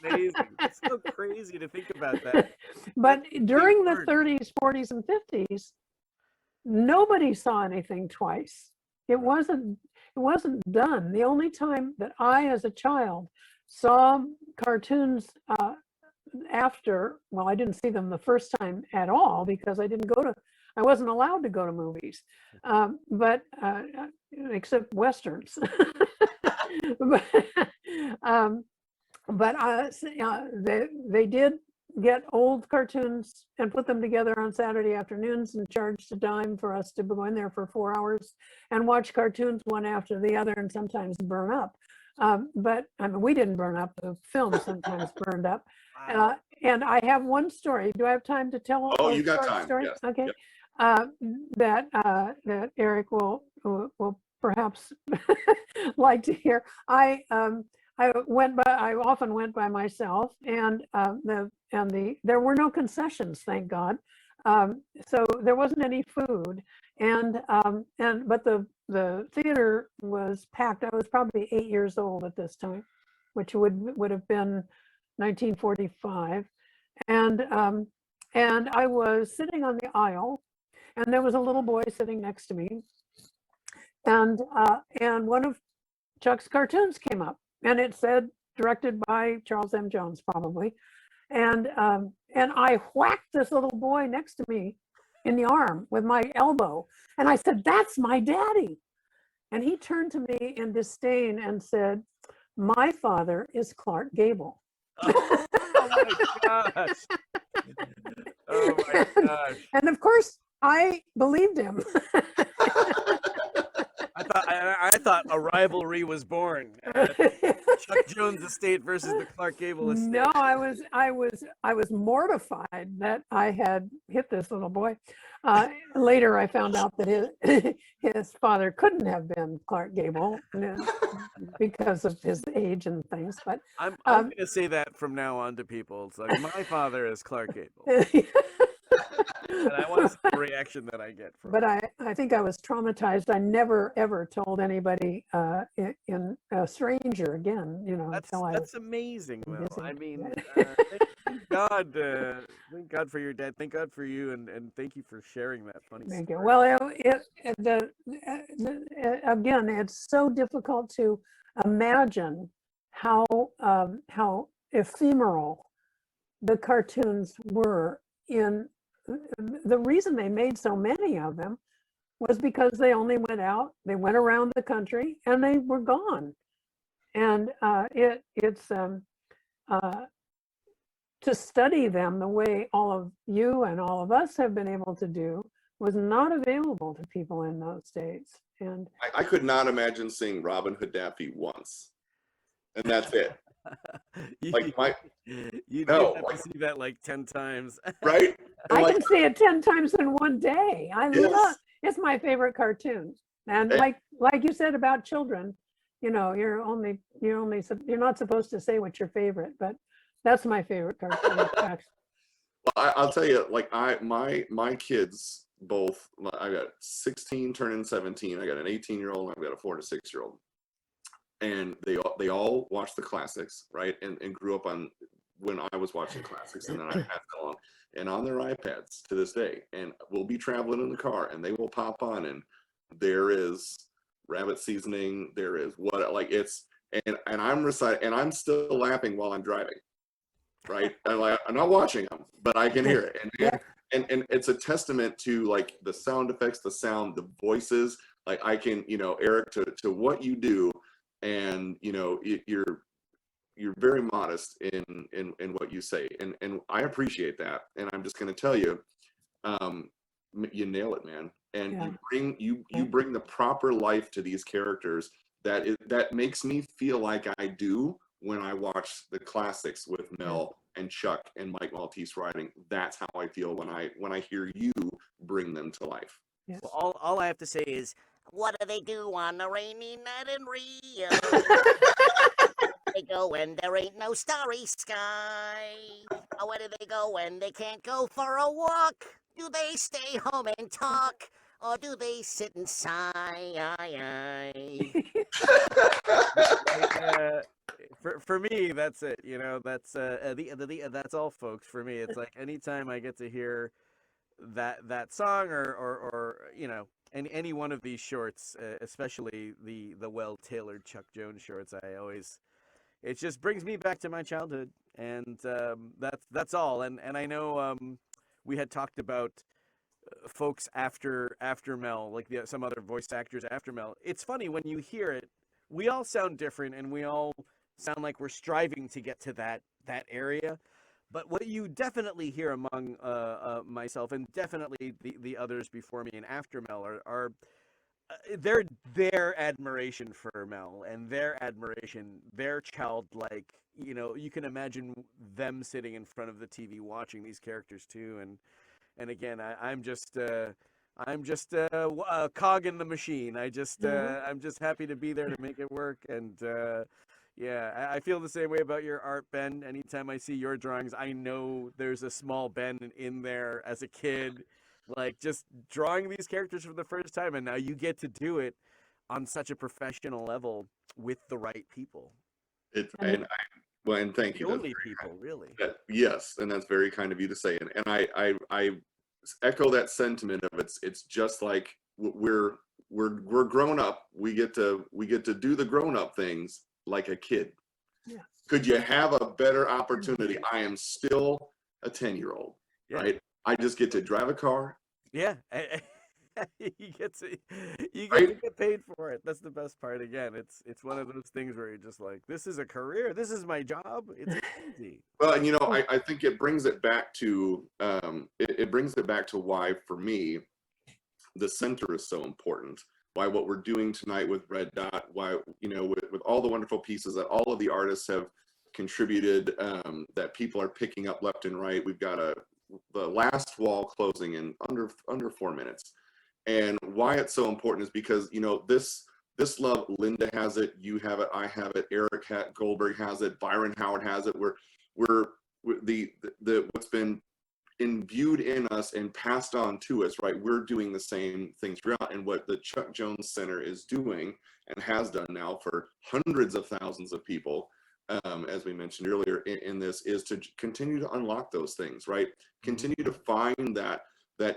Amazing. It's so crazy to think about that. But during the 30s, 40s, and 50s, nobody saw anything twice. It wasn't done. The only time that I, as a child, saw cartoons after, well, I didn't see them the first time at all because I wasn't allowed to go to movies, but except Westerns. But they did get old cartoons and put them together on Saturday afternoons and charged a dime for us to go in there for 4 hours and watch cartoons one after the other, and sometimes burn up. But I mean, we didn't burn up, the film sometimes burned up. And I have one story. Do I have time to tell? Oh, you got time. Story? Yes. Okay. Yep. That Eric will perhaps like to hear. I often went by myself, and there were no concessions, thank God. So there wasn't any food, but the theater was packed. I was probably 8 years old at this time, which would have been 1945, and I was sitting on the aisle, and there was a little boy sitting next to me, and one of Chuck's cartoons came up, and it said directed by Charles M. Jones, probably, and I whacked this little boy next to me in the arm with my elbow. And I said, "That's my daddy." And he turned to me in disdain and said, "My father is Clark Gable." Oh my gosh. Oh my gosh. And of course, I believed him. I thought a rivalry was born. Chuck Jones estate versus the Clark Gable estate. No, I was mortified that I had hit this little boy. Later, I found out that his father couldn't have been Clark Gable because of his age and things. But I'm going to say that from now on to people. It's like, my father is Clark Gable. And I want to see the reaction that I get from But I think I was traumatized. I never, ever told anybody in a stranger again, until I... That's amazing, Will. busy. I mean, thank God for your dad. Thank God for you, and thank you for sharing that funny Thank story. you. Well, again, it's so difficult to imagine how ephemeral the cartoons were. The reason they made so many of them was because they only went out, they went around the country, and they were gone. And it's to study them the way all of you and all of us have been able to do was not available to people in those days. And I could not imagine seeing Robin Hood Daffy once, and that's it. Like You'd no, have to see that like 10 times. right? I can see it 10 times in one day. I Yes. love it's my favorite cartoon. And like you said about children, you're not supposed to say what's your favorite, but that's my favorite cartoon. Well, I'll tell you, like my kids both. I got 16 turning 17. I got an 18-year-old. I've got a 4 and a 6-year-old, and they all watch the classics, right? And grew up on when I was watching classics, and then I passed it along, and on their iPads to this day. And we'll be traveling in the car, and they will pop on, and there is rabbit seasoning. There is and I'm reciting, and I'm still laughing while I'm driving. Right, I'm not watching them, but I can hear it, and it's a testament to like the sound effects, the sound, the voices. Like I can, Eric, to what you do, and you're very modest in what you say, and I appreciate that. And I'm just going to tell you, you nail it, man. And you bring the proper life to these characters that makes me feel like I do when I watch the classics with Mel and Chuck and Mike Maltese writing. That's how I feel when I hear you bring them to life. Yes. Well, all I have to say is, what do they do on a rainy night in Rio? They go when there ain't no starry sky. Or where do they go when they can't go for a walk? Do they stay home and talk? Or do they sit and sigh? For me, that's it. That's that's all, folks. For me, it's like anytime I get to hear that song or any one of these shorts, especially the well-tailored Chuck Jones shorts, it just brings me back to my childhood, and that's all. And I know we had talked about folks after Mel, like some other voice actors after Mel. It's funny when you hear it, we all sound different, and we all sound like we're striving to get to that area. But what you definitely hear among myself and definitely the others before me and after Mel are their admiration for Mel and their admiration, their childlike. You can imagine them sitting in front of the TV watching these characters too. And again, I'm just a cog in the machine. I'm just happy to be there to make it work. And I feel the same way about your art, Ben. Anytime I see your drawings, I know there's a small Ben in there as a kid, like just drawing these characters for the first time. And now you get to do it on such a professional level with the right people. And thank you. The only people, really. Yes, and that's very kind of you to say. And I echo that sentiment of it's just like we're grown up. We get to do the grown up things like a kid. Yeah. Could you have a better opportunity? I am still a 10-year-old, right? I just get to drive a car, Yeah. You get to Right? get paid for it. That's the best part. Again, it's one of those things where you're just like, this is a career. This is my job. It's crazy. Well, and I think it brings it back to it brings it back to why, for me, the center is so important. Why what we're doing tonight with Red Dot, why, with all the wonderful pieces that all of the artists have contributed, that people are picking up left and right. We've got the last wall closing in under 4 minutes. And why it's so important is because, this love, Linda has it, you have it, I have it, Eric Goldberg has it, Byron Howard has it. We're the what's been imbued in us and passed on to us, right? We're doing the same thing throughout. And what the Chuck Jones Center is doing and has done now for hundreds of thousands of people, as we mentioned earlier in this, is to continue to unlock those things, right? Continue to find that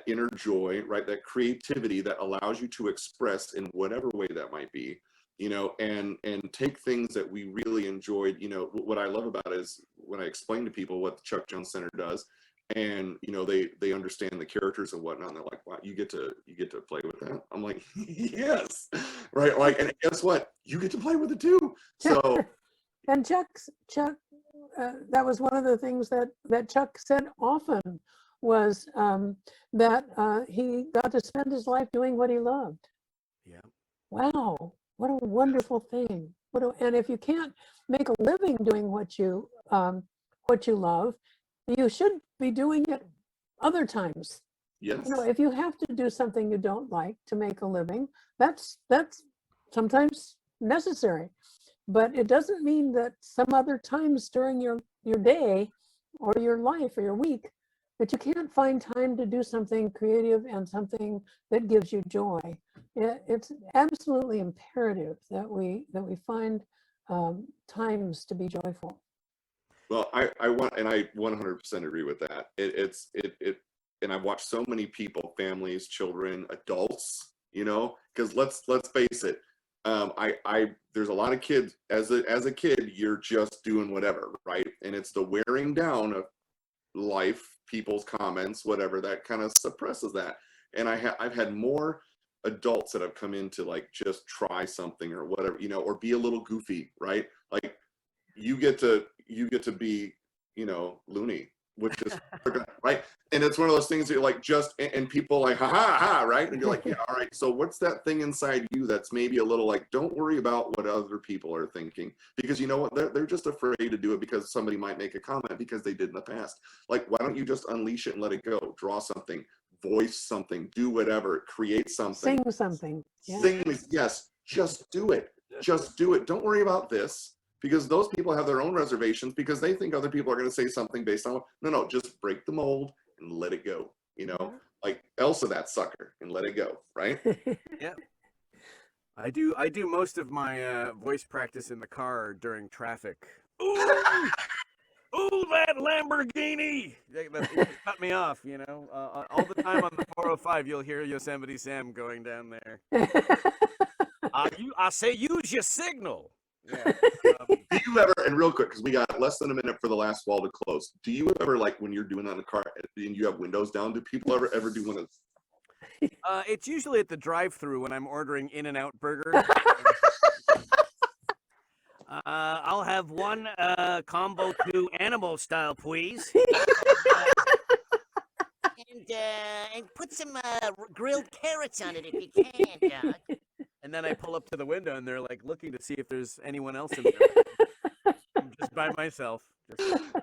inner joy, right? That creativity that allows you to express in whatever way that might be, and take things that we really enjoyed. What I love about it is when I explain to people what the Chuck Jones Center does, and they understand the characters and whatnot, and they're like, wow, you get to play with that. I'm like, yes, right? Like, and guess what? You get to play with it too. So, and Chuck, that was one of the things that Chuck said often, was that he got to spend his life doing what he loved. Yeah. Wow, what a wonderful thing. And if you can't make a living doing what you love, you should be doing it other times. yes. If you have to do something you don't like to make a living, that's sometimes necessary. But it doesn't mean that some other times during your day or your life or your week that you can't find time to do something creative and something that gives you joy. It's absolutely imperative that we find times to be joyful. Well, I want, and I 100% agree with that. And I've watched so many people, families, children, adults, because let's face it, there's a lot of kids. As a kid, you're just doing whatever, right? And it's the wearing down of life, people's comments, whatever, that kind of suppresses that. And I've had more adults that have come in to like just try something or whatever, or be a little goofy, right? Like you get to be, loony, which is right. And it's one of those things that you're like, and people like, ha ha ha, right? And you're like, yeah, all right. So what's that thing inside you that's maybe a little like, don't worry about what other people are thinking, because you know what, they're just afraid to do it because somebody might make a comment because they did in the past. Like, why don't you just unleash it and let it go? Draw something, voice something, do whatever, create something, sing something. Yeah. Sing, yes, just do it. Just do it. Don't worry about this, because those people have their own reservations because they think other people are going to say something based on, no, just break the mold and let it go. Like Elsa, that sucker, and let it go, right? Yeah. I do most of my voice practice in the car during traffic. Ooh, ooh, that Lamborghini! That cut me off, all the time on the 405, you'll hear Yosemite Sam going down there. I say use your signal. Yeah. Do you ever, and real quick, because we got less than a minute for the last wall to close, do you ever, like when you're doing that in the car and you have windows down, do people ever do one of it's usually at the drive-thru when I'm ordering In-N-Out burger. I'll have one combo 2 animal style, please. And put some grilled carrots on it if you can, Doc. And then I pull up to the window and they're like looking to see if there's anyone else in there. I'm just by myself.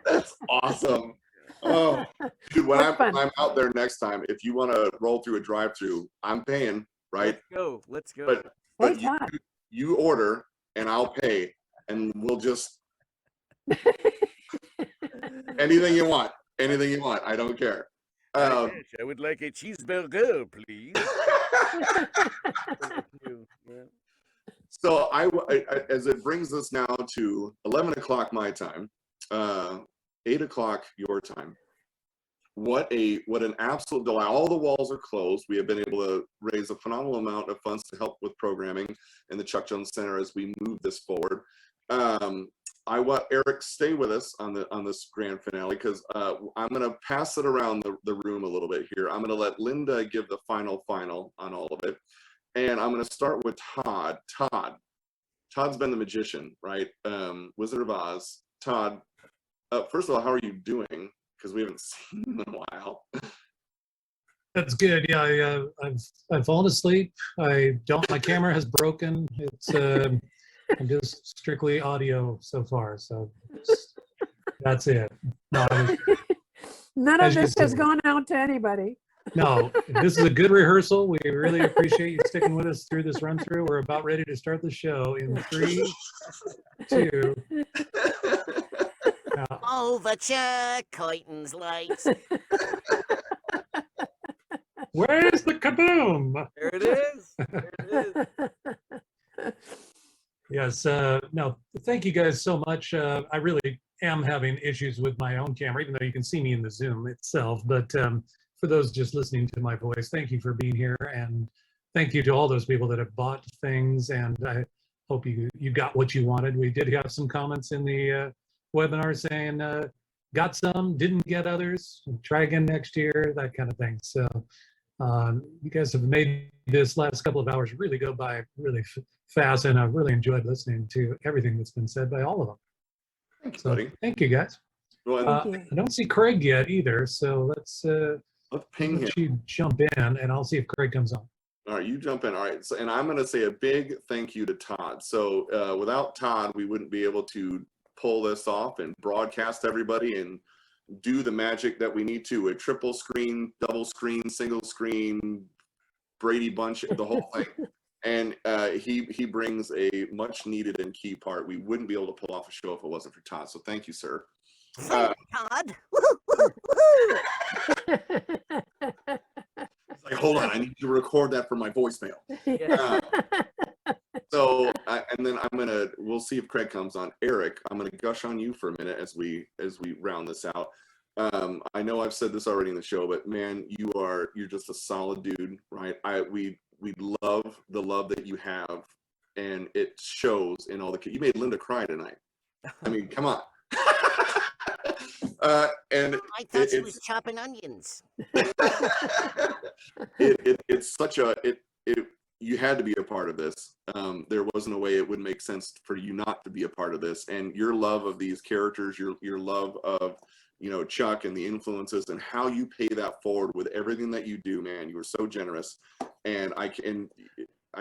That's awesome. Oh, dude, when I'm out there next time, if you want to roll through a drive-through, I'm paying, right? Let's go. But you order and I'll pay, and we'll just anything you want. I don't care. I would like a cheeseburger, please. So as it brings us now to 11 o'clock my time, 8 o'clock your time. What an absolute delight. All the walls are closed. We have been able to raise a phenomenal amount of funds to help with programming in the Chuck Jones Center as we move this forward. I want Eric stay with us on this grand finale, because I'm going to pass it around the room a little bit here. I'm going to let Linda give the final on all of it, and I'm going to start with Todd. Todd's been the magician, right? Wizard of Oz. Todd, first of all, how are you doing? Because we haven't seen you in a while. That's good. Yeah, I've fallen asleep. My camera has broken. It's I'm just strictly audio so far, so that's it. No, None of as you this has said. gone out to anybody. No, this is a good rehearsal. We really appreciate you sticking with us through this run through. We're about ready to start the show in 3, 2. Over Chuck Coyton's lights. Where's the kaboom? There it is. There it is. Yes. No, thank you guys so much. I really am having issues with my own camera, even though you can see me in the Zoom itself. But for those just listening to my voice, thank you for being here. And thank you to all those people that have bought things. And I hope you got what you wanted. We did have some comments in the webinar saying, got some, didn't get others, try again next year, that kind of thing. So you guys have made this last couple of hours really go by really fast, and I've really enjoyed listening to everything that's been said by all of them. Thanks, So buddy. thank you, guys. Well, I don't see Craig yet either, so let's ping him. you jump in, and I'll see if Craig comes on. All right, you jump in. All right, so, and I'm going to say a big thank you to Todd. So without Todd, we wouldn't be able to pull this off and broadcast everybody and do the magic that we need to. A triple screen, double screen, single screen, Brady Bunch, the whole thing. And he brings a much needed and key part. We wouldn't be able to pull off a show if it wasn't for Todd. So thank you, sir. Todd. It's like, hold on, I need to record that for my voicemail. And then we'll see if Craig comes on. Eric, I'm gonna gush on you for a minute as we round this out. I know I've said this already in the show, but man, you're just a solid dude, right? We love the love that you have, and it shows in all the. You made Linda cry tonight. I mean, come on. And I thought she was chopping onions. It's such a you had to be a part of this. There wasn't a way it would make sense for you not to be a part of this. And your love of these characters, your love of Chuck and the influences, and how you pay that forward with everything that you do, man. You are so generous, and I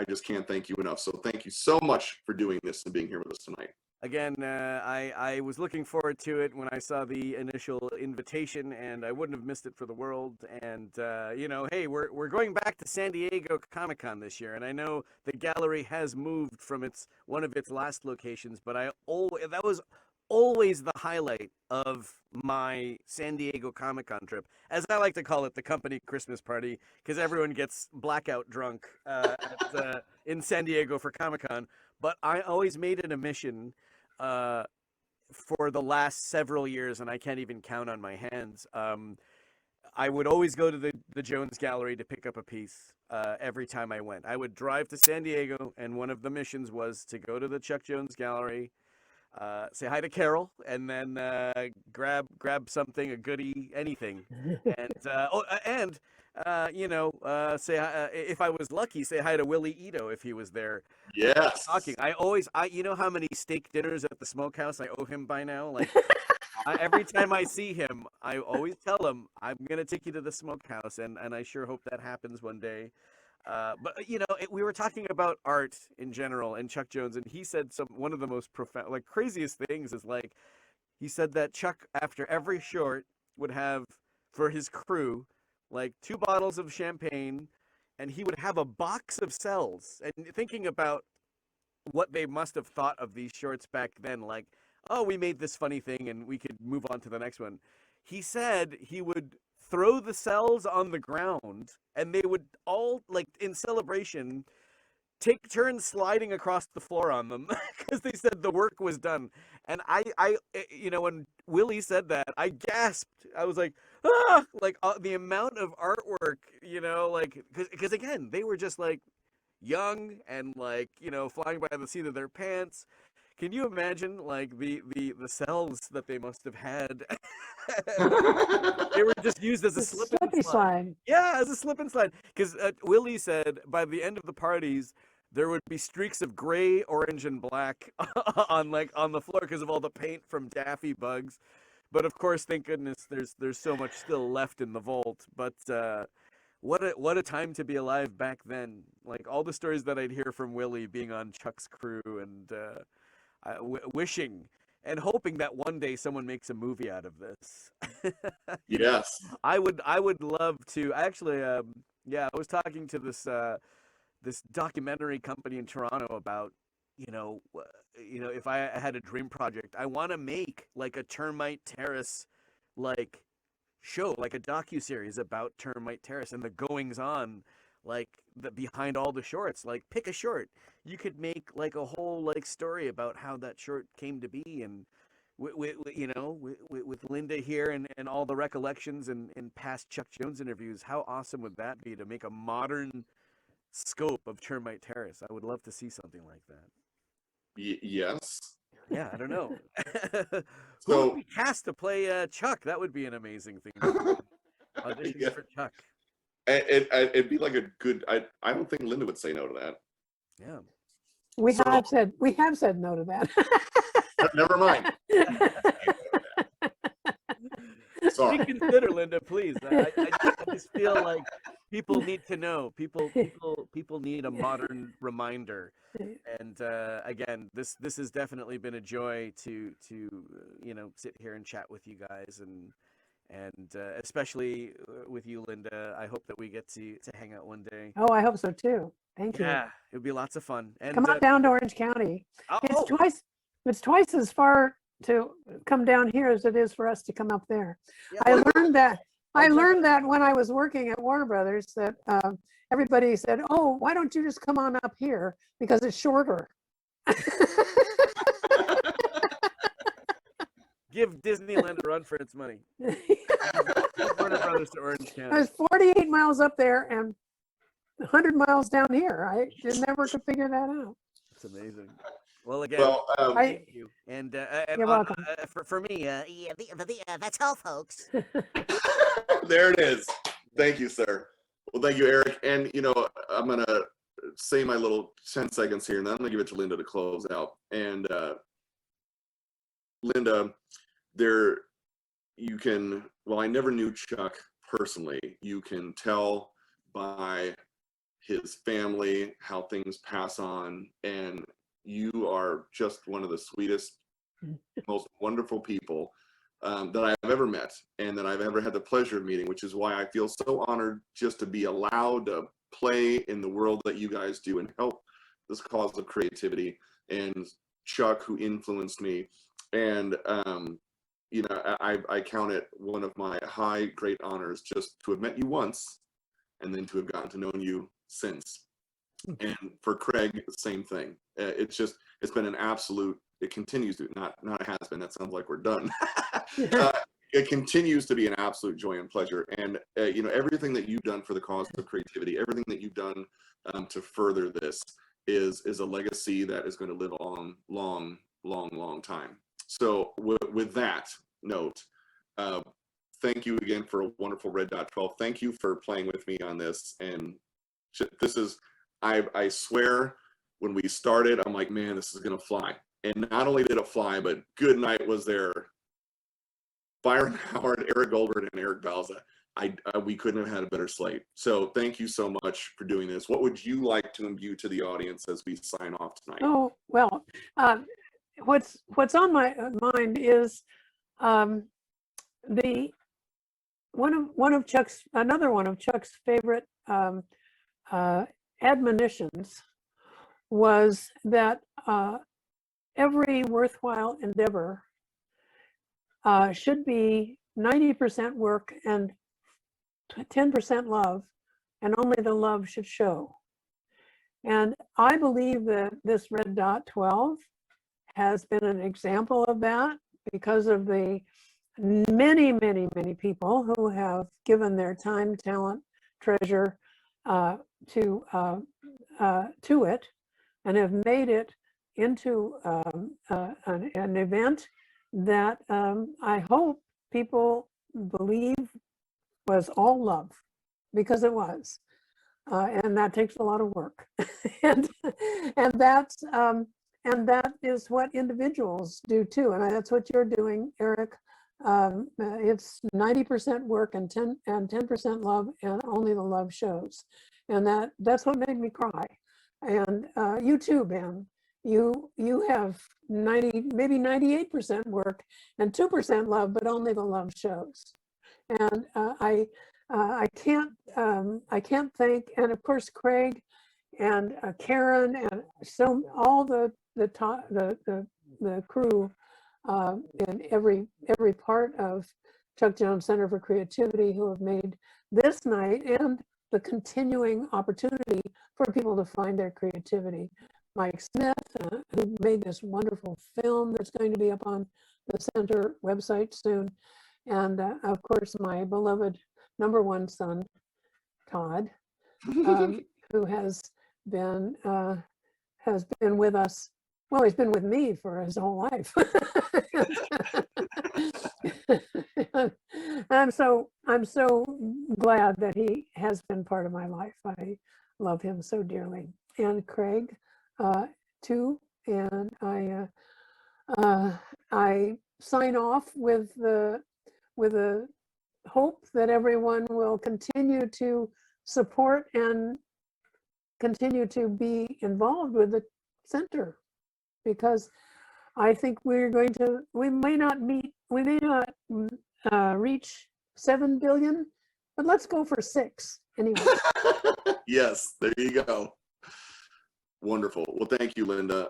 just can't thank you enough. So thank you so much for doing this and being here with us tonight. Again, I was looking forward to it when I saw the initial invitation, and I wouldn't have missed it for the world. And hey, we're going back to San Diego Comic-Con this year, and I know the gallery has moved from one of its last locations, but that was always the highlight of my San Diego Comic-Con trip, as I like to call it, the company Christmas party, because everyone gets blackout drunk in San Diego for Comic-Con. But I always made it a mission for the last several years, and I can't even count on my hands. I would always go to the Jones Gallery to pick up a piece every time I went. I would drive to San Diego, and one of the missions was to go to the Chuck Jones Gallery, say hi to Carol, and then grab something, a goodie, anything, and say if I was lucky, say hi to Willie Ito if he was there. Yes. Talking. You know how many steak dinners at the smokehouse I owe him by now? Like every time I see him, I always tell him I'm gonna take you to the smokehouse, and I sure hope that happens one day. But we were talking about art in general and Chuck Jones, and he said one of the most profound, like craziest things is like he said that Chuck, after every short, would have for his crew like 2 bottles of champagne, and he would have a box of cells. And thinking about what they must have thought of these shorts back then, like, oh, we made this funny thing and we could move on to the next one. He said he would throw the cells on the ground, and they would all, like, in celebration, take turns sliding across the floor on them because they said the work was done. And I when Willie said that, I gasped. I was like, the amount of artwork, like, because again, they were just like young and like, flying by the seat of their pants. Can you imagine like the cells that they must have had? They were just used as a The slip and slippy slide. slide. Yeah, as a slip and slide. Because Willie said by the end of the parties, there would be streaks of gray, orange, and black on the floor because of all the paint from Daffy Bugs. But of course, thank goodness, there's so much still left in the vault. But what a time to be alive back then! Like all the stories that I'd hear from Willie being on Chuck's crew and wishing and hoping that one day someone makes a movie out of this. You know, Yes. I would love to. Actually, yeah, I was talking to this documentary company in Toronto about, if I had a dream project, I want to make like a termite terrace, like show, like a docu-series about termite terrace and the goings on, like the behind all the shorts. Like pick a short, you could make like a whole like story about how that short came to be, and with Linda here and all the recollections and past Chuck Jones interviews. How awesome would that be to make a modern scope of termite terrace? I would love to see something like that. Yes. Yeah, I don't know. Who So would be cast to play Chuck? That would be an amazing thing to do. Auditions yeah, for Chuck. it'd be like a good. I don't think Linda would say no to that. Yeah. We So- have said no to that. Never mind. Sorry. Reconsider, Linda, please. I just feel like people need to know. People need a modern reminder. And again, this has definitely been a joy to sit here and chat with you guys, and especially with you, Linda. I hope that we get to hang out one day. Oh, I hope so too. Thank you. Yeah, it would be lots of fun. And Come on down to Orange County. It's twice as far to come down here as it is for us to come up there. Yeah, I learned that when I was working at Warner Brothers, that everybody said, "Oh, why don't you just come on up here because it's shorter." give Disneyland a run for its money. Warner Brothers to Orange County. I was 48 miles up there and 100 miles down here. I just never could figure that out. It's amazing. Well, again, thank you. And you're welcome. For me, that's all, folks. There it is. Thank you, sir. Well, thank you, Eric. And, I'm going to say my little 10 seconds here, and then I'm going to give it to Linda to close out. And Linda, I never knew Chuck personally. You can tell by his family how things pass on, and you are just one of the sweetest, most wonderful people that I've ever met and that I've ever had the pleasure of meeting, which is why I feel so honored just to be allowed to play in the world that you guys do and help this cause of creativity. And Chuck, who influenced me, and I count it one of my great honors just to have met you once and then to have gotten to know you since. And for Craig, the same thing. It's been an absolute, it continues to, not it has been, that sounds like we're done. It continues to be an absolute joy and pleasure. And, everything that you've done for the cause of creativity, everything that you've done to further this is a legacy that is going to live on long time. So with that note, thank you again for a wonderful Red Dot 12. Thank you for playing with me on this. And this is, I swear, when we started, I'm like, man, this is going to fly. And not only did it fly, but good night was there. Byron Howard, Eric Goldberg, and Eric Balza. We couldn't have had a better slate. So thank you so much for doing this. What would you like to imbue to the audience as we sign off tonight? Oh, well, what's on my mind is another one of Chuck's favorite admonitions was that every worthwhile endeavor should be 90% work and 10% love, and only the love should show. And I believe that this Red Dot 12 has been an example of that because of the many people who have given their time, talent, treasure to it, and have made it into an event that I hope people believe was all love, because it was. And that takes a lot of work. and that's and that is what individuals do too. And that's what you're doing, Eric. It's 90% work and 10% love, and only the love shows. And that's what made me cry. And you too, Ben. You have 90, maybe 98% work and 2% love, but only the love shows. And I can't thank, and of course Craig and Karen and so all the crew in every part of Chuck Jones Center for Creativity, who have made this night and the continuing opportunity for people to find their creativity. Mike Smith, who made this wonderful film that's going to be up on the center website soon. And of course, my beloved #1 son, Todd, who has been with us. Well, he's been with me for his whole life. I'm so glad that he has been part of my life. I love him so dearly, and Craig too. And I sign off with the hope that everyone will continue to support and continue to be involved with the center, because I think we may not reach 7 billion, but let's go for 6 anyway. Yes, there you go. Wonderful. Well, thank you, Linda.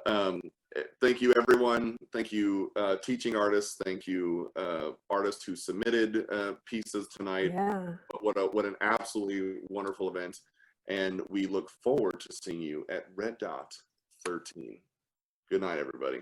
Thank you, everyone. Thank you, teaching artists. Thank you, artists who submitted pieces tonight. Yeah. What an absolutely wonderful event. And we look forward to seeing you at Red Dot 13. Good night, everybody.